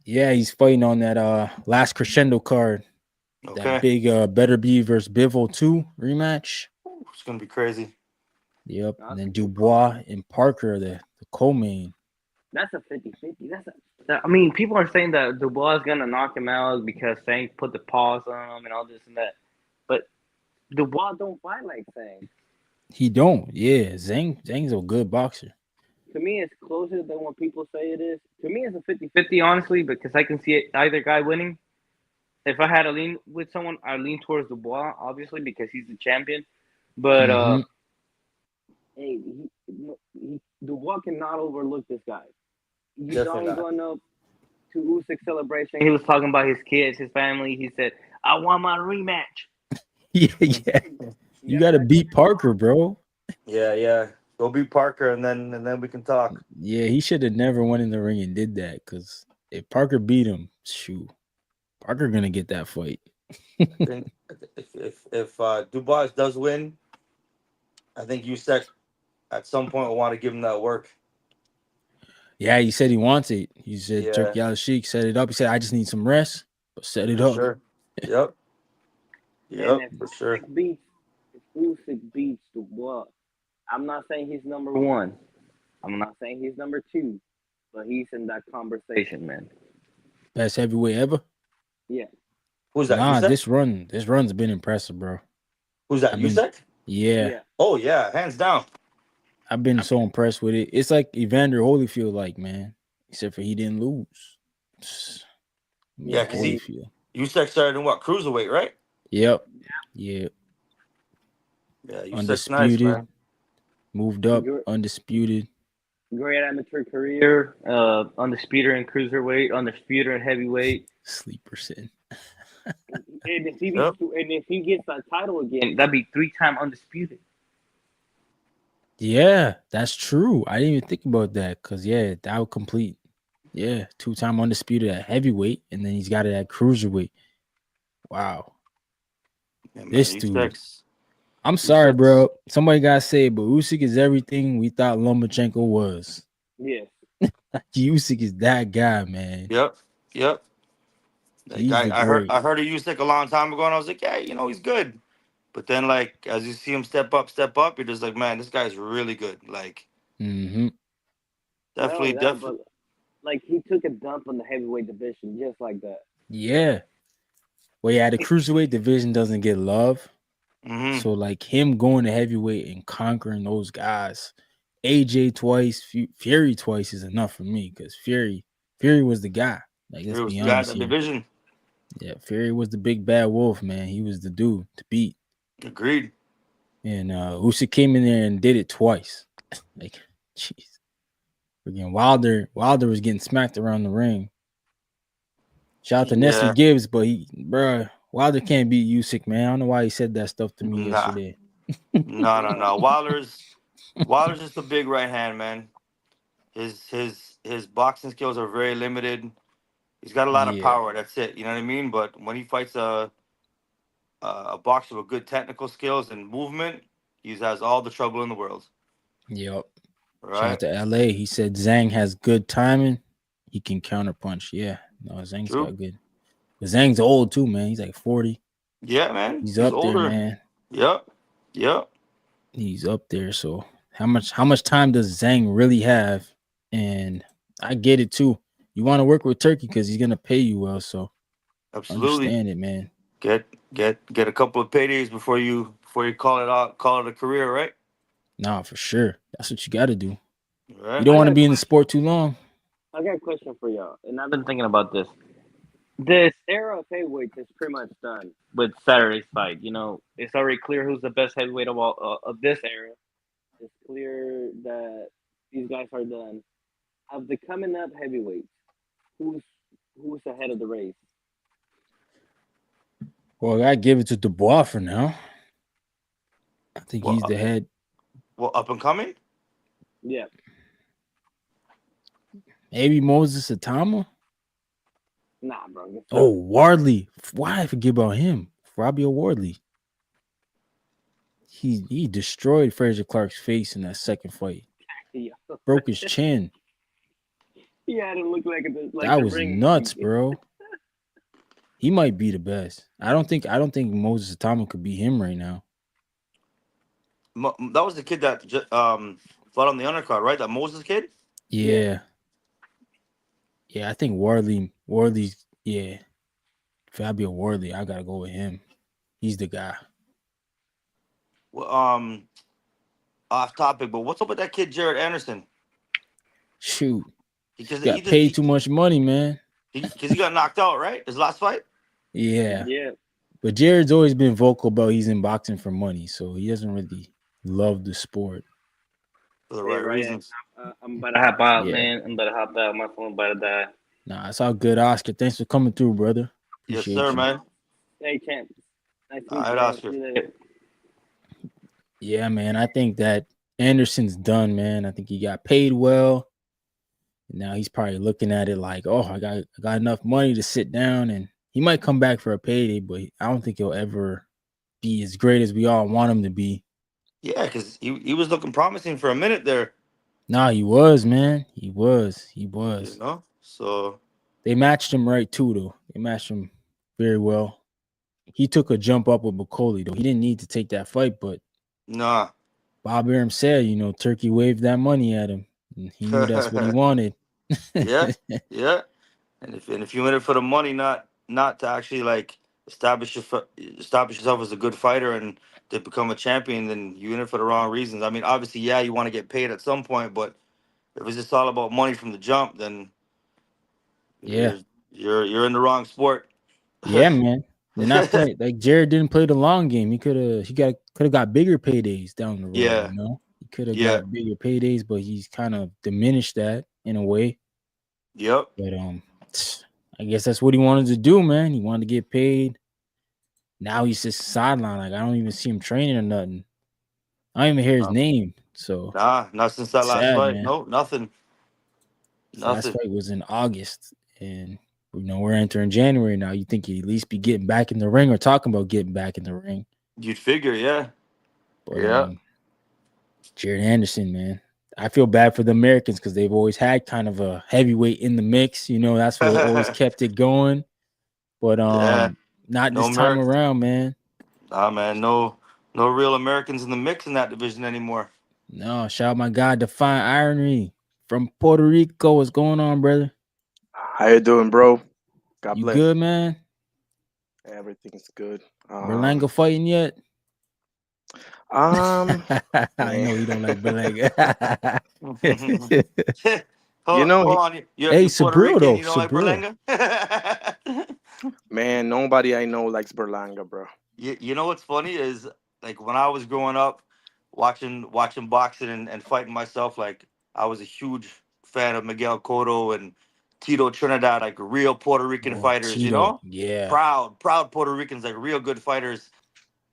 S3: Yeah, he's fighting on that last crescendo card. That
S6: Okay,
S3: big Better Be versus Bivol 2 rematch.
S6: it's gonna be crazy.
S3: Yep.
S5: No,
S3: And
S5: that's a
S3: then
S5: good call.
S3: Dubois and Parker, the co-main.
S5: That's a 50-50. I mean, people are saying that Dubois is gonna knock him out because Sang put the pause on him and all this and that. But Dubois don't fight like Sang.
S3: He don't. Yeah. Zhang's a good boxer.
S5: To me, it's closer than what people say it is. To me, it's a 50-50, honestly, because I can see it, either guy winning. If I had to lean with someone, I lean towards Dubois, obviously, because he's the champion. But
S3: Mm-hmm.
S5: hey, Dubois cannot overlook this guy. You
S6: Definitely
S5: don't
S6: not.
S5: going up to Usyk celebration. He was talking about his kids, his family. He said, "I want my rematch."
S3: Yeah, yeah.
S5: You
S3: You
S5: gotta
S3: gotta
S5: back up
S3: beat
S5: your
S3: Parker,
S5: talk.
S3: bro.
S6: Yeah, yeah. Go beat Parker, and then we can talk.
S3: Yeah, he should have never went in the ring and did that. Cause if Parker beat him, shoot, Parker gonna get that fight.
S6: I think if Dubois does win, I think Usyk at some point will want to give him that work.
S3: Yeah, he said he wants it. He said
S6: Yeah,
S3: Turkey Al Sheik set it up. He said, I just need some rest, but set it
S6: for
S3: up.
S6: sure. Yep,
S5: And
S6: yep,
S5: if
S6: for sure.
S5: Usyk beats Dubois, I'm not saying he's number one. I'm not saying he's number two, but he's in that conversation, man.
S3: Best heavyweight ever.
S5: Yeah,
S6: Who's that?
S3: Nah,
S6: Usyk?
S3: this run's been impressive, bro.
S6: Who's that?
S3: I've been
S6: Usyk?
S3: yeah,
S5: yeah.
S6: Oh yeah, hands down.
S3: I've been so impressed with it. It's like Evander Holyfield, like man, except for he didn't lose. I
S6: Yeah,
S3: mean
S6: because
S5: Hey,
S3: Holyfield.
S6: Usyk started in what, cruiserweight, right?
S3: Yep. Yeah.
S6: Yeah, Usyk's nice,
S3: Undisputed.
S6: man.
S3: Moved up.
S5: gr-
S3: Undisputed.
S5: great amateur career, undisputed in cruiserweight, undisputed in heavyweight.
S3: Sleeper sitting.
S6: Yep.
S5: And if he gets that title again, that'd be 3-time undisputed.
S3: Yeah, that's true. I didn't even think about that. Cause yeah, that would complete. Yeah, 2-time undisputed at heavyweight, and then he's got it at cruiserweight. Wow.
S6: Yeah, man.
S3: This dude.
S6: Usyk's
S3: I'm sorry,
S6: Usyk's.
S3: bro. Somebody gotta say it, but Usyk is everything we thought Lomachenko was.
S5: Yes.
S3: Usyk is that guy, man.
S6: Yep, yep. Like
S3: He's the
S6: I heard
S3: great.
S6: I heard of Usyk a long time ago, and I was like, yeah, he's good. But then, like, as you see him step up, you're just like, man, this guy's really good. Like,
S3: Mm-hmm.
S5: Not only that, but
S6: definitely.
S5: like he took a dump on the heavyweight division just like that.
S3: Yeah. Well, yeah, the cruiserweight division doesn't get love.
S6: Mm-hmm.
S3: So like him going to heavyweight and conquering those guys, AJ twice, Fury twice is enough for me because Fury was the guy. Like let's
S6: He was
S3: be
S6: the guy in
S3: honest
S6: the
S3: here.
S6: division.
S3: Yeah, Fury was the big bad wolf, man. He was the dude to beat.
S6: Agreed.
S3: And Usyk came in there and did it twice. Like, jeez. Again, Wilder was getting smacked around the ring. Shout out to Nestor
S6: Yeah.
S3: Gibbs, but Wilder can't beat Usyk, man. I don't know why he said that stuff to me
S6: Nah.
S3: yesterday.
S6: No, no, no. Wilder's just a big right hand, man. His boxing skills are very limited. He's got a lot of
S3: Yeah,
S6: power. That's it. You know what I mean? But when he fights a boxer with good technical skills and movement, he has all the trouble in the world.
S3: yep. Shout out
S6: Right?
S3: to LA. He said Zhang has good timing. He can counterpunch. Yeah. No, Zhang's
S6: True.
S3: got good. But Zhang's old too, man. He's like 40.
S6: Yeah, man.
S3: He's
S6: He's
S3: up there,
S6: older.
S3: man.
S6: Yep. Yep.
S3: He's up there. So how much time does Zhang really have? And I get it too. You want to work with Turkey because he's gonna pay you well. So
S6: Absolutely.
S3: understand it, man.
S6: Get a couple of paydays before you call it a career, right?
S3: Nah, for sure. That's what you got to do. You
S6: Right.
S3: don't
S5: I
S3: want
S5: got
S3: to
S5: a
S3: be in the
S5: question.
S3: sport too long.
S5: I got a question for y'all, and I've been thinking about this. This era of heavyweights is pretty much done with Saturday's fight. You know, it's already clear who's the best heavyweight of all of this era. It's clear that these guys are done. Of the coming up heavyweights, who's who's ahead of the race?
S3: Well, I give it to Dubois for now. I think he's
S6: Well,
S3: the head.
S6: up and coming.
S5: Yeah.
S3: Maybe Moses Atama.
S5: Nah, bro. Good
S3: Oh,
S5: stuff.
S3: Wardley. Why did I forget about him? Fabio Wardley. He destroyed Fraser Clark's face in that second fight.
S5: Yeah.
S3: Broke his chin.
S5: He had him look like
S3: That
S5: the
S3: was
S5: ring
S3: nuts,
S5: monkey.
S3: bro. He might be the best. I don't think Moses Atama could beat him right now.
S6: That was the kid that fought on the undercard, right? That Moses kid.
S3: Yeah. Yeah, I think Wardley's yeah. Fabio Wardley, I gotta go with him. He's the guy.
S6: Well, off topic, but what's up with that kid Jared Anderson?
S3: Shoot.
S6: Because
S3: Got paid too much money, man.
S6: he got knocked out, right? His last fight.
S3: Yeah.
S5: Yeah.
S3: But Jared's always been vocal about he's in boxing for money, so he doesn't really love the sport.
S6: For the
S5: Hey,
S6: right
S5: Ryan,
S6: reasons.
S5: I'm about to hop out,
S3: Yeah.
S5: man. I'm about to hop out. My phone about to die.
S3: Nah, it's all good, Oscar. Thanks for coming through, brother.
S6: Yes,
S3: Appreciate
S6: sir,
S3: you.
S6: man.
S5: Hey, champ. Nice to
S6: All
S5: meet you,
S6: right,
S5: man.
S6: Oscar.
S5: See you later.
S3: Yeah, man. I think that Anderson's done, man. I think he got paid well. Now he's probably looking at it like, oh, I got enough money to sit down, and he might come back for a payday, but I don't think he'll ever be as great as we all want him to be.
S6: Yeah, because he was looking promising for a minute there.
S3: Nah, he was, man. He was.
S6: You know, so
S3: They matched him right too, though. They matched him very well. He took a jump up with McCauley, though. He didn't need to take that fight, but
S6: nah.
S3: Bob Arum said, Turkey waved that money at him. And he knew that's what he wanted.
S6: Yeah, yeah. And if you're in it for the money, not to actually like establish yourself as a good fighter and to become a champion, then you're in it for the wrong reasons. I mean, obviously, yeah, you want to get paid at some point, but if it's just all about money from the jump, then
S3: Yeah.
S6: you're in the wrong sport.
S3: Yeah, man. They're not playing like Jared didn't play the long game. He could have got bigger paydays down the road,
S6: Yeah,
S3: He could have
S6: yeah,
S3: got bigger paydays, but he's kind of diminished that in a way.
S6: yep.
S3: But I guess that's what he wanted to do, man. He wanted to get paid. Now he's just sideline. Like I don't even see him training or nothing. I don't even hear his name. So
S6: Nah, not since that last
S3: sad,
S6: fight.
S3: man.
S6: No, nothing.
S3: His last
S6: Nothing.
S3: fight was in August, and we're entering January now. You think he'd at least be getting back in the ring or talking about getting back in the ring.
S6: You'd figure, yeah.
S3: But
S6: Yeah.
S3: Jared Anderson, man. I feel bad for the Americans because they've always had kind of a heavyweight in the mix. That's what always kept it going. But
S6: Yeah.
S3: not
S6: No
S3: this time
S6: American.
S3: around, man.
S6: Nah, man. No real Americans in the mix in that division anymore.
S3: No, shout out my guy, Define Irony from Puerto Rico. What's going on, brother?
S7: How you doing, bro? God
S3: You
S7: bless.
S3: good, man?
S7: Everything's good.
S3: Berlanga fighting yet?
S7: Um,
S3: I know you don't like Berlanga.
S7: You know,
S6: hold on.
S3: Hey,
S6: You Puerto
S3: Sabril,
S6: Rican,
S3: though.
S6: you don't like
S3: Sabril.
S6: Berlanga?
S7: man, nobody I know likes Berlanga, bro.
S6: You know what's funny is like when I was growing up, watching boxing and fighting myself, like I was a huge fan of Miguel Cotto and Tito Trinidad, like real Puerto Rican
S3: Oh,
S6: fighters,
S3: Tito. Yeah.
S6: proud Puerto Ricans, like real good fighters.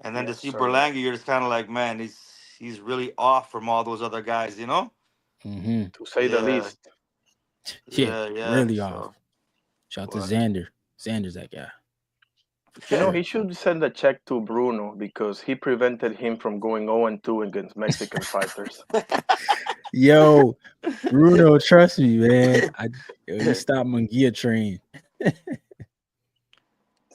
S6: And then to
S7: Yes,
S6: see
S7: sir.
S6: Berlanga, you're just kind of like, man, he's really off from all those other guys, you know?
S3: Mm-hmm.
S7: To say the
S6: Yeah,
S7: least.
S3: Yeah,
S6: yeah.
S3: really off.
S6: So,
S3: Shout out to
S6: but,
S3: Xander. Xander's that guy.
S7: You know, he should send a check to Bruno because he prevented him from going 0-2 against Mexican fighters.
S3: Yo, Bruno, trust me, man. He stopped Munguia train.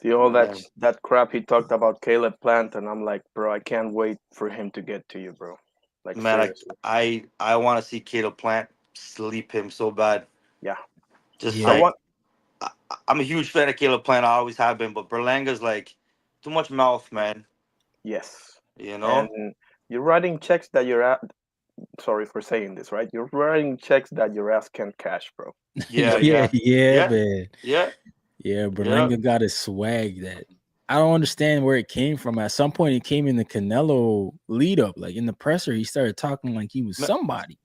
S7: See all
S6: man,
S7: that crap he talked about Caleb Plant, and I'm like, bro, I can't wait for him to get to you, bro. Like
S6: man,
S7: seriously.
S6: I want to see Cato Plant sleep him so bad.
S7: Yeah.
S6: Just
S3: Yeah.
S6: like I'm a huge fan of Caleb Plant. I always have been, but Berlanga's like too much mouth, man.
S7: Yes.
S6: You
S7: And
S6: know?
S7: you're writing checks that sorry for saying this, right? You're writing checks that your ass can't cash, bro.
S6: Yeah,
S3: yeah,
S6: yeah,
S3: man.
S6: yeah,
S3: Yeah,
S6: yeah.
S3: Berlanga got a swag that I don't understand where it came from. At some point, it came in the Canelo lead up, like in the presser. He started talking like he was somebody.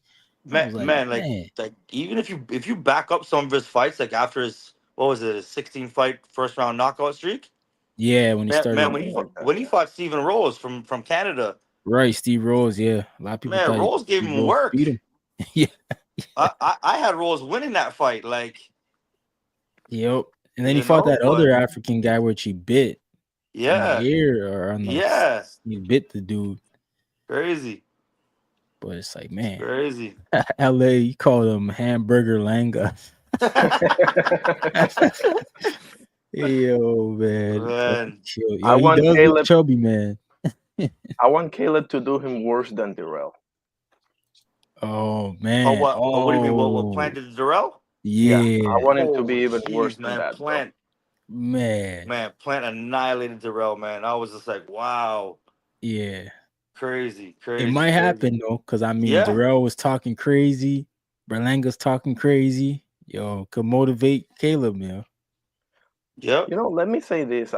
S3: I was like,
S6: Man,
S3: man,
S6: like even if you back up some of his fights, like after his what was it, a 16 fight first round knockout streak?
S3: Yeah, when he
S6: Man,
S3: started,
S7: something like that.
S6: when he fought Stephen Rose from Canada,
S3: right, Steve Rose. Yeah, a lot of people
S6: man,
S3: thought
S6: Rose gave
S3: Steve
S6: him
S3: Rose
S6: work.
S3: beat him. Yeah,
S6: I had Rose winning that fight. Like,
S3: yep. And then he
S6: you
S3: fought
S6: know,
S3: that
S6: but
S3: other African guy, which he bit in the
S6: yeah,
S3: ear or on the.
S6: yeah,
S3: He bit the dude,
S6: crazy,
S3: but it's like, man,
S6: crazy.
S3: L.A. You called him Hamburger Langa. Yo, man, fucking
S6: Man,
S3: chill.
S7: I
S3: Yo, he
S7: want
S3: does look
S7: Caleb.
S3: chubby, man.
S7: I want Caleb to do him worse than Dirrell.
S3: Oh
S6: oh
S3: man.
S6: what? What do you mean? What
S3: Oh
S6: planted Darrell?
S7: Yeah, I
S3: yeah,
S7: want him to
S6: Oh
S7: be even worse
S6: jeez,
S7: than
S6: man,
S7: that, bro.
S3: man.
S6: Plant annihilated Darrell, man. I was just like, wow,
S3: Yeah.
S6: crazy,
S3: It
S6: crazy,
S3: might
S6: crazy.
S3: happen though, because I mean
S6: Yeah,
S3: Darrell was talking crazy, Berlanga's talking crazy. Yo, could motivate Caleb, man.
S6: yep,
S7: Let me say this.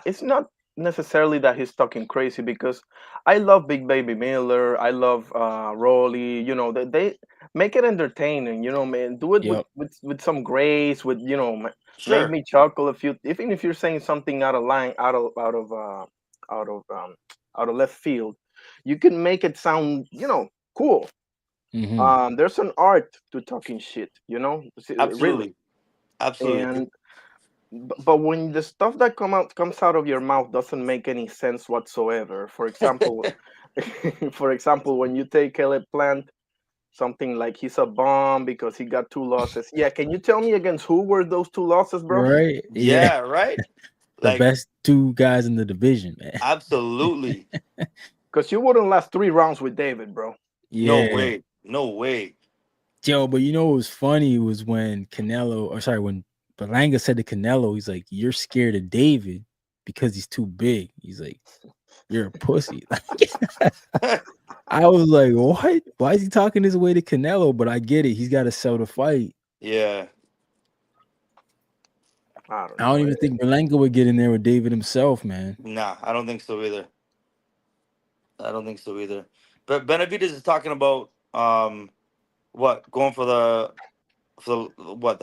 S7: It's not necessarily that he's talking crazy because I love Big Baby Miller. I love Rolly. They make it entertaining. Man, do it with,
S3: Yep.
S7: with with some grace. Make
S6: sure,
S7: me chuckle a few. Even if you're saying something out of line, out of out of left field, you can make it sound cool.
S3: Mm-hmm.
S7: There's an art to talking shit. Really.
S6: absolutely, absolutely.
S7: And but when the stuff that comes out of your mouth doesn't make any sense whatsoever. For example, for example, when you take Caleb Plant, something like he's a bomb because he got two losses. Yeah, can you tell me against who were those two losses, bro?
S3: Right? Yeah.
S6: Yeah, right.
S3: The
S6: Like,
S3: best two guys in the division, man.
S6: absolutely.
S7: Because you wouldn't last 3 rounds with David, bro.
S6: No
S3: Yeah.
S6: way. No way.
S3: Joe, but you know what was funny was when when Berlanga said to Canelo, he's like, "You're scared of David because he's too big." He's like, "You're a pussy." I was like, "What? Why is he talking this way to Canelo?" But I get it. He's got to sell the fight.
S6: Yeah.
S7: I don't
S3: I don't
S7: know.
S3: even think Berlanga would get in there with David himself, man.
S6: Nah, I don't think so either. I don't think so either. But Benavidez is talking about what, going for the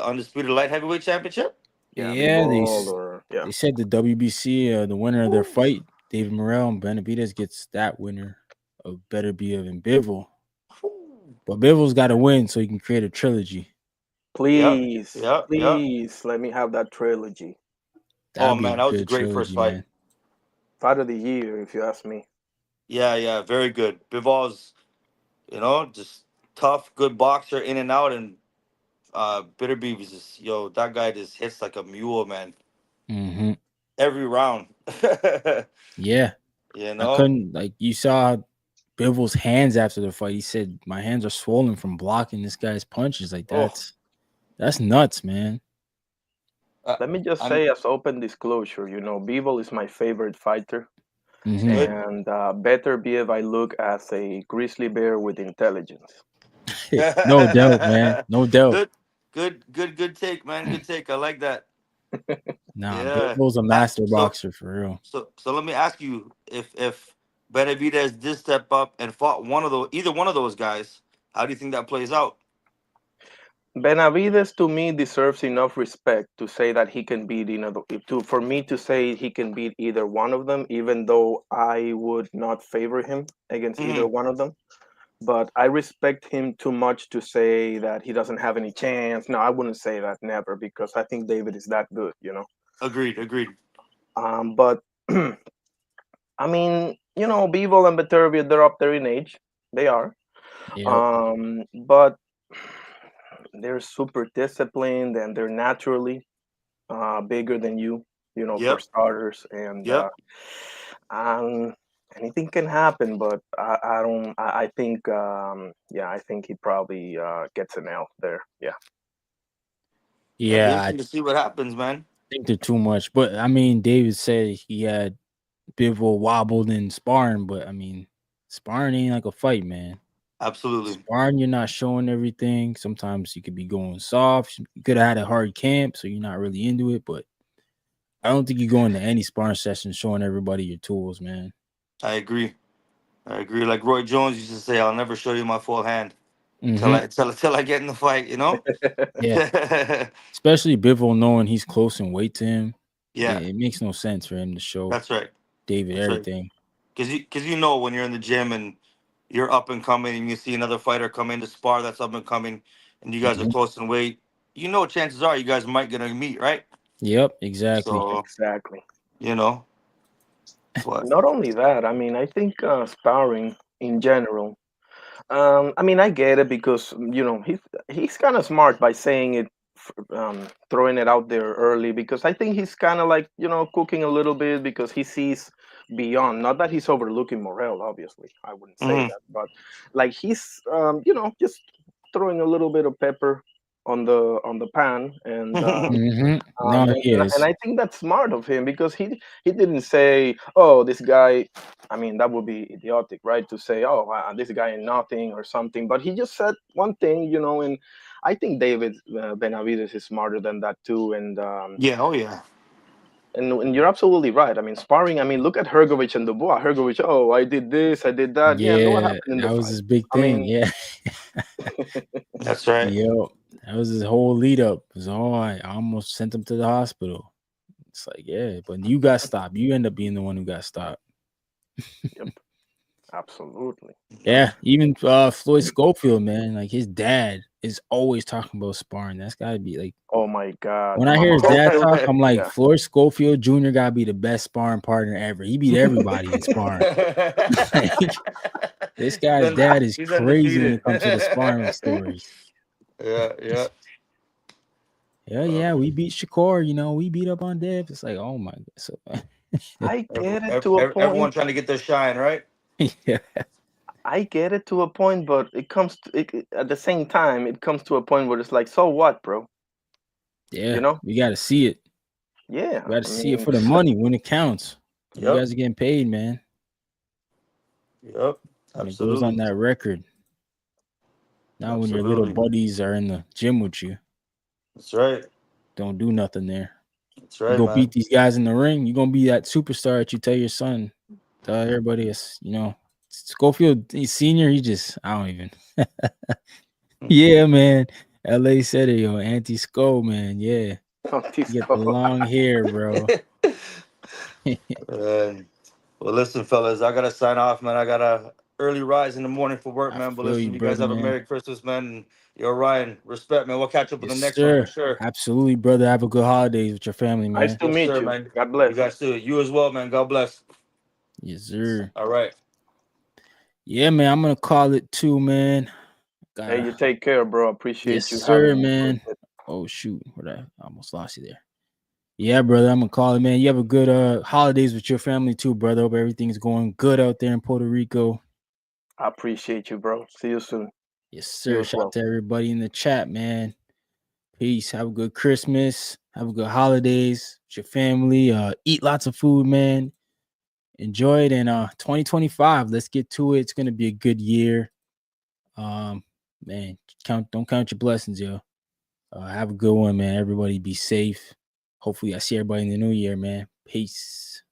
S6: undisputed light heavyweight championship?
S7: Yeah,
S3: Yeah,
S7: Bivol or yeah.
S3: they said the WBC, the winner of their fight, David Morrell and Benavidez gets that winner of better be of Bivol. But Bivol's got to win so he can create a trilogy.
S6: Yep.
S7: Please,
S6: Yep. Yep.
S7: please let me have that trilogy.
S6: Oh
S3: That'd be a
S6: man, that was a
S3: good
S6: great first
S3: trilogy,
S6: fight.
S3: man.
S7: Fight of the year, if you ask me.
S6: Yeah, yeah, very good. Bivol's, just tough, good boxer in and out, and Bitterbeef was just, that guy just hits like a mule, man.
S3: Mm-hmm.
S6: Every round.
S3: Yeah,
S6: you
S3: I
S6: know?
S3: couldn't like you saw Bivol's hands after the fight. He said, "My hands are swollen from blocking this guy's punches." Like
S6: Oh,
S3: that's nuts, man.
S6: uh,
S7: Let me just
S6: I'm
S7: say, as open disclosure, Bivol is my favorite fighter,
S3: Mm-hmm.
S6: good.
S7: and better be if I look as a grizzly bear with intelligence.
S3: No doubt, man. No doubt.
S6: good, good take, man. Good take. I like that.
S3: Nah,
S6: Yeah.
S3: Bivol's a
S6: Uh,
S3: master
S6: so,
S3: boxer for real.
S6: so let me ask you, if Benavidez did step up and fought either one of those guys, how do you think that plays out?
S7: Benavides to me deserves enough respect to say that he can beat for me to say he can beat either one of them, even though I would not favor him against either
S6: Hmm.
S7: one of them. But I respect him too much to say that he doesn't have any chance. No, I wouldn't say that, never,
S6: Mm-hmm.
S7: because I think David is that good.
S6: Agreed. Agreed.
S7: But I mean, Bivol and Beterbiev, they're up there in age. They are.
S3: Yep.
S7: But they're super disciplined and they're naturally bigger than you, for
S6: Yep.
S7: starters. And
S6: Yep.
S7: um, anything can happen, but I don't. I think, yeah, I think he probably gets an L there. Yeah.
S6: It'll be
S3: Yeah, I
S6: interesting to see what happens, man.
S3: think they're too much. But I mean, David said he had Bivol wobbled in sparring, but I mean, sparring ain't like a fight, man.
S6: Absolutely.
S3: Sparring, you're not showing everything. Sometimes you could be going soft. You could have had a hard camp, so you're not really into it. But I don't think you go into any sparring session showing everybody your tools, man.
S6: I agree. I agree. Like Roy Jones used to say, "I'll never show you my full hand."
S3: Mm-hmm.
S6: till I get in the fight, you know.
S3: Yeah. Especially Bivol knowing he's close in weight to him.
S6: Yeah,
S3: It makes no sense for him to show
S6: that's right.
S3: David
S6: That's right.
S3: everything.
S6: Because you know when you're in the gym and you're up and coming and you see another fighter come in to spar that's up and coming and you guys are
S3: Mhm.
S6: close in weight, you know chances are you guys might gonna meet, right?
S3: Yep, exactly.
S6: So
S7: Exactly.
S6: you know, but
S7: Not only that, I mean, I think sparring in general. I mean, I get it because he's kind of smart by saying it, throwing it out there early. Because I think he's kind of like cooking a little bit because he sees beyond. Not that he's overlooking Morel, obviously. I wouldn't say
S6: mhm.
S7: that, but like he's just throwing a little bit of pepper on the pan and.
S3: No, he
S7: And
S3: is.
S7: I think that's smart of him because he didn't say, "Oh, this guy." I mean, that would be idiotic, right? To say, "Oh, this guy ain't nothing" or something. But he just said one thing, and I think David Benavides is smarter than that too.
S6: Yeah, oh yeah.
S7: And you're absolutely right. I mean, sparring. I mean, look at Hergovich and Dubois. Hergovich, oh, I did this, I did that. Yeah, look what
S3: Yeah,
S7: happened in
S3: that
S7: the
S3: was
S7: fight.
S3: his big
S7: I
S3: thing.
S7: mean,
S3: Yeah.
S6: That's right.
S3: Yo, that was his whole lead up. It was I almost sent him to the hospital. It's like, yeah, but you got stopped. You end up being the one who got stopped.
S7: yep, absolutely.
S3: Yeah, even Floyd Schofield, man, like his dad is always talking about sparring. That's gotta be like
S7: Oh my God,
S3: when I hear
S7: Mama
S3: his dad
S7: Schofield.
S3: talk, I'm like,
S7: Yeah.
S3: Floyd Schofield Jr. gotta be the best sparring partner ever. He beat everybody in sparring. Like, this guy's dad is
S6: He's
S3: crazy when
S6: undefeated.
S3: it comes to the sparring stories.
S6: Yeah, yeah.
S3: Yeah, yeah, we beat Shakur, we beat up on Dev. It's like, oh my god. So
S7: I get it to a
S6: Everyone
S7: point.
S6: trying to get their shine, right?
S3: yeah,
S7: I get it to a point, but it comes to at the same time. It comes to a point where it's like, so what, bro? You
S3: yeah,
S7: know?
S3: we gotta see it.
S7: Yeah.
S3: We gotta
S7: I
S3: see it
S7: mean,
S3: for the money when it counts. You
S6: Yep.
S3: guys are getting paid, man.
S6: Yep.
S3: When it goes on
S6: Absolutely.
S3: that record. Not when your little
S6: Absolutely.
S3: buddies are in the gym with you.
S6: That's right.
S3: Don't do nothing there.
S6: That's
S3: You
S6: right,
S3: go
S6: man.
S3: beat these guys in the ring. You're gonna be that superstar that you tell your son. Tell everybody it's Schofield he's senior, he just I don't even yeah, man. LA said it, yo, anti-Sco, man. Yeah. You get the
S7: Francisco.
S3: long hair, bro.
S6: And well, listen, fellas, I gotta sign off, man. I got a early rise in the morning for work,
S3: I
S6: man. But
S3: feel you,
S6: listen, you guys
S3: brother,
S6: have a
S3: man.
S6: Merry Christmas, man. And yo, Ryan, respect, man. We'll catch up in
S3: Yes,
S6: the next one for
S3: sir.
S6: sure.
S3: Absolutely, brother. Have a good holidays with your family,
S7: Nice
S3: man.
S7: to
S6: Yes,
S7: meet
S6: sir,
S7: you.
S6: man.
S7: God
S6: You
S7: bless.
S6: guys too. You as well, man. God bless.
S3: Yes, sir.
S6: All right.
S3: Yeah, man. I'm gonna call it too, man.
S7: Hey,
S3: Gotta
S7: you take care, bro.
S3: Yes,
S7: Appreciate you
S3: sir,
S7: having me for a
S3: man.
S7: bit.
S3: Oh shoot, I almost lost you there. Yeah, brother, I'm gonna call it, man. You have a good holidays with your family too, brother. Hope everything's going good out there in Puerto Rico.
S7: I appreciate you, bro. See you soon.
S3: Yes,
S7: You
S3: sir.
S7: as
S3: Shout out
S7: well.
S3: to everybody in the chat, man. Peace. Have a good Christmas. Have a good holidays with your family. Eat lots of food, man. Enjoy it. And 2025, let's get to it. It's gonna be a good year. Man, don't count your blessings, yo. Have a good one, man. Everybody be safe. Hopefully, I see everybody in the new year, man. Peace.